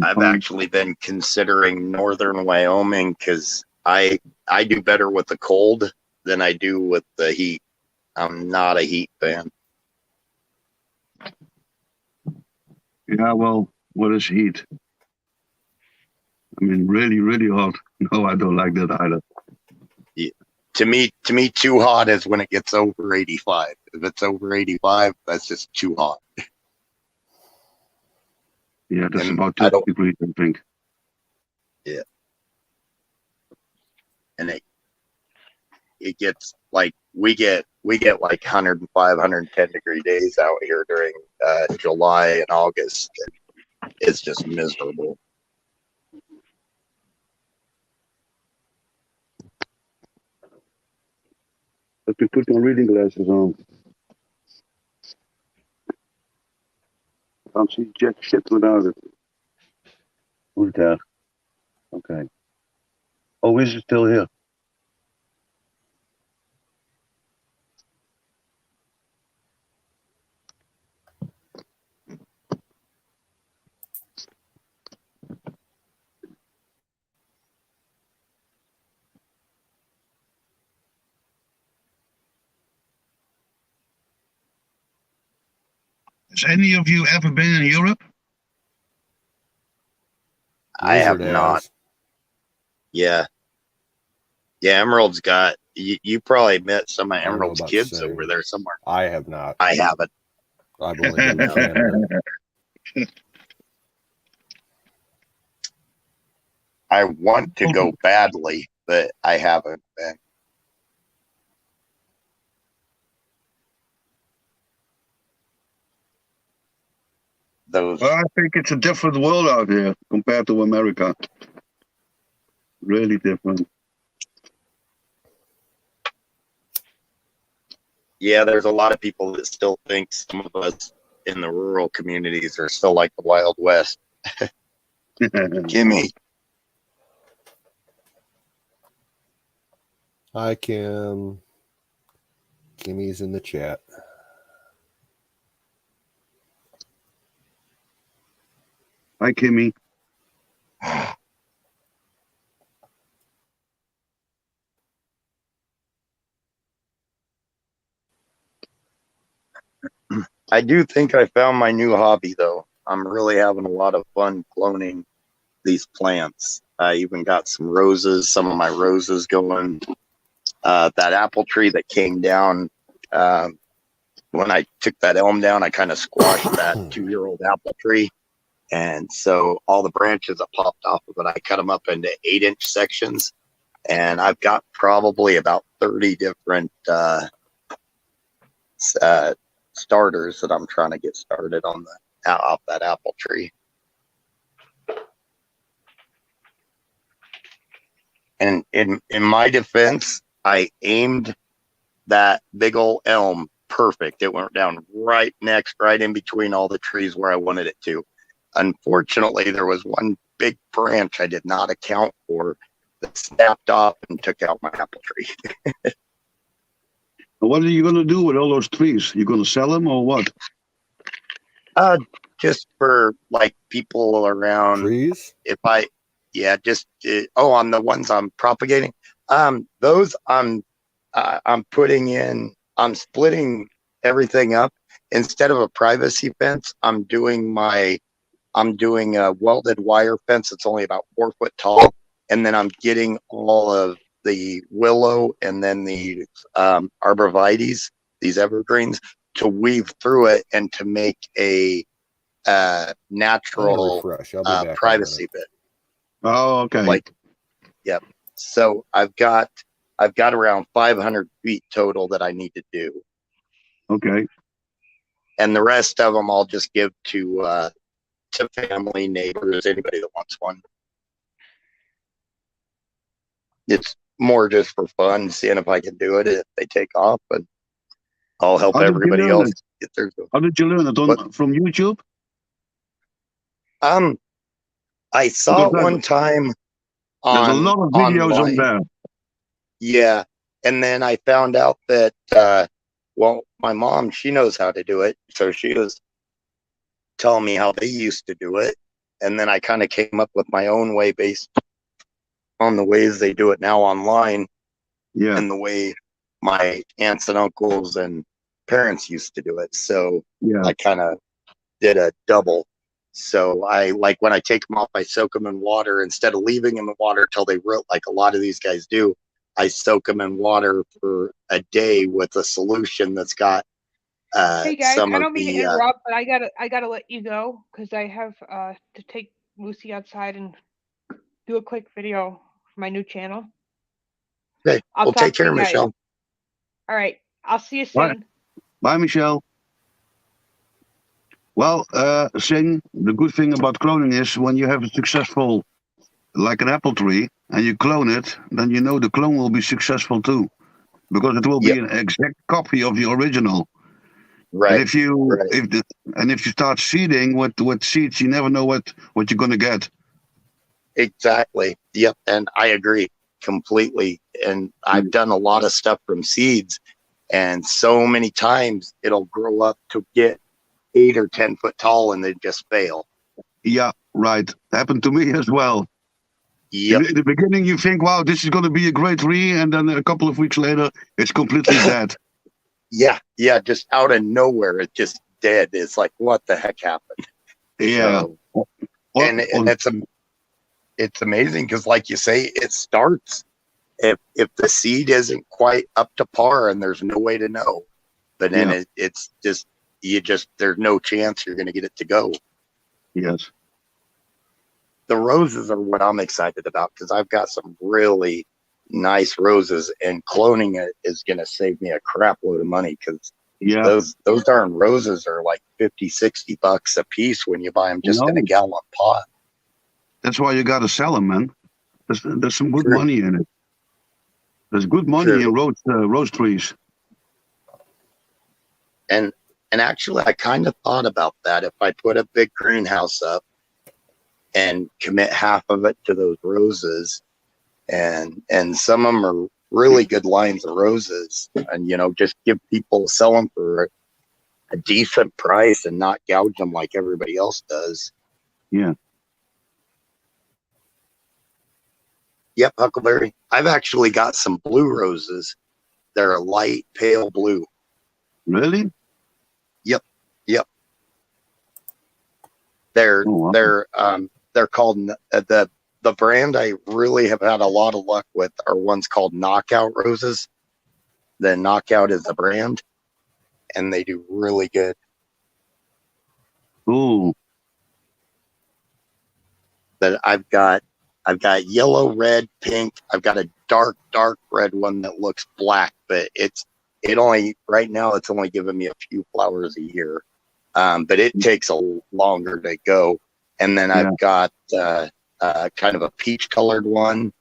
[SPEAKER 5] I've actually been considering northern Wyoming because I do better with the cold than I do with the heat. I'm not a heat fan.
[SPEAKER 4] Yeah, well, what is heat? I mean, really, really hot. No, I don't like that either.
[SPEAKER 5] To me, too hot is when it gets over 85. If it's over 85, that's just too hot.
[SPEAKER 4] Yeah, that's
[SPEAKER 5] And
[SPEAKER 4] about
[SPEAKER 5] I
[SPEAKER 4] 30
[SPEAKER 5] don't-
[SPEAKER 4] degrees, I think.
[SPEAKER 5] Yeah. And it gets like we get like 105, 110 degree days out here during July and August. It's just miserable.
[SPEAKER 4] Let me put my reading glasses on. Can't see jack shit without it. Goedendag. Okay. Oh, is it still here? Has any of you ever been in Europe?
[SPEAKER 5] I have
[SPEAKER 7] Wizard
[SPEAKER 5] not.
[SPEAKER 7] has.
[SPEAKER 5] Yeah. Yeah, Emerald's got, you probably met some of
[SPEAKER 7] I don't know
[SPEAKER 5] Emerald's
[SPEAKER 7] about
[SPEAKER 5] kids
[SPEAKER 7] saying.
[SPEAKER 5] over there somewhere.
[SPEAKER 7] I have not.
[SPEAKER 5] I haven't.
[SPEAKER 7] I've only been to Canada.
[SPEAKER 5] I want to go badly, but I haven't been. Those.
[SPEAKER 4] Well, I think it's a different world out here compared to America. Really different.
[SPEAKER 5] Yeah, there's a lot of people that still think some of us in the rural communities are still like the Wild West. Gimme.
[SPEAKER 7] Hi, Kim. Kimmy's in the chat.
[SPEAKER 4] Hi, Kimmy.
[SPEAKER 5] I do think I found my new hobby, though. I'm really having a lot of fun cloning these plants. I even got some roses, some of my roses going. That apple tree that came down, when I took that elm down, I kind of squashed that 2-year-old apple tree. And so all the branches that popped off of it, I cut them up into 8-inch sections. And I've got probably about 30 different starters that I'm trying to get started on off that apple tree. And in my defense, I aimed that big old elm perfect. It went down right in between all the trees where I wanted it to. Unfortunately, there was one big branch I did not account for that snapped off and took out my apple tree.
[SPEAKER 4] What are you going to do with all those trees? You going to sell them or what?
[SPEAKER 5] Just for like people around.
[SPEAKER 7] Trees?
[SPEAKER 5] On the ones I'm propagating. Those I'm putting in. I'm splitting everything up. Instead of a privacy fence, I'm doing a welded wire fence that's only about 4 foot tall, and then I'm getting all of the willow and then the arborvitaes, these evergreens, to weave through it and to make a natural privacy bit.
[SPEAKER 4] Oh, okay.
[SPEAKER 5] Yep. So I've got around 500 feet total that I need to do.
[SPEAKER 4] Okay.
[SPEAKER 5] And the rest of them I'll just give to family, neighbors, anybody that wants one. It's more just for fun, seeing if I can do it, if they take off, and I'll help everybody else get theirs.
[SPEAKER 4] How did you learn it? From YouTube?
[SPEAKER 5] I saw it one time
[SPEAKER 4] there's a lot of videos
[SPEAKER 5] online.
[SPEAKER 4] on there.
[SPEAKER 5] Yeah. And then I found out that, my mom, she knows how to do it. So she was telling me how they used to do it. And then I kind of came up with my own way based on the ways they do it now online.
[SPEAKER 4] Yeah.
[SPEAKER 5] And the way my aunts and uncles and parents used to do it. So I kind of did a double. So I like when I take them off, I soak them in water instead of leaving them in water till they rot, like a lot of these guys do. I soak them in water for a day with a solution that's got
[SPEAKER 6] hey guys, I don't mean to interrupt, but I gotta let you go because I have to take Lucy outside and do a quick video for my new channel.
[SPEAKER 5] Okay, well, take care, Michelle.
[SPEAKER 6] All right, I'll see you soon.
[SPEAKER 4] Bye, Michelle. Well, Sing, the good thing about cloning is when you have a successful, like an apple tree, and you clone it, then you know the clone will be successful too. because it will be an exact copy of the original.
[SPEAKER 5] Right.
[SPEAKER 4] And if you
[SPEAKER 5] right.
[SPEAKER 4] if you start seeding with seeds, you never know what you're going to get.
[SPEAKER 5] Exactly. Yep. And I agree completely. And I've done a lot of stuff from seeds, and so many times it'll grow up to get 8 or 10 foot tall and then just fail.
[SPEAKER 4] Yeah, right. Happened to me as well.
[SPEAKER 5] Yep.
[SPEAKER 4] In the beginning, you think, wow, this is going to be a great tree. And then a couple of weeks later, it's completely dead.
[SPEAKER 5] Yeah. Just out of nowhere, it's just dead. It's like, what the heck happened?
[SPEAKER 4] Yeah.
[SPEAKER 5] So, and it's amazing because, like you say, it starts if the seed isn't quite up to par, and there's no way to know. But then it's just there's no chance you're going to get it to go.
[SPEAKER 4] Yes.
[SPEAKER 5] The roses are what I'm excited about, because I've got some really nice roses, and cloning it is going to save me a crap load of money, because those darn roses are like $50-$60 a piece when you buy them just in a gallon pot.
[SPEAKER 4] That's why you got to sell them, man. There's some good money in it. There's good money in rose trees.
[SPEAKER 5] And actually, I kind of thought about that. If I put a big greenhouse up and commit half of it to those roses, and some of them are really good lines of roses, and just sell them for a decent price and not gouge them like everybody else does.
[SPEAKER 4] Yeah.
[SPEAKER 5] Yep, Huckleberry. I've actually got some blue roses. They're light pale blue.
[SPEAKER 4] Really?
[SPEAKER 5] Yep. They're called the brand I really have had a lot of luck with are ones called Knockout roses. The Knockout is the brand, and they do really good.
[SPEAKER 4] Ooh.
[SPEAKER 5] But I've got yellow, red, pink. I've got a dark red one that looks black, but right now it's only giving me a few flowers a year. But it takes a longer to go. And then I've got kind of a peach colored one.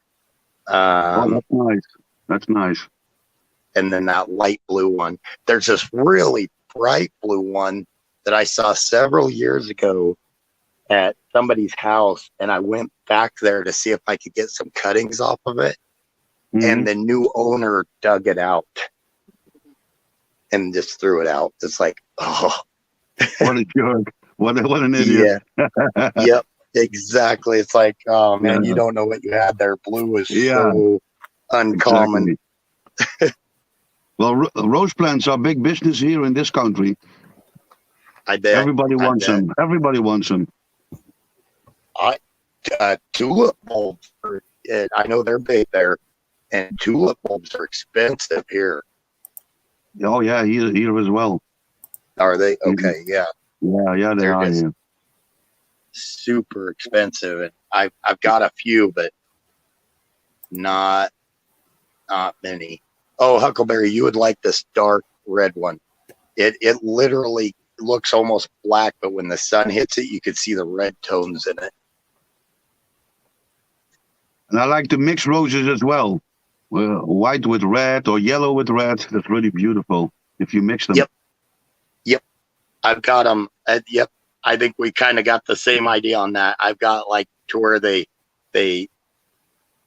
[SPEAKER 4] That's nice. That's nice.
[SPEAKER 5] And then that light blue one. There's this really bright blue one that I saw several years ago at somebody's house, and I went back there to see if I could get some cuttings off of it. And the new owner dug it out and just threw it out. It's like, oh,
[SPEAKER 4] what a jerk. What an idiot.
[SPEAKER 5] Yeah. Yep, exactly. It's like, oh man, you don't know what you had there. Blue is so uncommon.
[SPEAKER 4] Exactly. Well, rose plants are big business here in this country.
[SPEAKER 5] I bet.
[SPEAKER 4] Everybody wants them. Everybody wants them.
[SPEAKER 5] Tulip bulbs, I know they're big there, and tulip bulbs are expensive here.
[SPEAKER 4] Oh yeah, here as well.
[SPEAKER 5] Are they? Okay, yeah.
[SPEAKER 4] Yeah, they are here.
[SPEAKER 5] Super expensive, and I've got a few, but not many. Oh, Huckleberry, you would like this dark red one. It literally looks almost black, but when the sun hits it, you can see the red tones in it.
[SPEAKER 4] And I like to mix roses as well. White with red or yellow with red. That's really beautiful if you mix them.
[SPEAKER 5] Yep. I've got them. Yep. I think we kind of got the same idea on that. I've got like to where they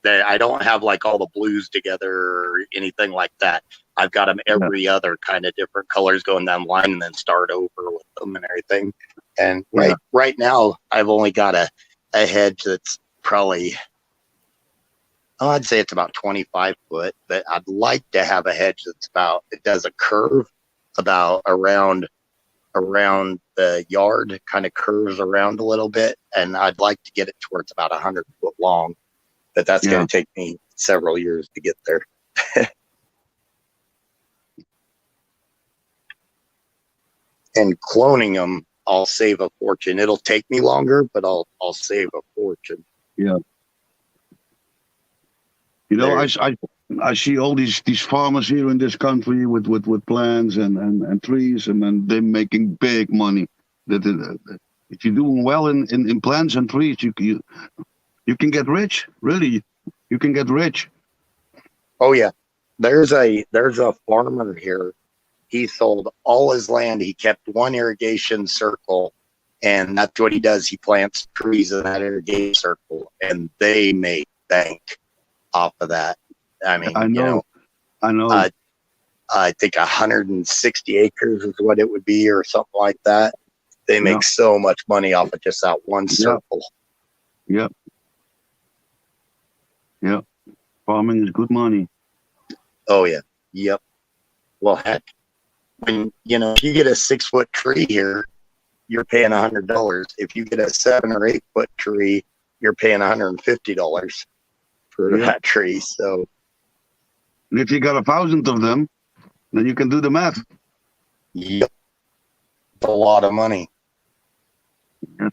[SPEAKER 5] I don't have like all the blues together or anything like that. I've got them every other kind of different colors going down the line, and then start over with them and everything. And right now I've only got a hedge that's probably, I'd say it's about 25 foot, but I'd like to have a hedge that's it does a curve about around the yard, kind of curves around a little bit. And I'd like to get it towards about 100 foot long, but that's going to take me several years to get there. And cloning them, I'll save a fortune. It'll take me longer, but I'll save a fortune.
[SPEAKER 4] Yeah. You know, I see all these farmers here in this country with plants and trees, and then they're making big money. If you're doing well in plants and trees, you can get rich. Really, you can get rich.
[SPEAKER 5] Oh yeah, there's a farmer here. He sold all his land. He kept one irrigation circle, and that's what he does. He plants trees in that irrigation circle, and they make bank off of that. I mean,
[SPEAKER 4] I know.
[SPEAKER 5] I think 160 acres is what it would be, or something like that. They make so much money off of just that one circle.
[SPEAKER 4] Yep. Farming is good money.
[SPEAKER 5] Oh yeah. Yep. Well, heck, when if you get a 6-foot tree here, you're paying $100. If you get a 7 or 8 foot tree, you're paying $150 for that tree. So,
[SPEAKER 4] and if you got 1,000 of them, then you can do the math.
[SPEAKER 5] Yep, it's a lot of money.
[SPEAKER 4] Yes.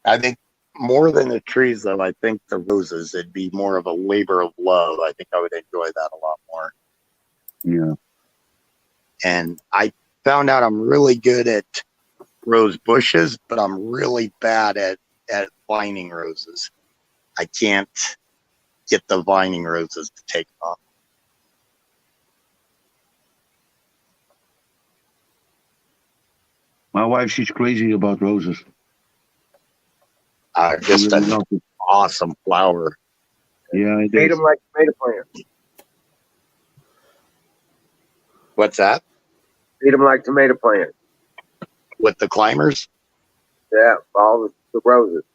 [SPEAKER 5] I think more than the trees, though, I think the roses, it'd be more of a labor of love. I think I would enjoy that a lot more.
[SPEAKER 4] Yeah.
[SPEAKER 5] And I found out I'm really good at rose bushes, but I'm really bad at vining roses. I can't get the vining roses to take off.
[SPEAKER 4] My wife, she's crazy about roses.
[SPEAKER 5] Just an awesome flower.
[SPEAKER 4] Yeah, it
[SPEAKER 1] Feed
[SPEAKER 4] is.
[SPEAKER 1] them like tomato plants.
[SPEAKER 5] What's that?
[SPEAKER 1] Feed them like tomato plants.
[SPEAKER 5] With the climbers?
[SPEAKER 1] Yeah, all the roses.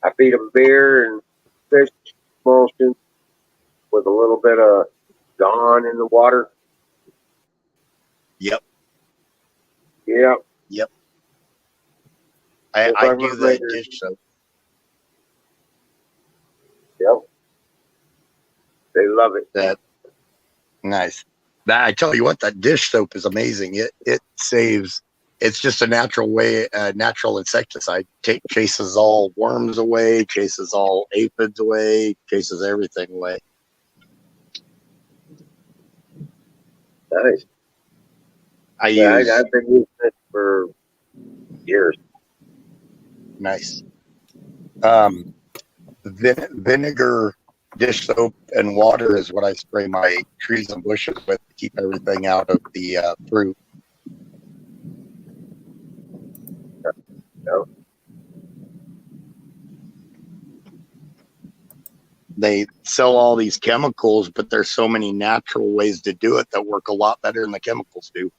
[SPEAKER 1] I feed them beer and fish emulsion with a little bit of Dawn in the water.
[SPEAKER 5] Yep.
[SPEAKER 1] Yep.
[SPEAKER 5] I do that dish soap.
[SPEAKER 1] Yep. They love it.
[SPEAKER 5] That nice. That, I tell you what, that dish soap is amazing. It saves. It's just a natural way, natural insecticide. Chases all worms away, chases all aphids away, chases everything away.
[SPEAKER 1] Nice. I've been using it for years.
[SPEAKER 5] Nice. Vinegar, dish soap, and water is what I spray my trees and bushes with to keep everything out of the fruit.
[SPEAKER 1] No.
[SPEAKER 5] They sell all these chemicals, but there's so many natural ways to do it that work a lot better than the chemicals do.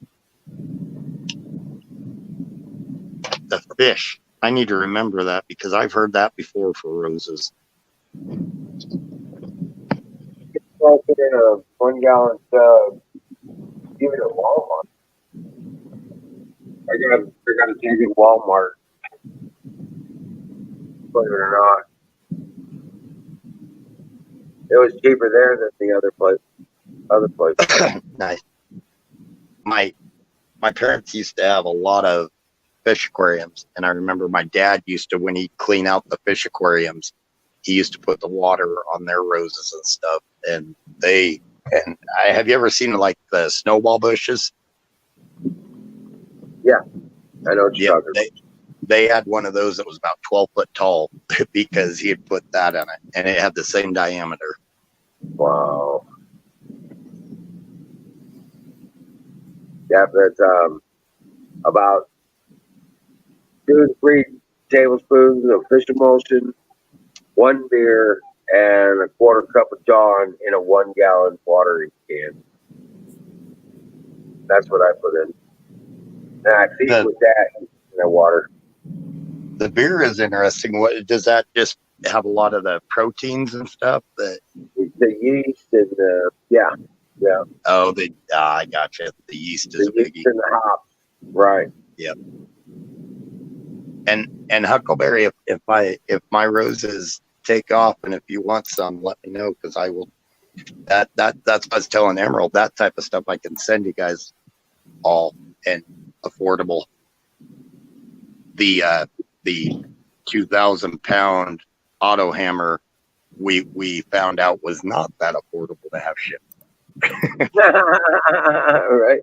[SPEAKER 5] The fish. I need to remember that because I've heard that before for roses.
[SPEAKER 1] Like it in a 1-gallon tub. Even at Walmart. I gotta take it at Walmart. Believe it or not. It was cheaper there than the other place.
[SPEAKER 5] Nice. My parents used to have a lot of fish aquariums, and I remember my dad used to, when he'd clean out the fish aquariums, he used to put the water on their roses and stuff. And have you ever seen like the snowball bushes?
[SPEAKER 1] Yeah, I know what you're talking about.
[SPEAKER 5] They had one of those that was about 12 foot tall because he had put that in it, and it had the same diameter.
[SPEAKER 1] Wow. Yeah, that's about 2 to 3 tablespoons of fish emulsion, 1 beer, and a 1/4 cup of Dawn in a 1-gallon watering can. That's what I put in. And I feed with that in the water.
[SPEAKER 5] The beer is interesting. What does that just have a lot of the proteins and stuff? The
[SPEAKER 1] yeast and yeah.
[SPEAKER 5] Oh, I gotcha. The yeast is
[SPEAKER 1] the
[SPEAKER 5] a biggie.
[SPEAKER 1] yeast and the hops, right?
[SPEAKER 5] Yep. And Huckleberry, if my roses take off, and if you want some, let me know because I will. That's what I was telling Emerald. That type of stuff I can send you guys all and affordable. The 2,000-pound auto hammer we found out was not that affordable to have shipped.
[SPEAKER 1] Right.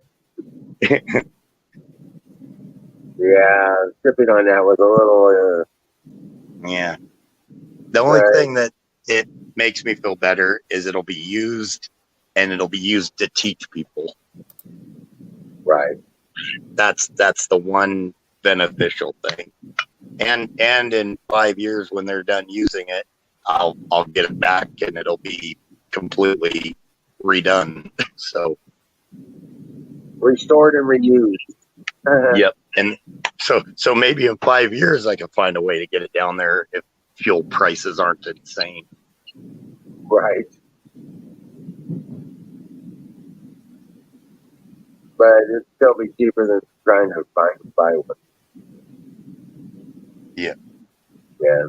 [SPEAKER 1] Yeah, shipping on that was a little
[SPEAKER 5] Yeah. The only
[SPEAKER 1] Right.
[SPEAKER 5] thing that it makes me feel better is it'll be used, and it'll be used to teach people.
[SPEAKER 1] Right.
[SPEAKER 5] That's the one beneficial thing. And in 5 years when they're done using it, I'll get it back and it'll be completely redone. So
[SPEAKER 1] Restored and reused.
[SPEAKER 5] yep. And so maybe in 5 years I can find a way to get it down there if fuel prices aren't insane.
[SPEAKER 1] Right. But it'd still be cheaper than trying to buy one.
[SPEAKER 5] Yeah.
[SPEAKER 1] Yeah.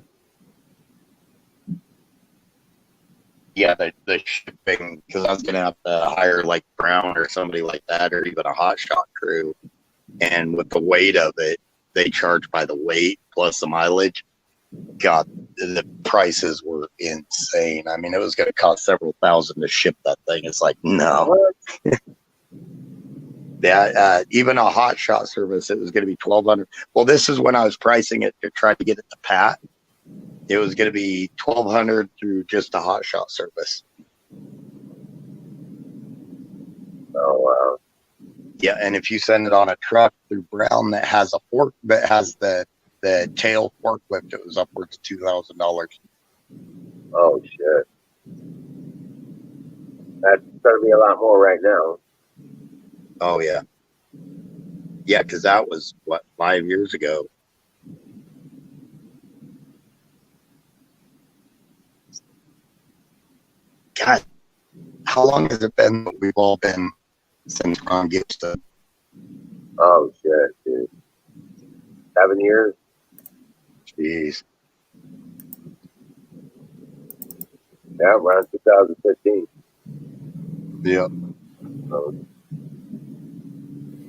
[SPEAKER 5] Yeah, the shipping, because I was gonna have to hire like Brown or somebody like that, or even a hot shot crew. And with the weight of it, they charge by the weight plus the mileage. God, the prices were insane. I mean, it was gonna cost several thousand to ship that thing. It's like, no. Yeah, even a hot shot service, it was gonna be $1,200. Well, this is when I was pricing it to try to get it to Pat. It was going to be $1,200 through just a hot shot service.
[SPEAKER 1] Oh wow.
[SPEAKER 5] Yeah, and if you send it on a truck through Brown that has a fork, that has the tail forklift, it was upwards of $2,000.
[SPEAKER 1] Oh shit. That's gonna be a lot more right now.
[SPEAKER 5] Oh yeah, yeah, because that was what 5 years ago. God, how long has it been that we've all been since Ron Gibson?
[SPEAKER 1] Oh shit, dude. 7 years?
[SPEAKER 5] Jeez.
[SPEAKER 1] Yeah, around 2015.
[SPEAKER 5] Yep.
[SPEAKER 1] So,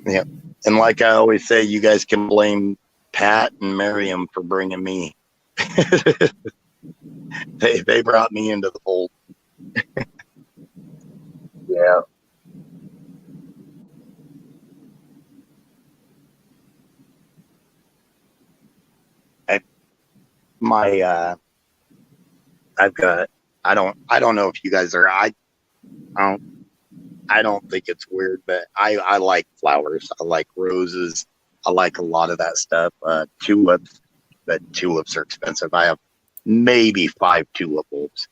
[SPEAKER 5] Yep. And like I always say, you guys can blame Pat and Miriam for bringing me. They brought me into the fold.
[SPEAKER 1] yeah.
[SPEAKER 5] I've got, I don't know if you guys are, I don't think it's weird, but I like flowers. I like roses. I like a lot of that stuff. Tulips, but tulips are expensive. I have maybe 5 tulip bulbs.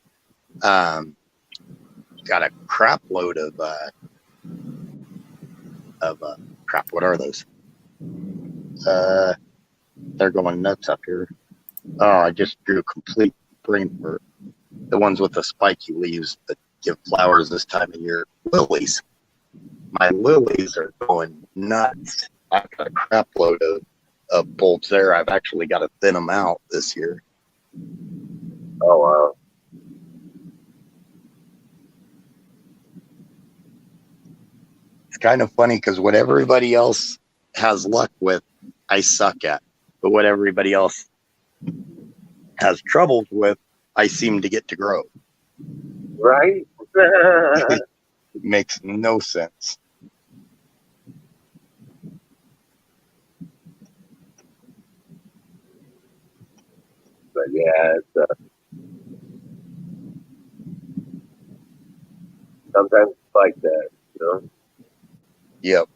[SPEAKER 5] Got a crap load of crap. What are those? They're going nuts up here. Oh, I just drew a complete brain fart. The ones with the spiky leaves that give flowers this time of year. Lilies. My lilies are going nuts. I've got a crap load of bulbs there. I've actually got to thin them out this year.
[SPEAKER 1] Oh wow.
[SPEAKER 5] It's kind of funny because what everybody else has luck with, I suck at. But what everybody else has troubles with, I seem to get to grow.
[SPEAKER 1] Right?
[SPEAKER 5] It makes no sense.
[SPEAKER 1] But yeah, it's sometimes it's like that, you know.
[SPEAKER 5] Yep.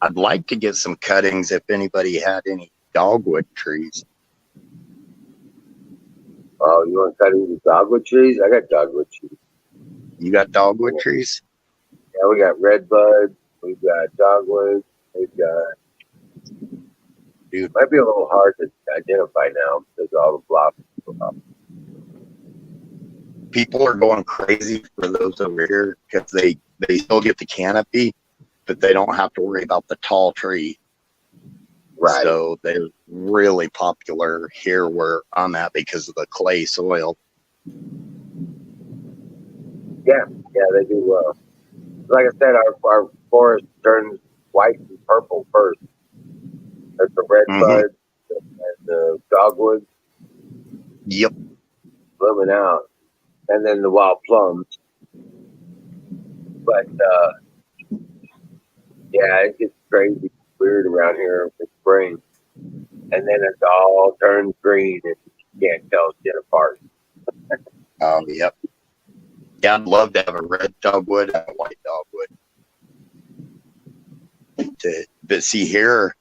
[SPEAKER 5] I'd like to get some cuttings if anybody had any dogwood trees.
[SPEAKER 1] Oh, you want to cut into dogwood trees? I got dogwood trees.
[SPEAKER 5] You got dogwood trees?
[SPEAKER 1] Yeah, we got red buds. We've got dogwood. We've got.
[SPEAKER 5] Dude,
[SPEAKER 1] might be a little hard to identify now because all the blobs.
[SPEAKER 5] people are going crazy for those over here because they still get the canopy, but they don't have to worry about the tall tree.
[SPEAKER 1] Right.
[SPEAKER 5] So they're really popular here where I'm at because of the clay soil.
[SPEAKER 1] Yeah, they do well. Like I said, our forest turns white and purple first. There's the red buds and the dogwood.
[SPEAKER 5] Yep.
[SPEAKER 1] Blooming out. And then the wild plums. But yeah, it gets crazy weird around here in spring. and then it all turns green and you can't tell shit apart.
[SPEAKER 5] Yep. Yeah, I'd love to have a red dogwood and a white dogwood. But see here,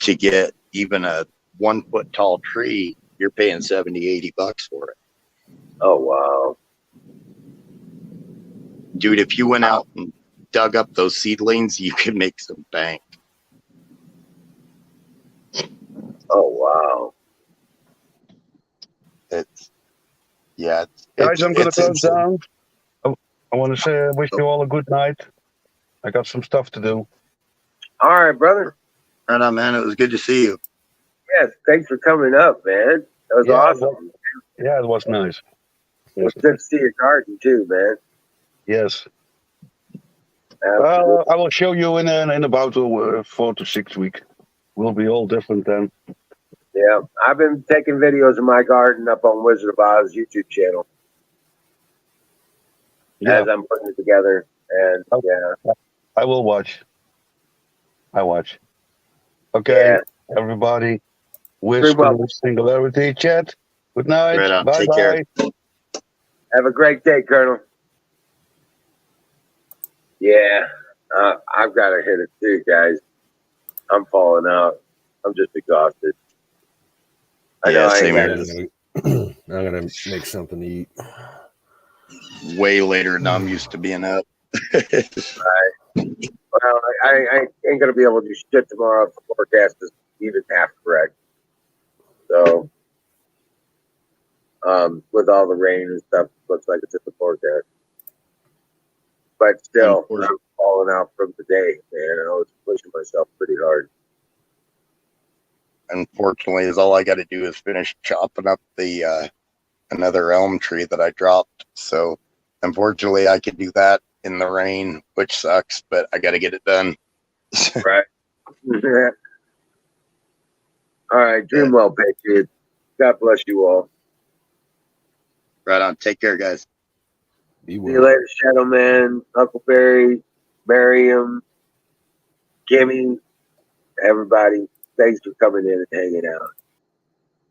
[SPEAKER 5] to get even a 1 foot tall tree, you're paying $70-80 for it.
[SPEAKER 1] Oh wow.
[SPEAKER 5] Dude, if you went out and dug up those seedlings, you could make some bank.
[SPEAKER 1] Oh wow.
[SPEAKER 5] It's yeah.
[SPEAKER 4] Guys, I'm going to close
[SPEAKER 5] insane.
[SPEAKER 4] down. I want to say, wish you all a good night. I got some stuff to do.
[SPEAKER 1] All right, brother.
[SPEAKER 5] Right on, man. It was good to see you.
[SPEAKER 1] Yes, thanks for coming up, man. That was awesome.
[SPEAKER 4] Yeah, it was nice.
[SPEAKER 1] It was good to see your garden too, man.
[SPEAKER 4] Yes.
[SPEAKER 1] Absolutely.
[SPEAKER 4] I will show you in about 4 to 6 weeks. We'll be all different then.
[SPEAKER 1] Yeah, I've been taking videos of my garden up on Wizard of Oz YouTube channel as I'm putting it together, and yeah,
[SPEAKER 4] I will watch. I watch. Okay, everybody. Wish Singularity Chat. Good night.
[SPEAKER 5] Right on.
[SPEAKER 4] Bye
[SPEAKER 5] Take
[SPEAKER 4] bye.
[SPEAKER 5] care.
[SPEAKER 1] Have a great day, Colonel. Yeah, I've got to hit it too, guys. I'm falling out. I'm just exhausted. I know
[SPEAKER 5] Same
[SPEAKER 1] I
[SPEAKER 5] here.
[SPEAKER 7] I'm gonna make something to eat.
[SPEAKER 5] Way later than I'm used to being up.
[SPEAKER 1] Well, I ain't gonna be able to do shit tomorrow if the forecast is even half correct. So, with all the rain and stuff, looks like it's in the forecast. But still, I'm falling out from today, man. I was pushing myself pretty hard.
[SPEAKER 5] Unfortunately, is all I got to do is finish chopping up the another elm tree that I dropped. So, unfortunately, I could do that in the rain, which sucks, but I got to get it done.
[SPEAKER 1] Right. All right. Dream well, Patriots. God bless you all.
[SPEAKER 5] Right on. Take care, guys.
[SPEAKER 7] See
[SPEAKER 1] you later, Shadow Man, Huckleberry, Miriam, Kimmy, everybody. Thanks for coming in and hanging out.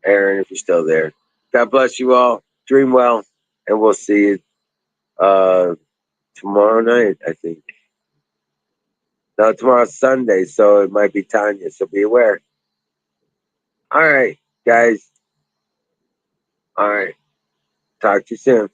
[SPEAKER 1] Aaron, if you're still there. God bless you all. Dream well, and we'll see you tomorrow night, I think. No, tomorrow's Sunday, so it might be Tanya, so be aware. All right, guys. All right. Talk to you soon.